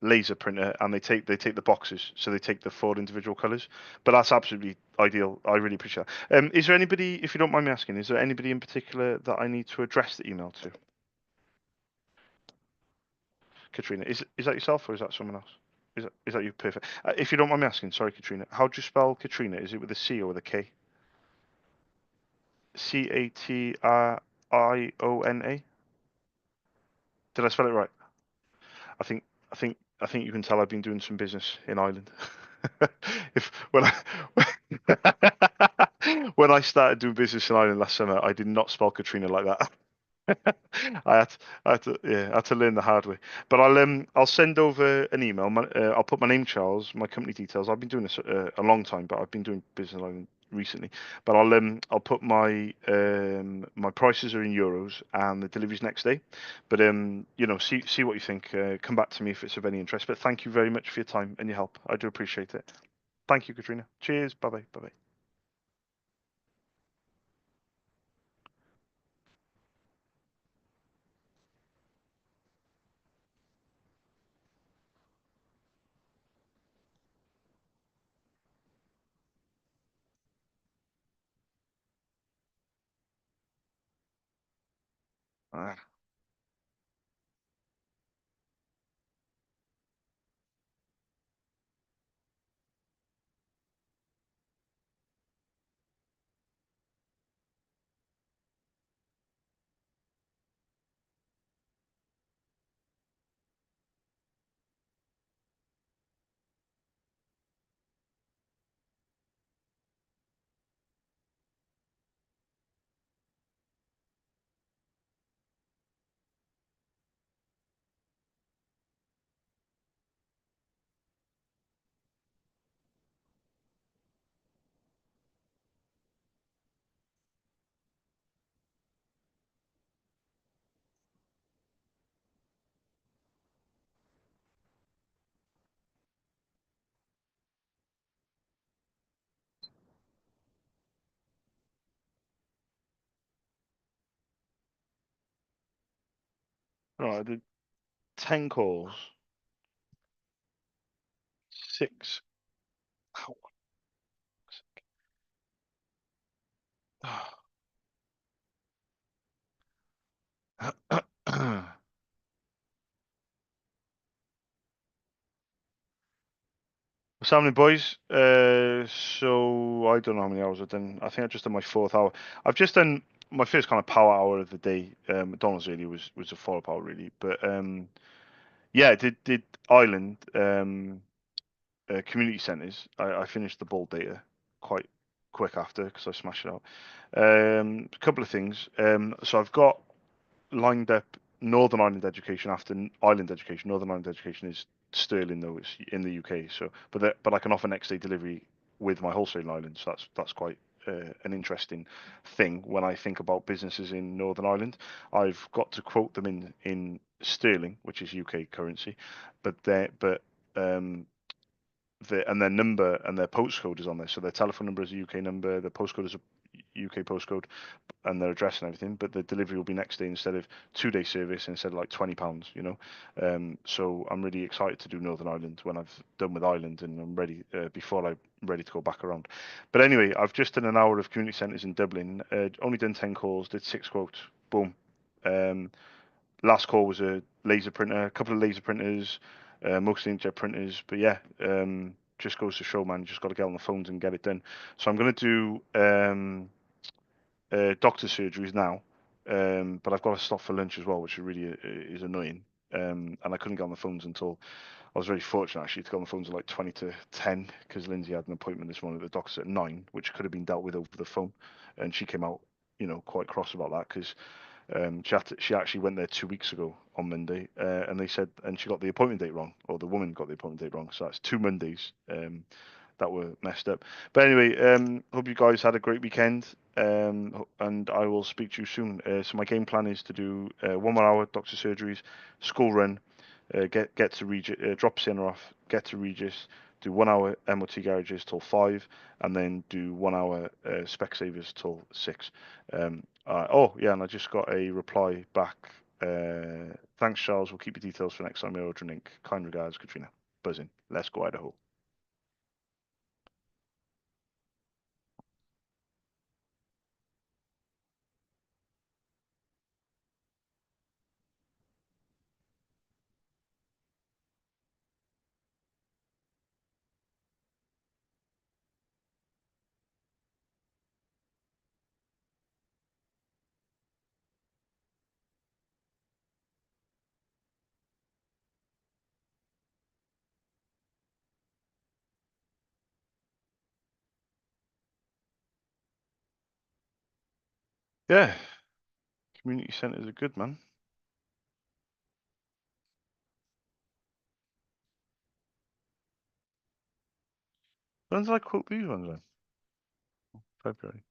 laser printer, and they take the boxes, so they take the four individual colors. But that's absolutely ideal. I really appreciate that. Is there anybody, if you don't mind me asking, is there anybody in particular that I need to address the email to? Katrina, is that yourself or is that someone else? Is that you? Perfect. If you don't mind me asking, sorry, Katrina, how do you spell Katrina? Is it with a C or with a K? Catriona? Did I spell it right? I think I think you can tell I've been doing some business in Ireland. If when I when I started doing business in Ireland last summer, I did not spell Katrina like that. I had to learn the hard way. But I'll send over an email. I'll put my name, Charles, my company details. I've been doing this a long time, but I've been doing business online recently. But I'll put my prices are in euros and the delivery's next day. But see what you think. Come back to me if it's of any interest. But thank you very much for your time and your help. I do appreciate it. Thank you, Katrina. Cheers. Bye bye. Bye bye. Ah, right. I did 10 calls. 6. Ow. What's happening, boys? So I don't know how many hours I've done. I think I just done my fourth hour. I've just done my first kind of power hour of the day. McDonald's really was a follow-up hour really, but yeah, did Island community centres. I finished the bold data quite quick after because I smashed it out. A couple of things. So I've got lined up Northern Ireland education after Island education. Northern Ireland education is sterling though, it's in the UK. So, but I can offer next day delivery with my wholesale island. So that's quite an interesting thing when I think about businesses in Northern Ireland. I've got to quote them in sterling, which is UK currency, but um, and their number and their postcode is on there. So their telephone number is a UK number, the postcode is a UK postcode, and their address and everything. But the delivery will be next day instead of 2 day service instead of like £20, you know. So I'm really excited to do Northern Ireland when I've done with Ireland and I'm ready before I'm ready to go back around. But anyway, I've just done an hour of community centres in Dublin. Only done 10 calls, did 6 quotes. Boom. Last call was a laser printer, a couple of laser printers, mostly inkjet printers. But yeah, just goes to show, man, you just got to get on the phones and get it done. So I'm going to do doctor surgeries now, but I've got to stop for lunch as well, which really is annoying. And I couldn't get on the phones until I was very fortunate actually to get on the phones at like 20 to 10 because Lindsay had an appointment this morning at the doctor's at 9, which could have been dealt with over the phone. And she came out, quite cross about that because she actually went there 2 weeks ago on Monday, and they said, and she got the appointment date wrong, or the woman got the appointment date wrong. So that's 2 Mondays that were messed up. But anyway, hope you guys had a great weekend, and I will speak to you soon. So my game plan is to do 1 more hour doctor surgeries, school run, get to Regis, drop Sienna off, get to Regis, do 1 hour MOT garages till 5, and then do 1 hour Specsavers till 6. Oh yeah, and I just got a reply back. Thanks, Charles. We'll keep your details for next time we order an ink. Kind regards, Katrina. Buzzing. Let's go, Idaho. Yeah, community centres are good, man. When did I quote these ones then? February.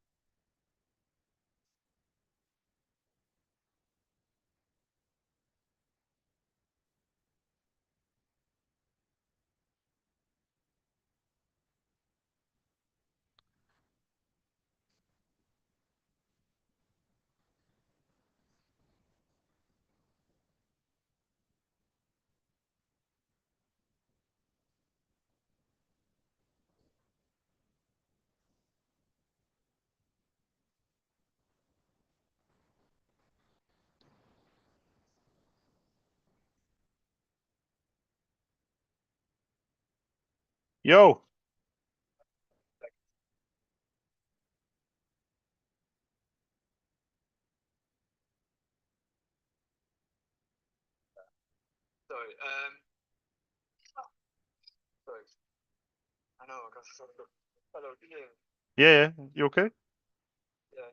Yo. Sorry. Sorry. I know. I got stuck up. Hello. Can you hear me? Yeah, yeah. You okay? Yeah.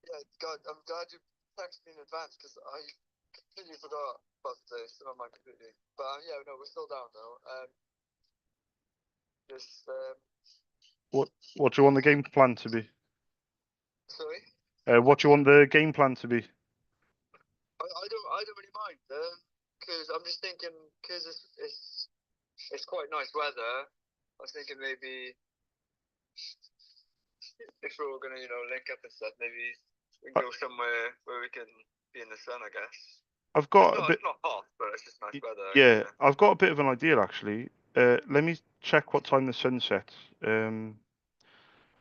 Yeah. God, I'm glad you texted me in advance because I completely forgot about today. Still on my completely. But yeah, no, we're still down though. Just What do you want the game plan to be? sorry. What do you want the game plan to be? I don't really mind. Because I'm just thinking because it's quite nice weather. I was thinking maybe if we're all gonna link up and stuff, maybe we can go somewhere where we can be in the sun. I guess. I've got a bit. It's not hot, but it's just nice weather. Yeah, I've got a bit of an idea actually. Let me check what time the sun sets.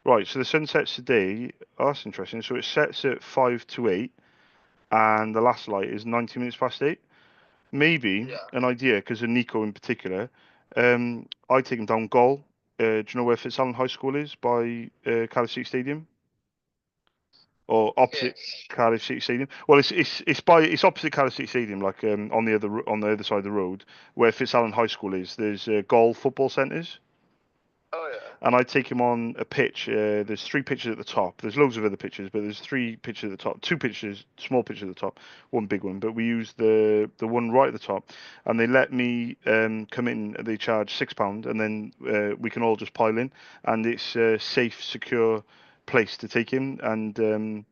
Right, so the sun sets today. Oh, that's interesting. So it sets at 5 to 8, and the last light is 90 minutes past 8. Maybe Yeah. an idea, because of Nico in particular. I take him down Goal. Do you know where Fitzallen High School is by Cardiff City Stadium, or Yeah. opposite Cardiff City Stadium? Well, it's opposite Cardiff City Stadium, like on the other side of the road where Fitzallen High School is. There's Goal football centres. Oh yeah. And I take him on a pitch. There's 3 pitches at the top. There's loads of other pitches, but there's 3 pitches at the top. 2 pitches, small pitch at the top, one big one. But we use the one right at the top, and they let me come in. They charge £6, and then we can all just pile in, and it's a safe, secure place to take him, and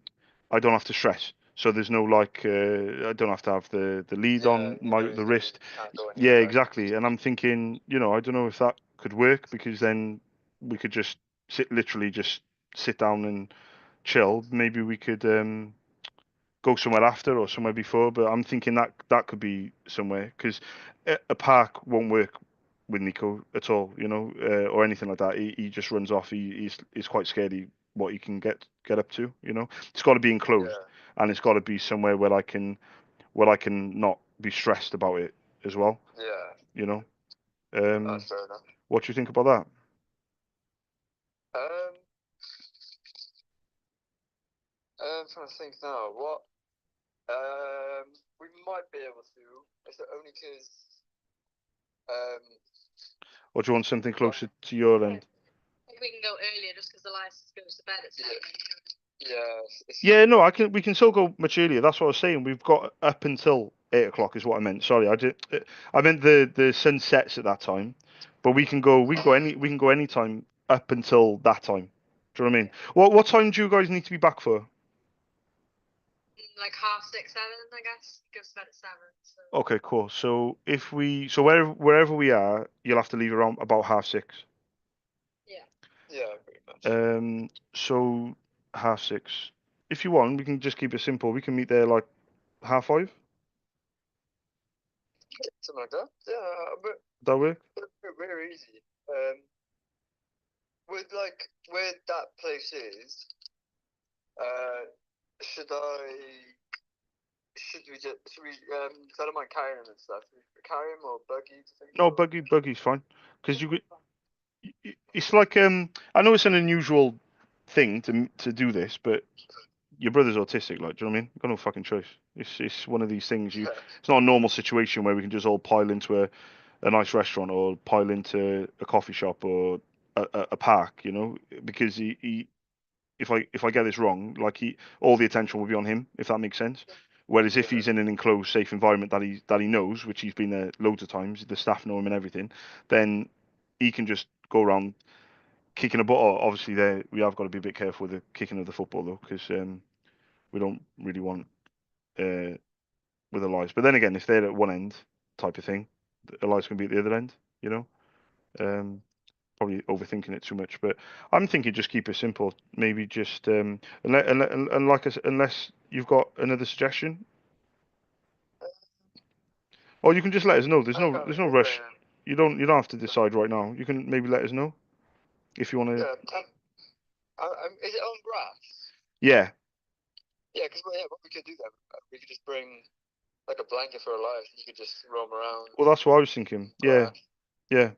I don't have to stress. So there's no like I don't have to have the lead on the wrist. Can't go Yeah, anywhere. exactly. And I'm thinking, I don't know if that could work, because then we could just literally just sit down and chill. Maybe we could go somewhere after or somewhere before, but I'm thinking that that could be somewhere, because a park won't work with Nico at all, or anything like that. He just runs off. He's quite scared what he can get up to. It's got to be enclosed, Yeah. and it's got to be somewhere where I can not be stressed about it as well. Yeah. You know. That's fair enough. What do you think about that? I'm trying to think now. What? We might be able to. It's only because. Or do you want something closer to your end? Like we can go earlier just because the license goes to bed at 7. Yeah. Yeah, no, we can still go much earlier. That's what I was saying. We've got up until 8 o'clock is what I meant. Sorry, I meant the sun sets at that time, but we can go any time up until that time. Do you know what I mean? What time do you guys need to be back for? Like 6:30, 7, I guess. Goes to bed at 7. So. Okay, cool. So wherever we are, you'll have to leave around about 6:30. Yeah. Yeah, pretty much. So 6:30. If you want, we can just keep it simple. We can meet there like 5:30. Something like that. Yeah, but That work? very easy. With like where that place is, should we just should we 'cause I don't mind carrying him and stuff. Should we carry him or buggy? Do you think? No, buggy's fine. Because it's like I know it's an unusual thing to do this, but your brother's autistic, like, do you know what I mean? You've got no fucking choice. It's one of these things. It's not a normal situation where we can just all pile into a nice restaurant or pile into a coffee shop or a park, because if I get this wrong, like all the attention will be on him, if that makes sense. Whereas if he's in an enclosed, safe environment that he knows, which he's been there loads of times, the staff know him and everything, then he can just go around kicking a ball. Obviously, there we have got to be a bit careful with the kicking of the football though, because we don't really want with Elias. But then again, if they're at one end, type of thing, Elias can be at the other end. You know. Probably overthinking it too much, but I'm thinking just keep it simple. Maybe just and like I said, unless you've got another suggestion, or you can just let us know. There's no rush. You don't have to decide right now. You can maybe let us know if you want to. Yeah. Is it on grass? Yeah. Yeah, because what we could do then, we could just bring like a blanket for Elias, and you could just roam around. Well, that's what I was thinking. Yeah. Yeah.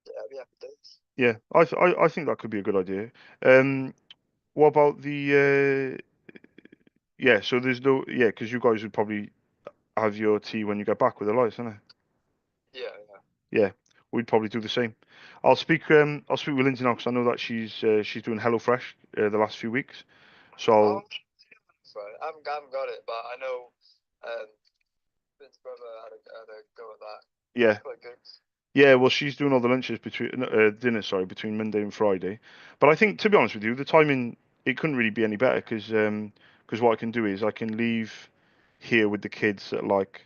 Yeah, we have days. Yeah. I think that could be a good idea. What about the yeah? So there's no because you guys would probably have your tea when you get back with Elias, isn't it? Yeah. Yeah, we'd probably do the same. I'll speak with Lindsay now, because I know that she's doing HelloFresh the last few weeks. So Right. I haven't got it, but I know Vince's brother had a go at that. yeah, It's quite good. yeah. Well, she's doing all the lunches between dinner, sorry, between Monday and Friday. But I think, to be honest with you, the timing, it couldn't really be any better, because what I can do is I can leave here with the kids at like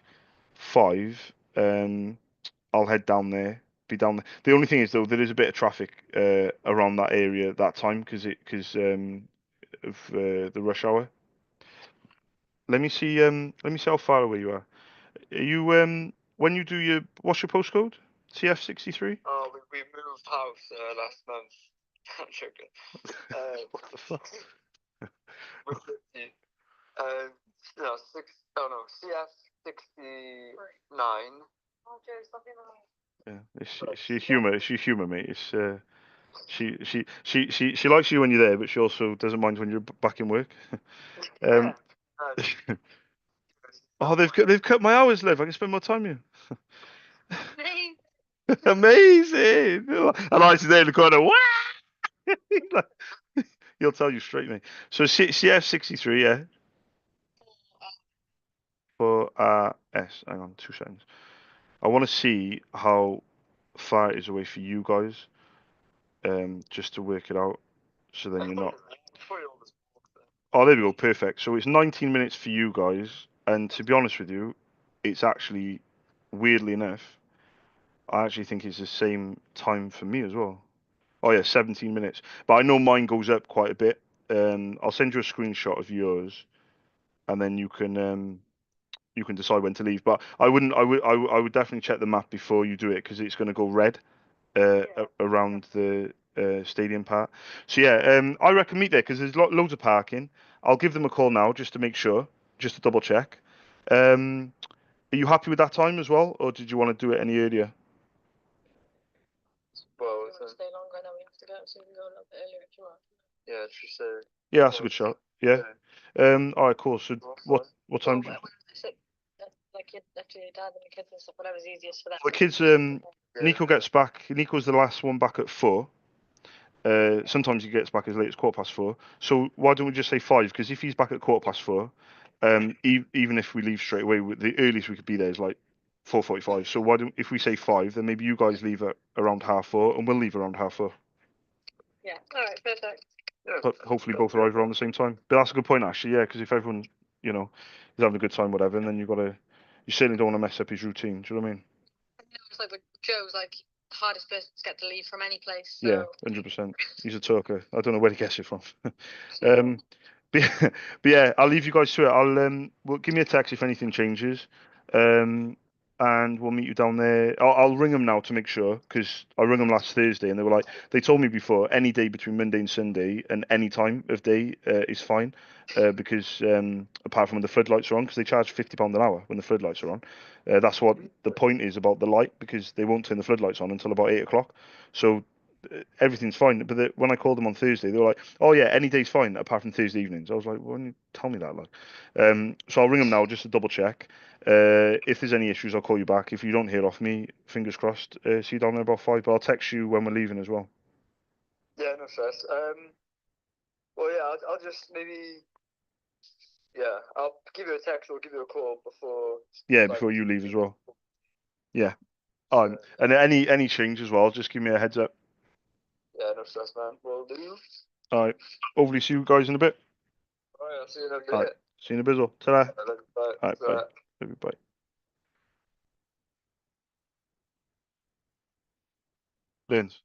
5. I'll head down there, be down there. The only thing is though, there is a bit of traffic around that area at that time, because of the rush hour. Let me see how far away you are. Are you when you do what's your postcode? TF63? Oh, we moved house last month. I'm joking. What the fuck? Y20. No, CF 69. Oh, Joe, stop being annoying. Yeah, it's humour. It's your humour, mate. It's she likes you when you're there, but she also doesn't mind when you're back in work. Yeah. Oh, they've cut my hours, Liv. I can spend more time here. Name. Amazing. And I sit there in the corner. What? He'll tell you straight, mate. So CF63, yeah. For S. Hang on, 2 seconds. I want to see how far it is away for you guys, just to work it out. So then you're not. Oh, there we go. Perfect. So it's 19 minutes for you guys, and to be honest with you, it's actually weirdly enough, I actually think it's the same time for me as well. Oh yeah, 17 minutes. But I know mine goes up quite a bit. I'll send you a screenshot of yours, and then you can decide when to leave. But I wouldn't. I would definitely check the map before you do it because it's going to go red around the stadium part. So yeah, I reckon meet there because there's loads of parking. I'll give them a call now just to make sure, just to double check. Are you happy with that time as well, or did you want to do it any earlier? Well, If you want to stay longer, then we have to go, so we can go a little bit earlier if you want. yeah, she said. Yeah, that's a good shot. Yeah. All right, cool. So what time? Well, like after your dad and the kids and stuff, whatever's easiest for them. The kids, Nico gets back. Nico's the last one back at 4. Sometimes he gets back as late as 4:15. So why don't we just say 5? Because if he's back at 4:15, even if we leave straight away, the earliest we could be there is like 4:45. So why don't if we say 5, then maybe you guys leave at around 4:30, and we'll leave around 4:30. Yeah. All right. Perfect. Yeah. But hopefully both arrive around the same time. But that's a good point, actually. Yeah, because if everyone, you know, is having a good time, whatever, and then you certainly don't want to mess up his routine. Do you know what I mean? It's like Joe's like the hardest person to get to leave from any place. So. Yeah, 100%. He's a talker. I don't know where he gets it from. um, but, but yeah, I'll leave you guys to it. Well, give me a text if anything changes, and we'll meet you down there. I'll ring them now to make sure because I rang them last Thursday and they were like, they told me before any day between Monday and Sunday and any time of day is fine, because apart from when the floodlights are on, because they charge £50 an hour when the floodlights are on. That's what the point is about the light because they won't turn the floodlights on until about 8 o'clock. So everything's fine. But when I called them on Thursday, they were like, "Oh yeah, any day's fine apart from Thursday evenings." I was like, "Why didn't you tell me that?" Like, so I'll ring them now just to double check. If there's any issues, I'll call you back. If you don't hear off me, fingers crossed. See you down there about 5. But I'll text you when we're leaving as well. Yeah, no stress. Well, yeah, I'll just maybe. Yeah, I'll give you a text or give you a call before. Yeah, like, before you leave as well. Yeah. And any change as well, just give me a heads up. Yeah, no stress, man. Will do. All right. Hopefully see you guys in a bit. All right, I'll see you in a bit. All right. See you in a bizzle. Ta-ra. Bye. All right. Bye. Bye. Vince.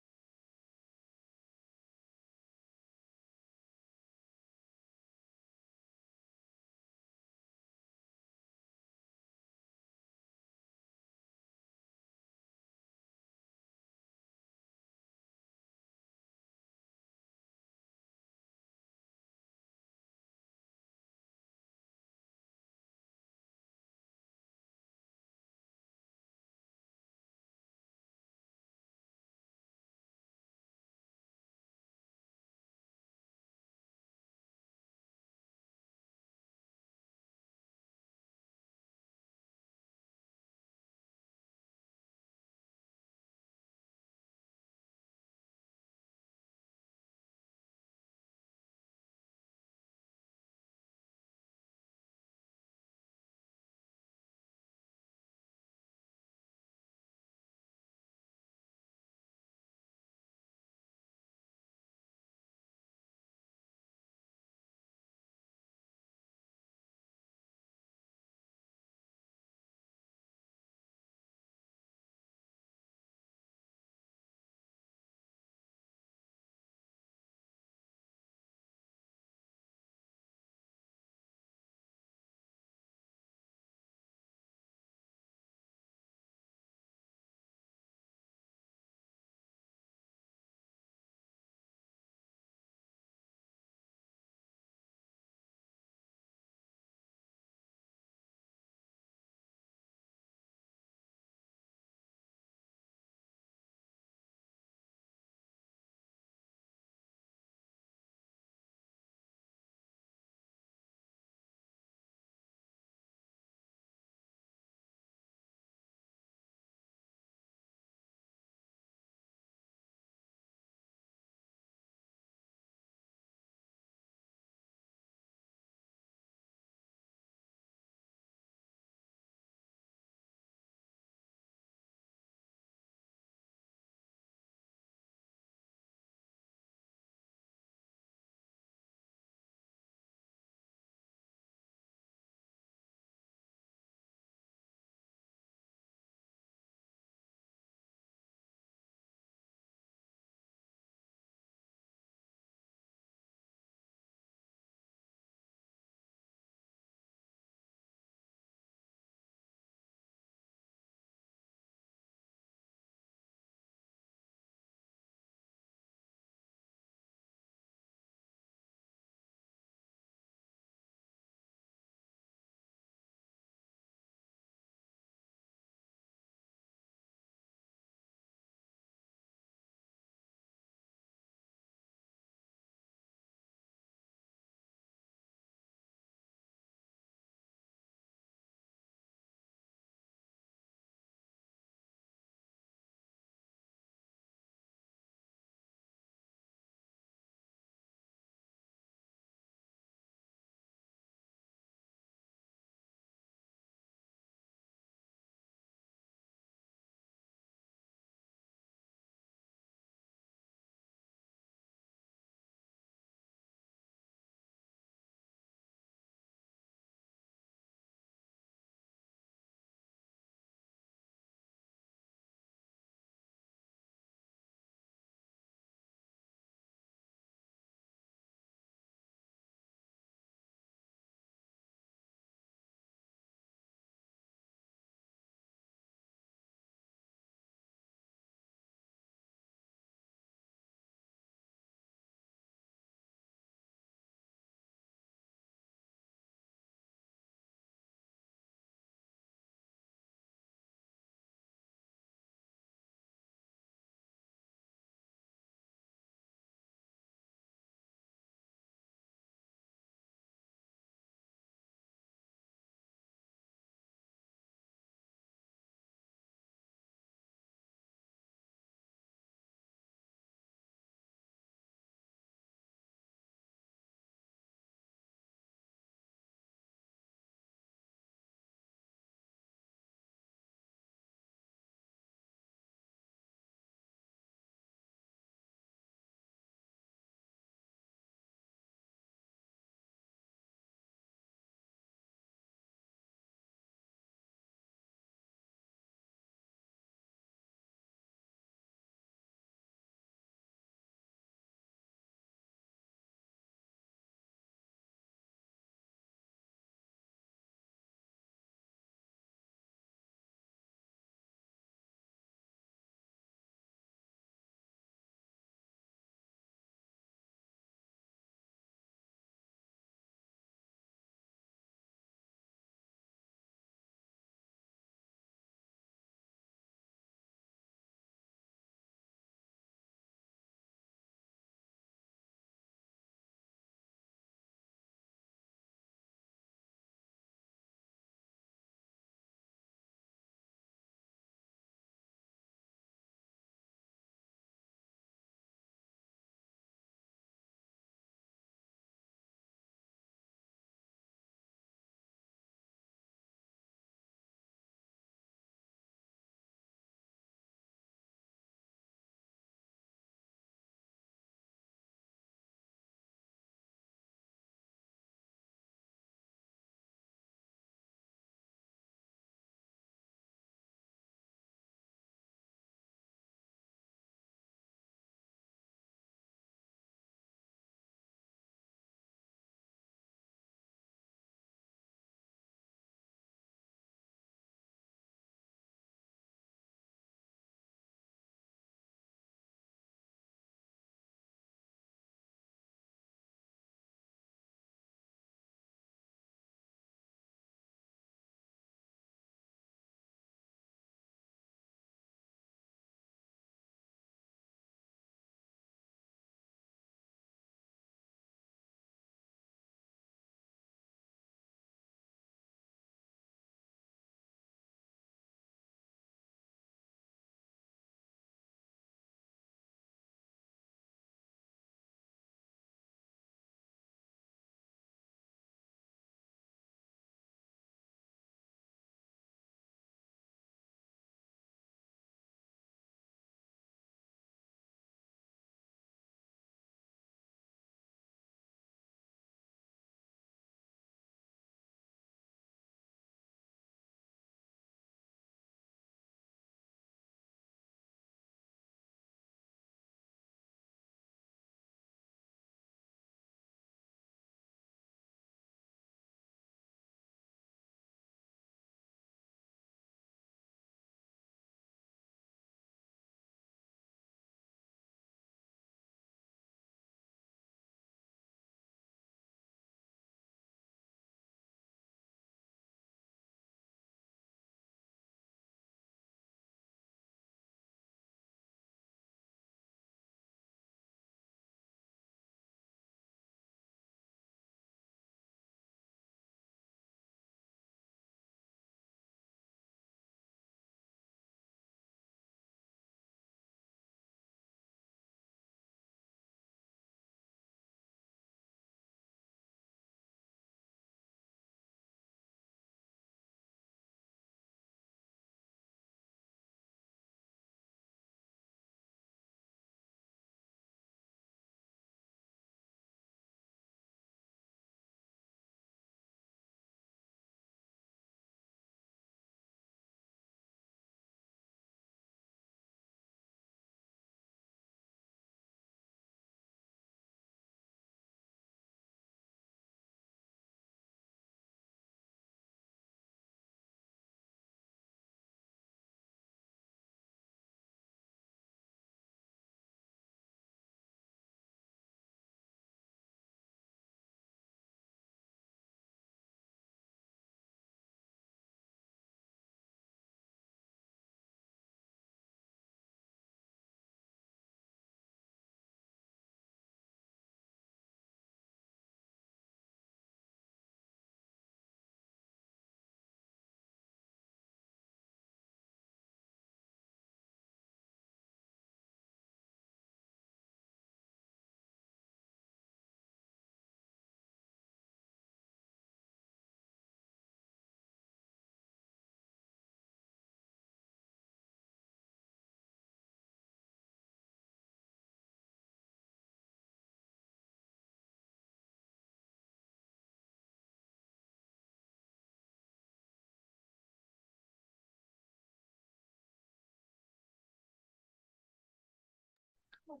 Ooh.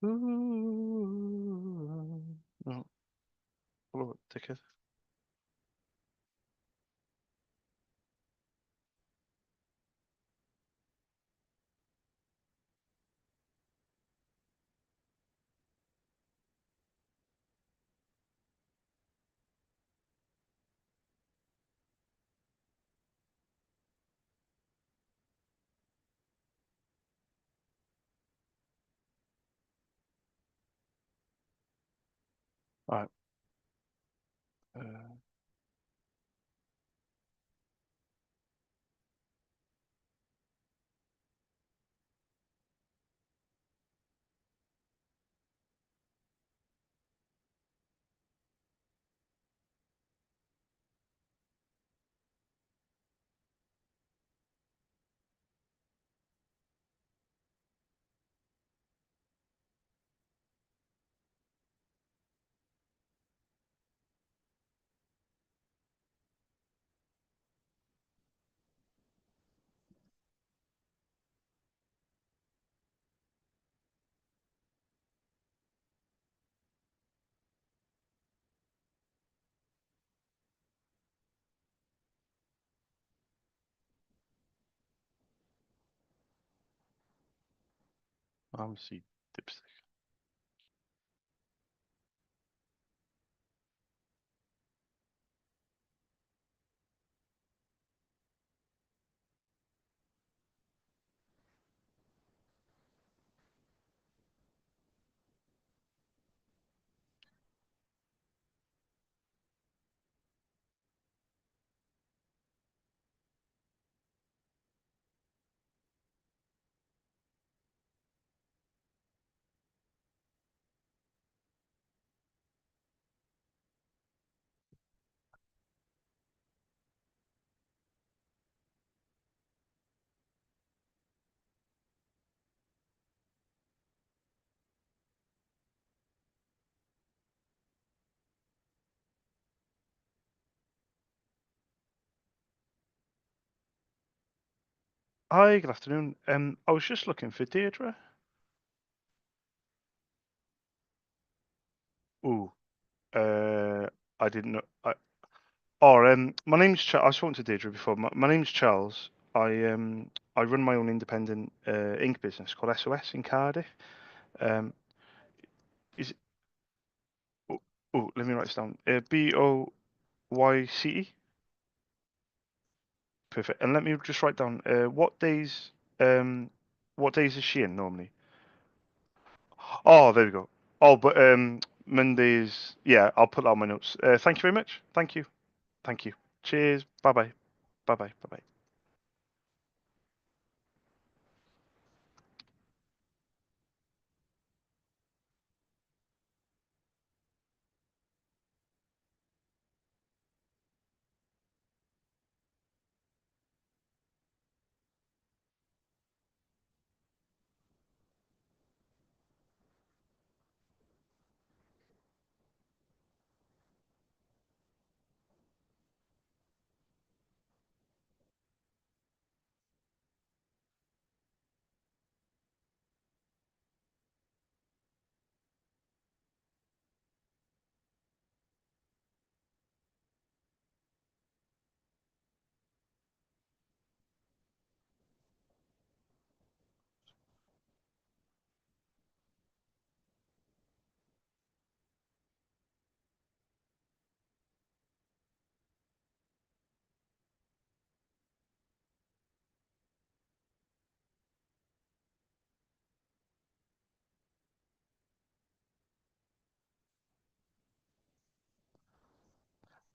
Ooh. No. Follow up ticket. All right. I'm see dipstick. Hi, good afternoon. I was just looking for Deirdre. Ooh, I didn't know. My name's Charles. I've spoken to Deirdre before. My name's Charles. I run my own independent ink business called SOS in Cardiff. Um, is it, let me write this down. BOYCE. Perfect. And let me just write down. What days is she in normally? Oh, there we go. Oh, but Mondays. Yeah, I'll put that on my notes. Thank you very much. Thank you. Thank you. Cheers. Bye bye. Bye bye. Bye bye.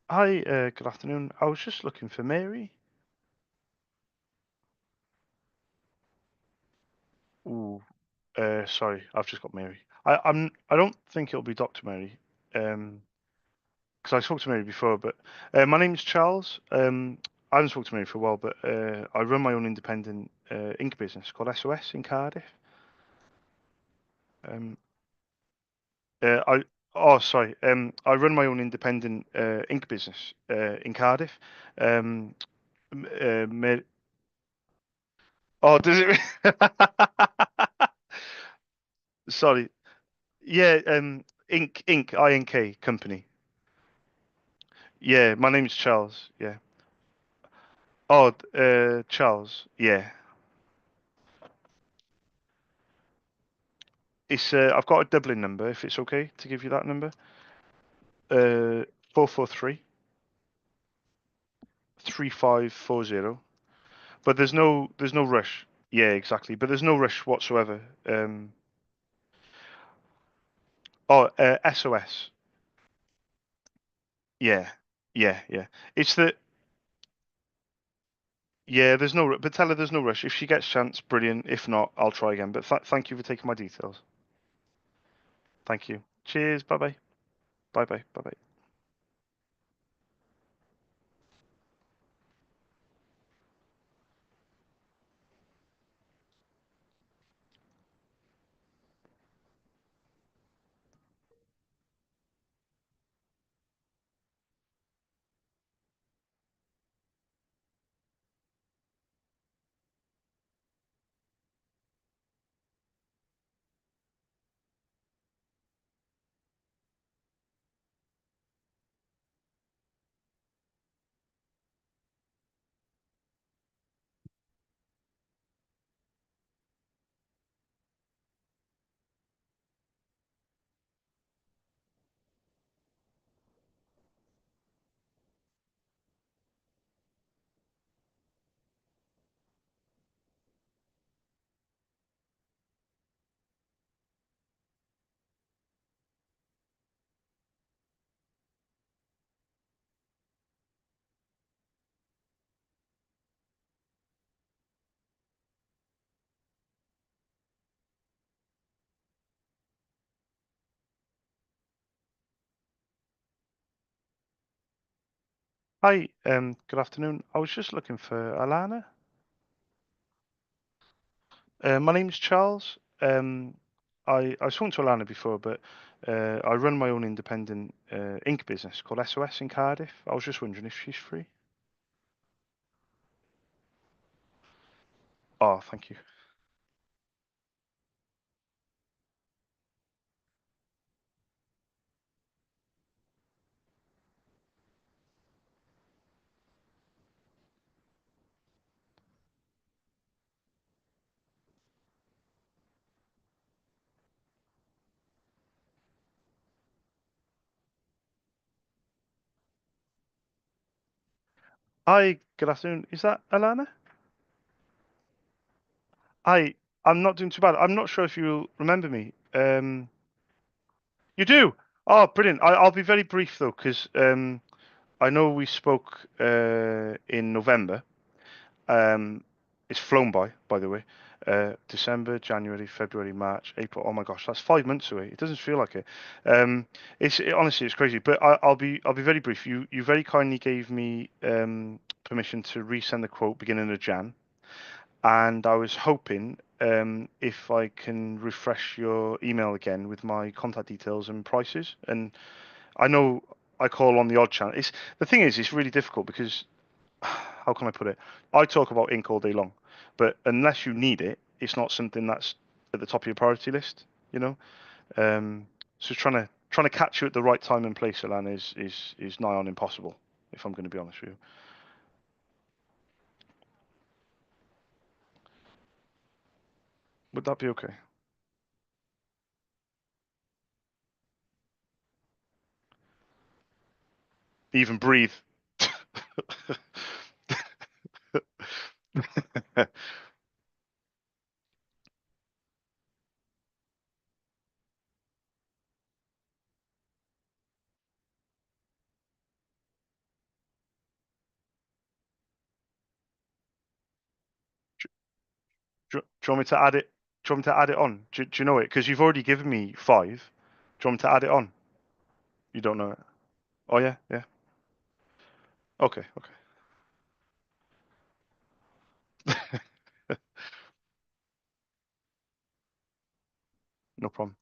Hi, good afternoon. I was just looking for Mary. Ooh, sorry, I've just got Mary. I don't think it'll be Dr. Mary, because I spoke to Mary before, but my name's Charles. I haven't spoken to Mary for a while, but I run my own independent ink business called SOS in Cardiff. Um, I oh sorry, I run my own independent ink business in Cardiff. Um, Ma oh, does it? Sorry. Yeah, Ink company. Yeah, my name's Charles. Yeah. Oh, Charles. Yeah. It's I've got a Dublin number if it's okay to give you that number. 443 3540. But there's no rush. Yeah, exactly. But there's no rush whatsoever. SOS. Yeah. Yeah, yeah. It's the Yeah, there's no but tell her there's no rush. If she gets chance, brilliant. If not, I'll try again. But thank you for taking my details. Thank you. Cheers. Bye bye. Bye bye. Bye bye. Hi, good afternoon. I was just looking for Alana. My name's Charles. I've spoken to Alana before, but I run my own independent ink business called SOS in Cardiff. I was just wondering if she's free. Oh, thank you. Hi, good afternoon. Is that Alana? Hi, I'm not doing too bad. I'm not sure if you remember me. You do? Oh, brilliant. I'll be very brief though, because I know we spoke in November. Um, it's flown by the way. December, January, February, March, April. Oh my gosh, that's 5 months away. It doesn't feel like it. Honestly, it's crazy. But I'll be very brief. You very kindly gave me permission to resend the quote beginning of Jan, and I was hoping if I can refresh your email again with my contact details and prices. And I know I call on the odd chance. The thing is, it's really difficult because how can I put it? I talk about ink all day long, but unless you need it, it's not something that's at the top of your priority list. You know, um, so trying to catch you at the right time and place, Alan, is nigh on impossible. If I'm going to be honest with you, would that be okay? Even breathe. Do you want me to add it? Do you want me to add it on? Do you know it? Because you've already given me 5. Do you want me to add it on? You don't know it. Oh yeah, yeah. Okay, okay. No problem.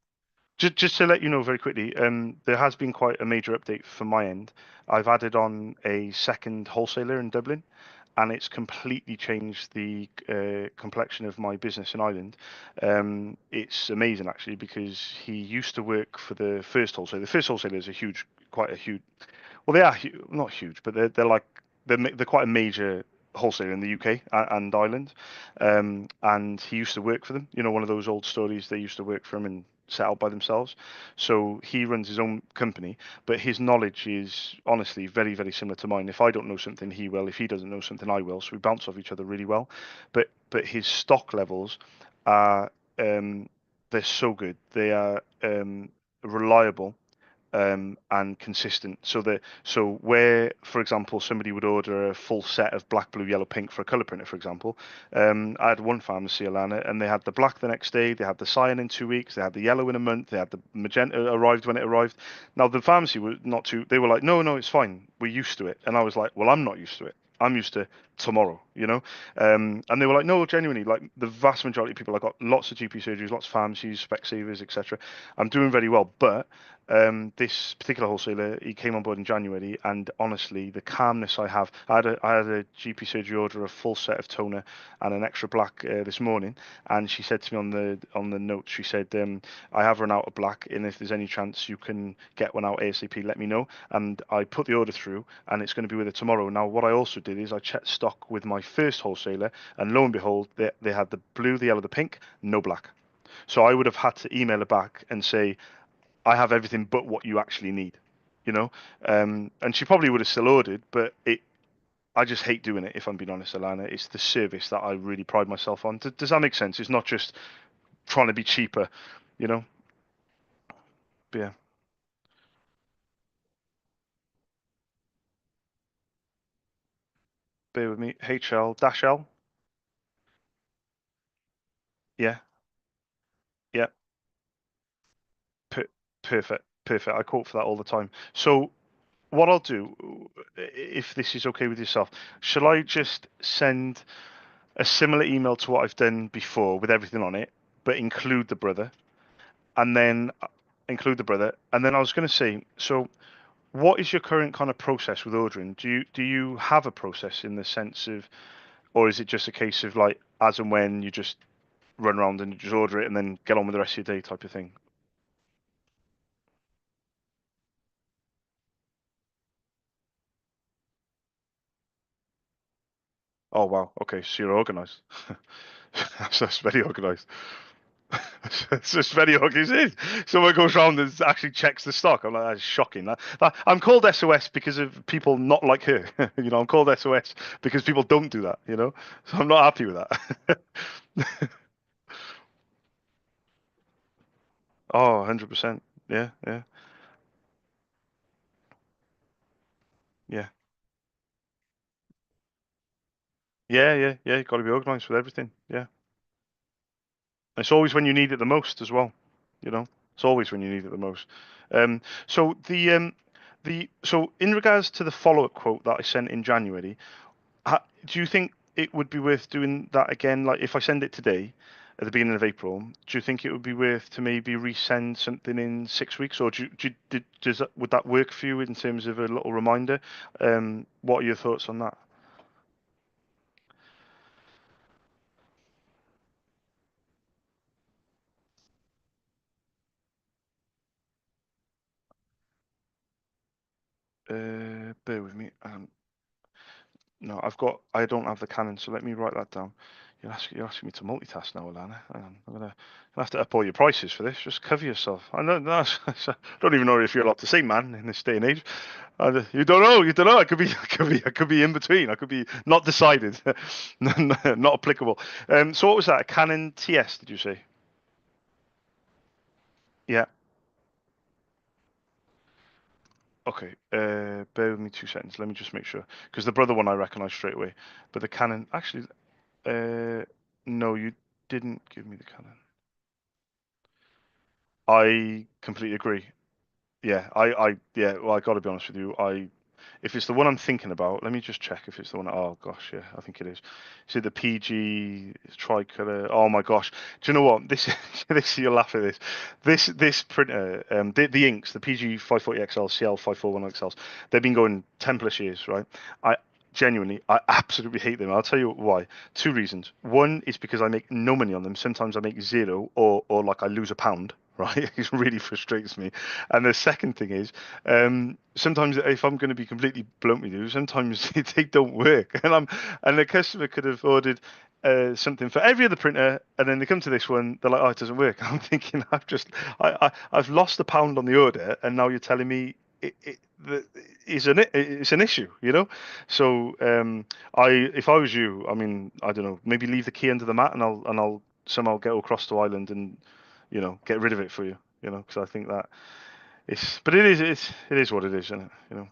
Just to let you know very quickly, there has been quite a major update from my end. I've added on a second wholesaler in Dublin, and it's completely changed the complexion of my business in Ireland. It's amazing actually because he used to work for the first wholesaler. The first wholesaler is a huge, quite a huge. Well, they are not huge, but they're like they're quite a major wholesaler in the UK and Ireland. And he used to work for them. You know, one of those old stories. They used to work for him and set out by themselves. So he runs his own company, but his knowledge is honestly very, very similar to mine. If I don't know something, he will. If he doesn't know something, I will. So we bounce off each other really well. But his stock levels are they're so good. They are reliable and consistent. So where, for example, somebody would order a full set of black, blue, yellow, pink for a color printer, for example, I had one pharmacy, Alana, and they had the black the next day, they had the cyan in 2 weeks, they had the yellow in a month, they had the magenta arrived when it arrived. Now the pharmacy was not too. They were like, no, no, it's fine, we're used to it, and I was like, well, I'm not used to it. I'm used to tomorrow, you know? And they were like, no, genuinely, like the vast majority of people, I got lots of GP surgeries, lots of pharmacies, Specsavers, etc. I'm doing very well, but this particular wholesaler, he came on board in January, and honestly, the calmness I had a GP surgery order a full set of toner and an extra black this morning, and she said to me on the note, she said, I have run out of black, and if there's any chance you can get one out ASAP, let me know. And I put the order through, and it's going to be with her tomorrow. Now, what I also did is I checked stock with my first wholesaler, and lo and behold, they had the blue, the yellow, the pink, no black. So I would have had to email her back and say, I have everything but what you actually need, you know. And she probably would have still ordered, but I just hate doing it. If I'm being honest, Alana, it's the service that I really pride myself on. Does that make sense? It's not just trying to be cheaper, you know. But yeah, bear with me. HL dash L. Yeah, yeah. Per- perfect, perfect. I quote for that all the time. So what I'll do, if this is okay with yourself, shall I just send a similar email to what I've done before with everything on it, but include the brother, and then I was going to say, so what is your current kind of process with ordering? Do you have a process in the sense of, or is it just a case of like as and when you just run around and you just order it and then get on with the rest of your day type of thing? Oh wow, okay, so you're organized. That's very organized. It's just very organized. Someone goes around and actually checks the stock. I'm like, that's shocking. I'm called SOS because of people not like her. You know, I'm called SOS because people don't do that. You know, so I'm not happy with that. Oh, 100%. Yeah, yeah, yeah, yeah, yeah, yeah. You've got to be organized with everything. Yeah, it's always when you need it the most as well. You know, it's always when you need it the most. So so in regards to the follow-up quote that I sent in January, do you think it would be worth doing that again? Like if I send it today at the beginning of April, do you think it would be worth to maybe resend something in 6 weeks, or would that work for you in terms of a little reminder? What are your thoughts on that? Bear with me. No, I don't have the Canon, so let me write that down. You're asking me to multitask now, Alana. I'm gonna have to up all your prices for this. Just cover yourself. I know, no, I don't even know if you're allowed to say man in this day and age. You don't know. You don't know. I could be in between. I could be not decided, not applicable. So what was that? A Canon TS? Did you say? Yeah. Okay. Bear with me 2 seconds. Let me just make sure, because the brother one I recognise straight away, but the Canon actually. No, you didn't give me the Canon. I completely agree. Yeah, yeah. Well, I got to be honest with you. If it's the one I'm thinking about, let me just check if it's the one. Oh gosh, yeah, I think it is. Is it the PG tricolor? Oh my gosh, do you know what? This you'll laugh at this. This printer, the inks, the PG 540 XL, CL 541 XLs, they've been going 10 plus years, right? I genuinely, I absolutely hate them. I'll tell you why. Two reasons. One is because I make no money on them. Sometimes I make zero, or like I lose a pound. Right, it really frustrates me. And the second thing is, sometimes if I'm going to be completely blunt with you, sometimes they don't work, and the customer could have ordered something for every other printer, and then they come to this one, they're like, oh, it doesn't work. I'm thinking, I've lost a pound on the order, and now you're telling me it's an issue, you know. So if I was you, I mean, I don't know, maybe leave the key under the mat, and I'll somehow get across to Ireland and get rid of it for you, because I think that but it is what it is, isn't it?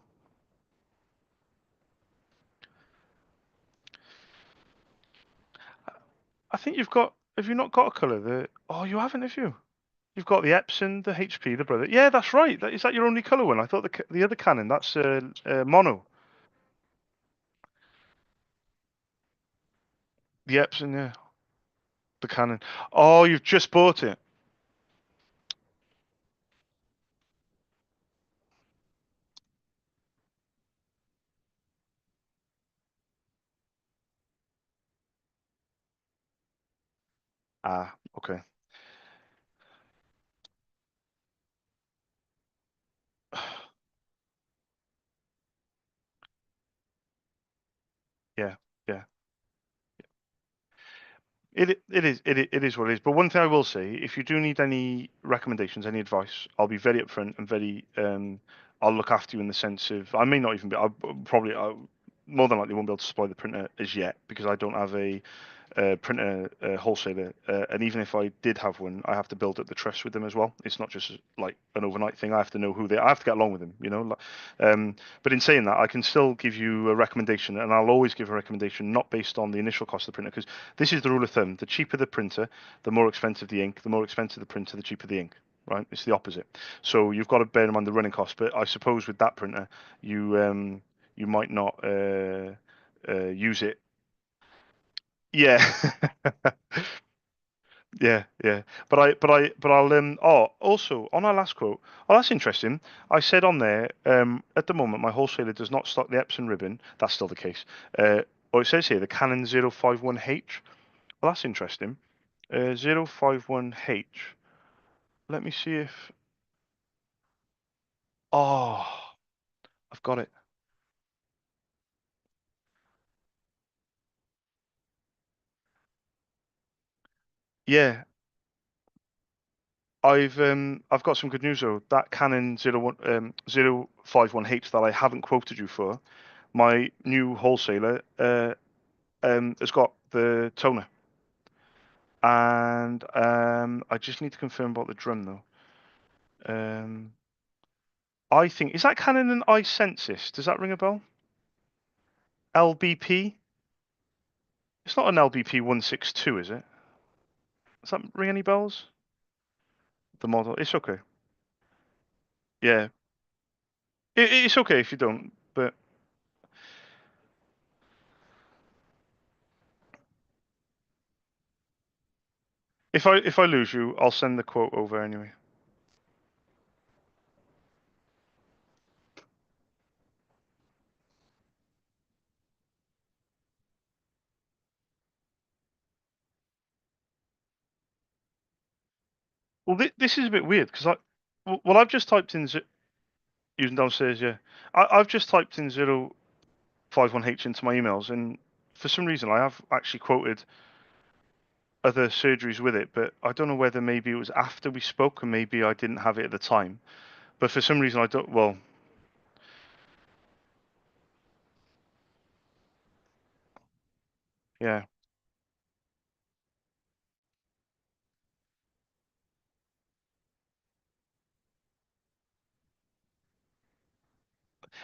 I think have you not got a colour? Oh, you haven't, have you? You've got the Epson, the HP, the Brother. Yeah, that's right. Is that your only colour one? I thought the other Canon, that's mono. The Epson, yeah, the Canon. Oh, you've just bought it. Ah, okay. Yeah, yeah. It is what it is. But one thing I will say, if you do need any recommendations, any advice, I'll be very upfront and very I'll look after you in the sense of I may not even be. I more than likely won't be able to supply the printer as yet because I don't have a printer wholesaler, and even if I did have one, I have to build up the trust with them as well. It's not just like an overnight thing. I have to know who they. I have to get along with them, but in saying that, I can still give you a recommendation, and I'll always give a recommendation not based on the initial cost of the printer, because this is the rule of thumb: the cheaper the printer, the more expensive the ink. The more expensive the printer, the cheaper the ink. Right? It's the opposite. So you've got to bear in mind the running cost. But I suppose with that printer, you might not use it. Yeah. Yeah, yeah. But I'll oh, also on our last quote. Oh, that's interesting. I said on there, at the moment my wholesaler does not stock the Epson ribbon. That's still the case. Or it says here the Canon 051H. Well, that's interesting. 051H. Let me see if oh, I've got it. Yeah, I've got some good news though. That Canon 051H that I haven't quoted you for, my new wholesaler has got the toner. And I just need to confirm about the drum though. I think is that Canon and iSensis? Does that ring a bell? LBP? It's not an LBP 162, is it? Does that ring any bells? The model. It's okay. Yeah. It's okay if you don't. But if I lose you, I'll send the quote over anyway. Well, this is a bit weird because I've just typed in using downstairs. Yeah, I've just typed in 051H into my emails, and for some reason I have actually quoted other surgeries with it, but I don't know whether maybe it was after we spoke and maybe I didn't have it at the time. But for some reason I don't. Well, yeah.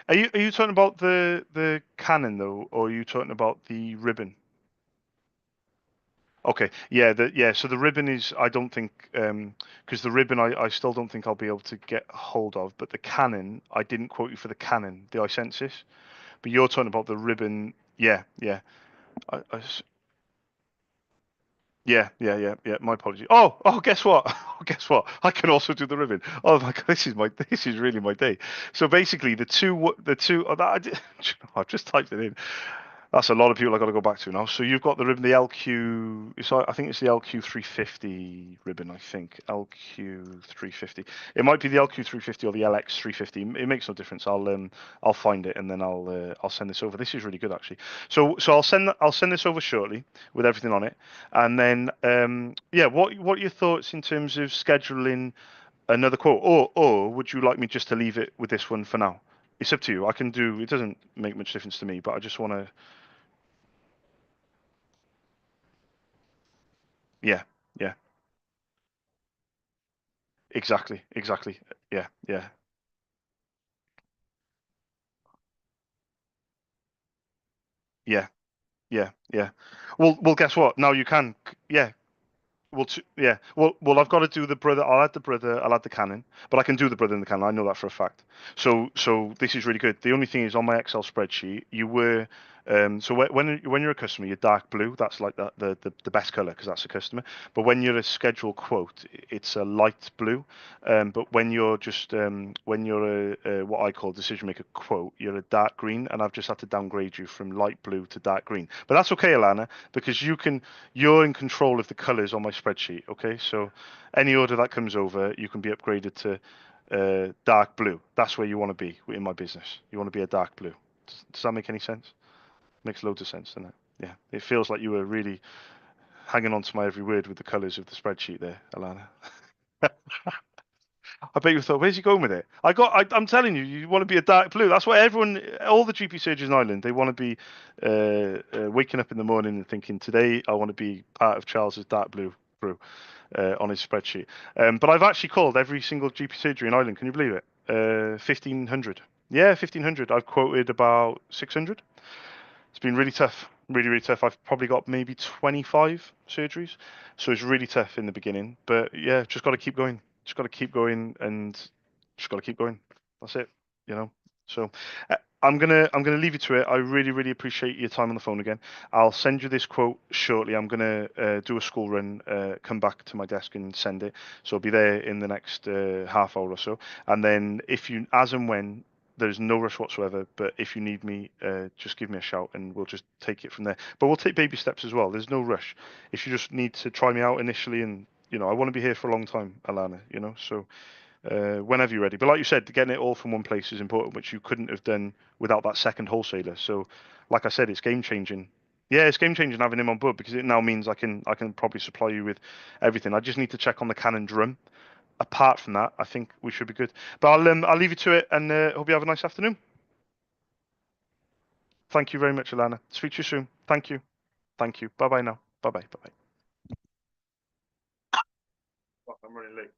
Are you talking about the Canon though, or are you talking about the ribbon? Okay, yeah, so the ribbon is, I don't think, because the ribbon I still don't think I'll be able to get hold of, but the cannon, I didn't quote you for the cannon, the iSensis, but you're talking about the ribbon. Yeah, yeah, yeah. My apology. Oh, guess what? Guess what? I can also do the ribbon. Oh my God, this is really my day. So basically, the two. Oh, that, I've just typed it in. That's a lot of people I got to go back to now. So you've got the ribbon, the LQ. I think it's the LQ 350 ribbon. I think LQ 350. It might be the LQ 350 or the LX 350. It makes no difference. I'll find it and then I'll send this over. This is really good actually. So I'll send this over shortly with everything on it, and then yeah. What are your thoughts in terms of scheduling another quote, or would you like me just to leave it with this one for now? It's up to you. I can do. It doesn't make much difference to me, but I just want to. Yeah, yeah, exactly. Yeah. Yeah, yeah. Well, guess what? Now you can. Yeah, yeah. Well, I've got to do the brother. I'll add the brother. I'll add the cannon, but I can do the brother in the cannon. I know that for a fact. So this is really good. The only thing is on my Excel spreadsheet, you were. So when you're a customer, you're dark blue. That's like the best color because that's a customer. But when you're a scheduled quote, it's a light blue. But when you're just when you're a what I call decision maker quote, you're a dark green, and I've just had to downgrade you from light blue to dark green. But that's okay, Alana, because you're in control of the colors on my spreadsheet. Okay, so any order that comes over, you can be upgraded to dark blue. That's where you want to be in my business. You want to be a dark blue. Does that make any sense? Makes loads of sense, doesn't it? Yeah, it feels like you were really hanging on to my every word with the colors of the spreadsheet there, Alana. I bet you thought, where's he going with it? I'm telling you, you want to be a dark blue. That's what everyone, all the GP surgeons in Ireland, they want to be waking up in the morning and thinking, today I want to be part of Charles's dark blue crew on his spreadsheet. But I've actually called every single GP surgery in Ireland. Can you believe it? 1,500. Yeah, 1,500. I've quoted about 600. It's been really tough, really tough. I've probably got maybe 25 surgeries, so it's really tough in the beginning. But yeah, just got to keep going. Just got to keep going, and just got to keep going. That's it, you know. So I'm gonna leave you to it. I really appreciate your time on the phone again. I'll send you this quote shortly. I'm gonna do a school run, come back to my desk and send it. So I'll be there in the next half hour or so. And then if you, as and when there's no rush whatsoever, but if you need me, just give me a shout and we'll just take it from there. But we'll take baby steps as well. There's no rush. If you just need to try me out initially, and I want to be here for a long time, Alana. So whenever you're ready. But like you said, getting it all from one place is important, which you couldn't have done without that second wholesaler. So, like I said, it's game changing. Yeah, it's game changing having him on board because it now means I can probably supply you with everything. I just need to check on the cannon drum. Apart from that, I think we should be good. But I'll leave you to it and hope you have a nice afternoon. Thank you very much, Alana. Speak to you soon. Thank you. Thank you. Bye bye now. Bye bye. Bye bye. I'm running late.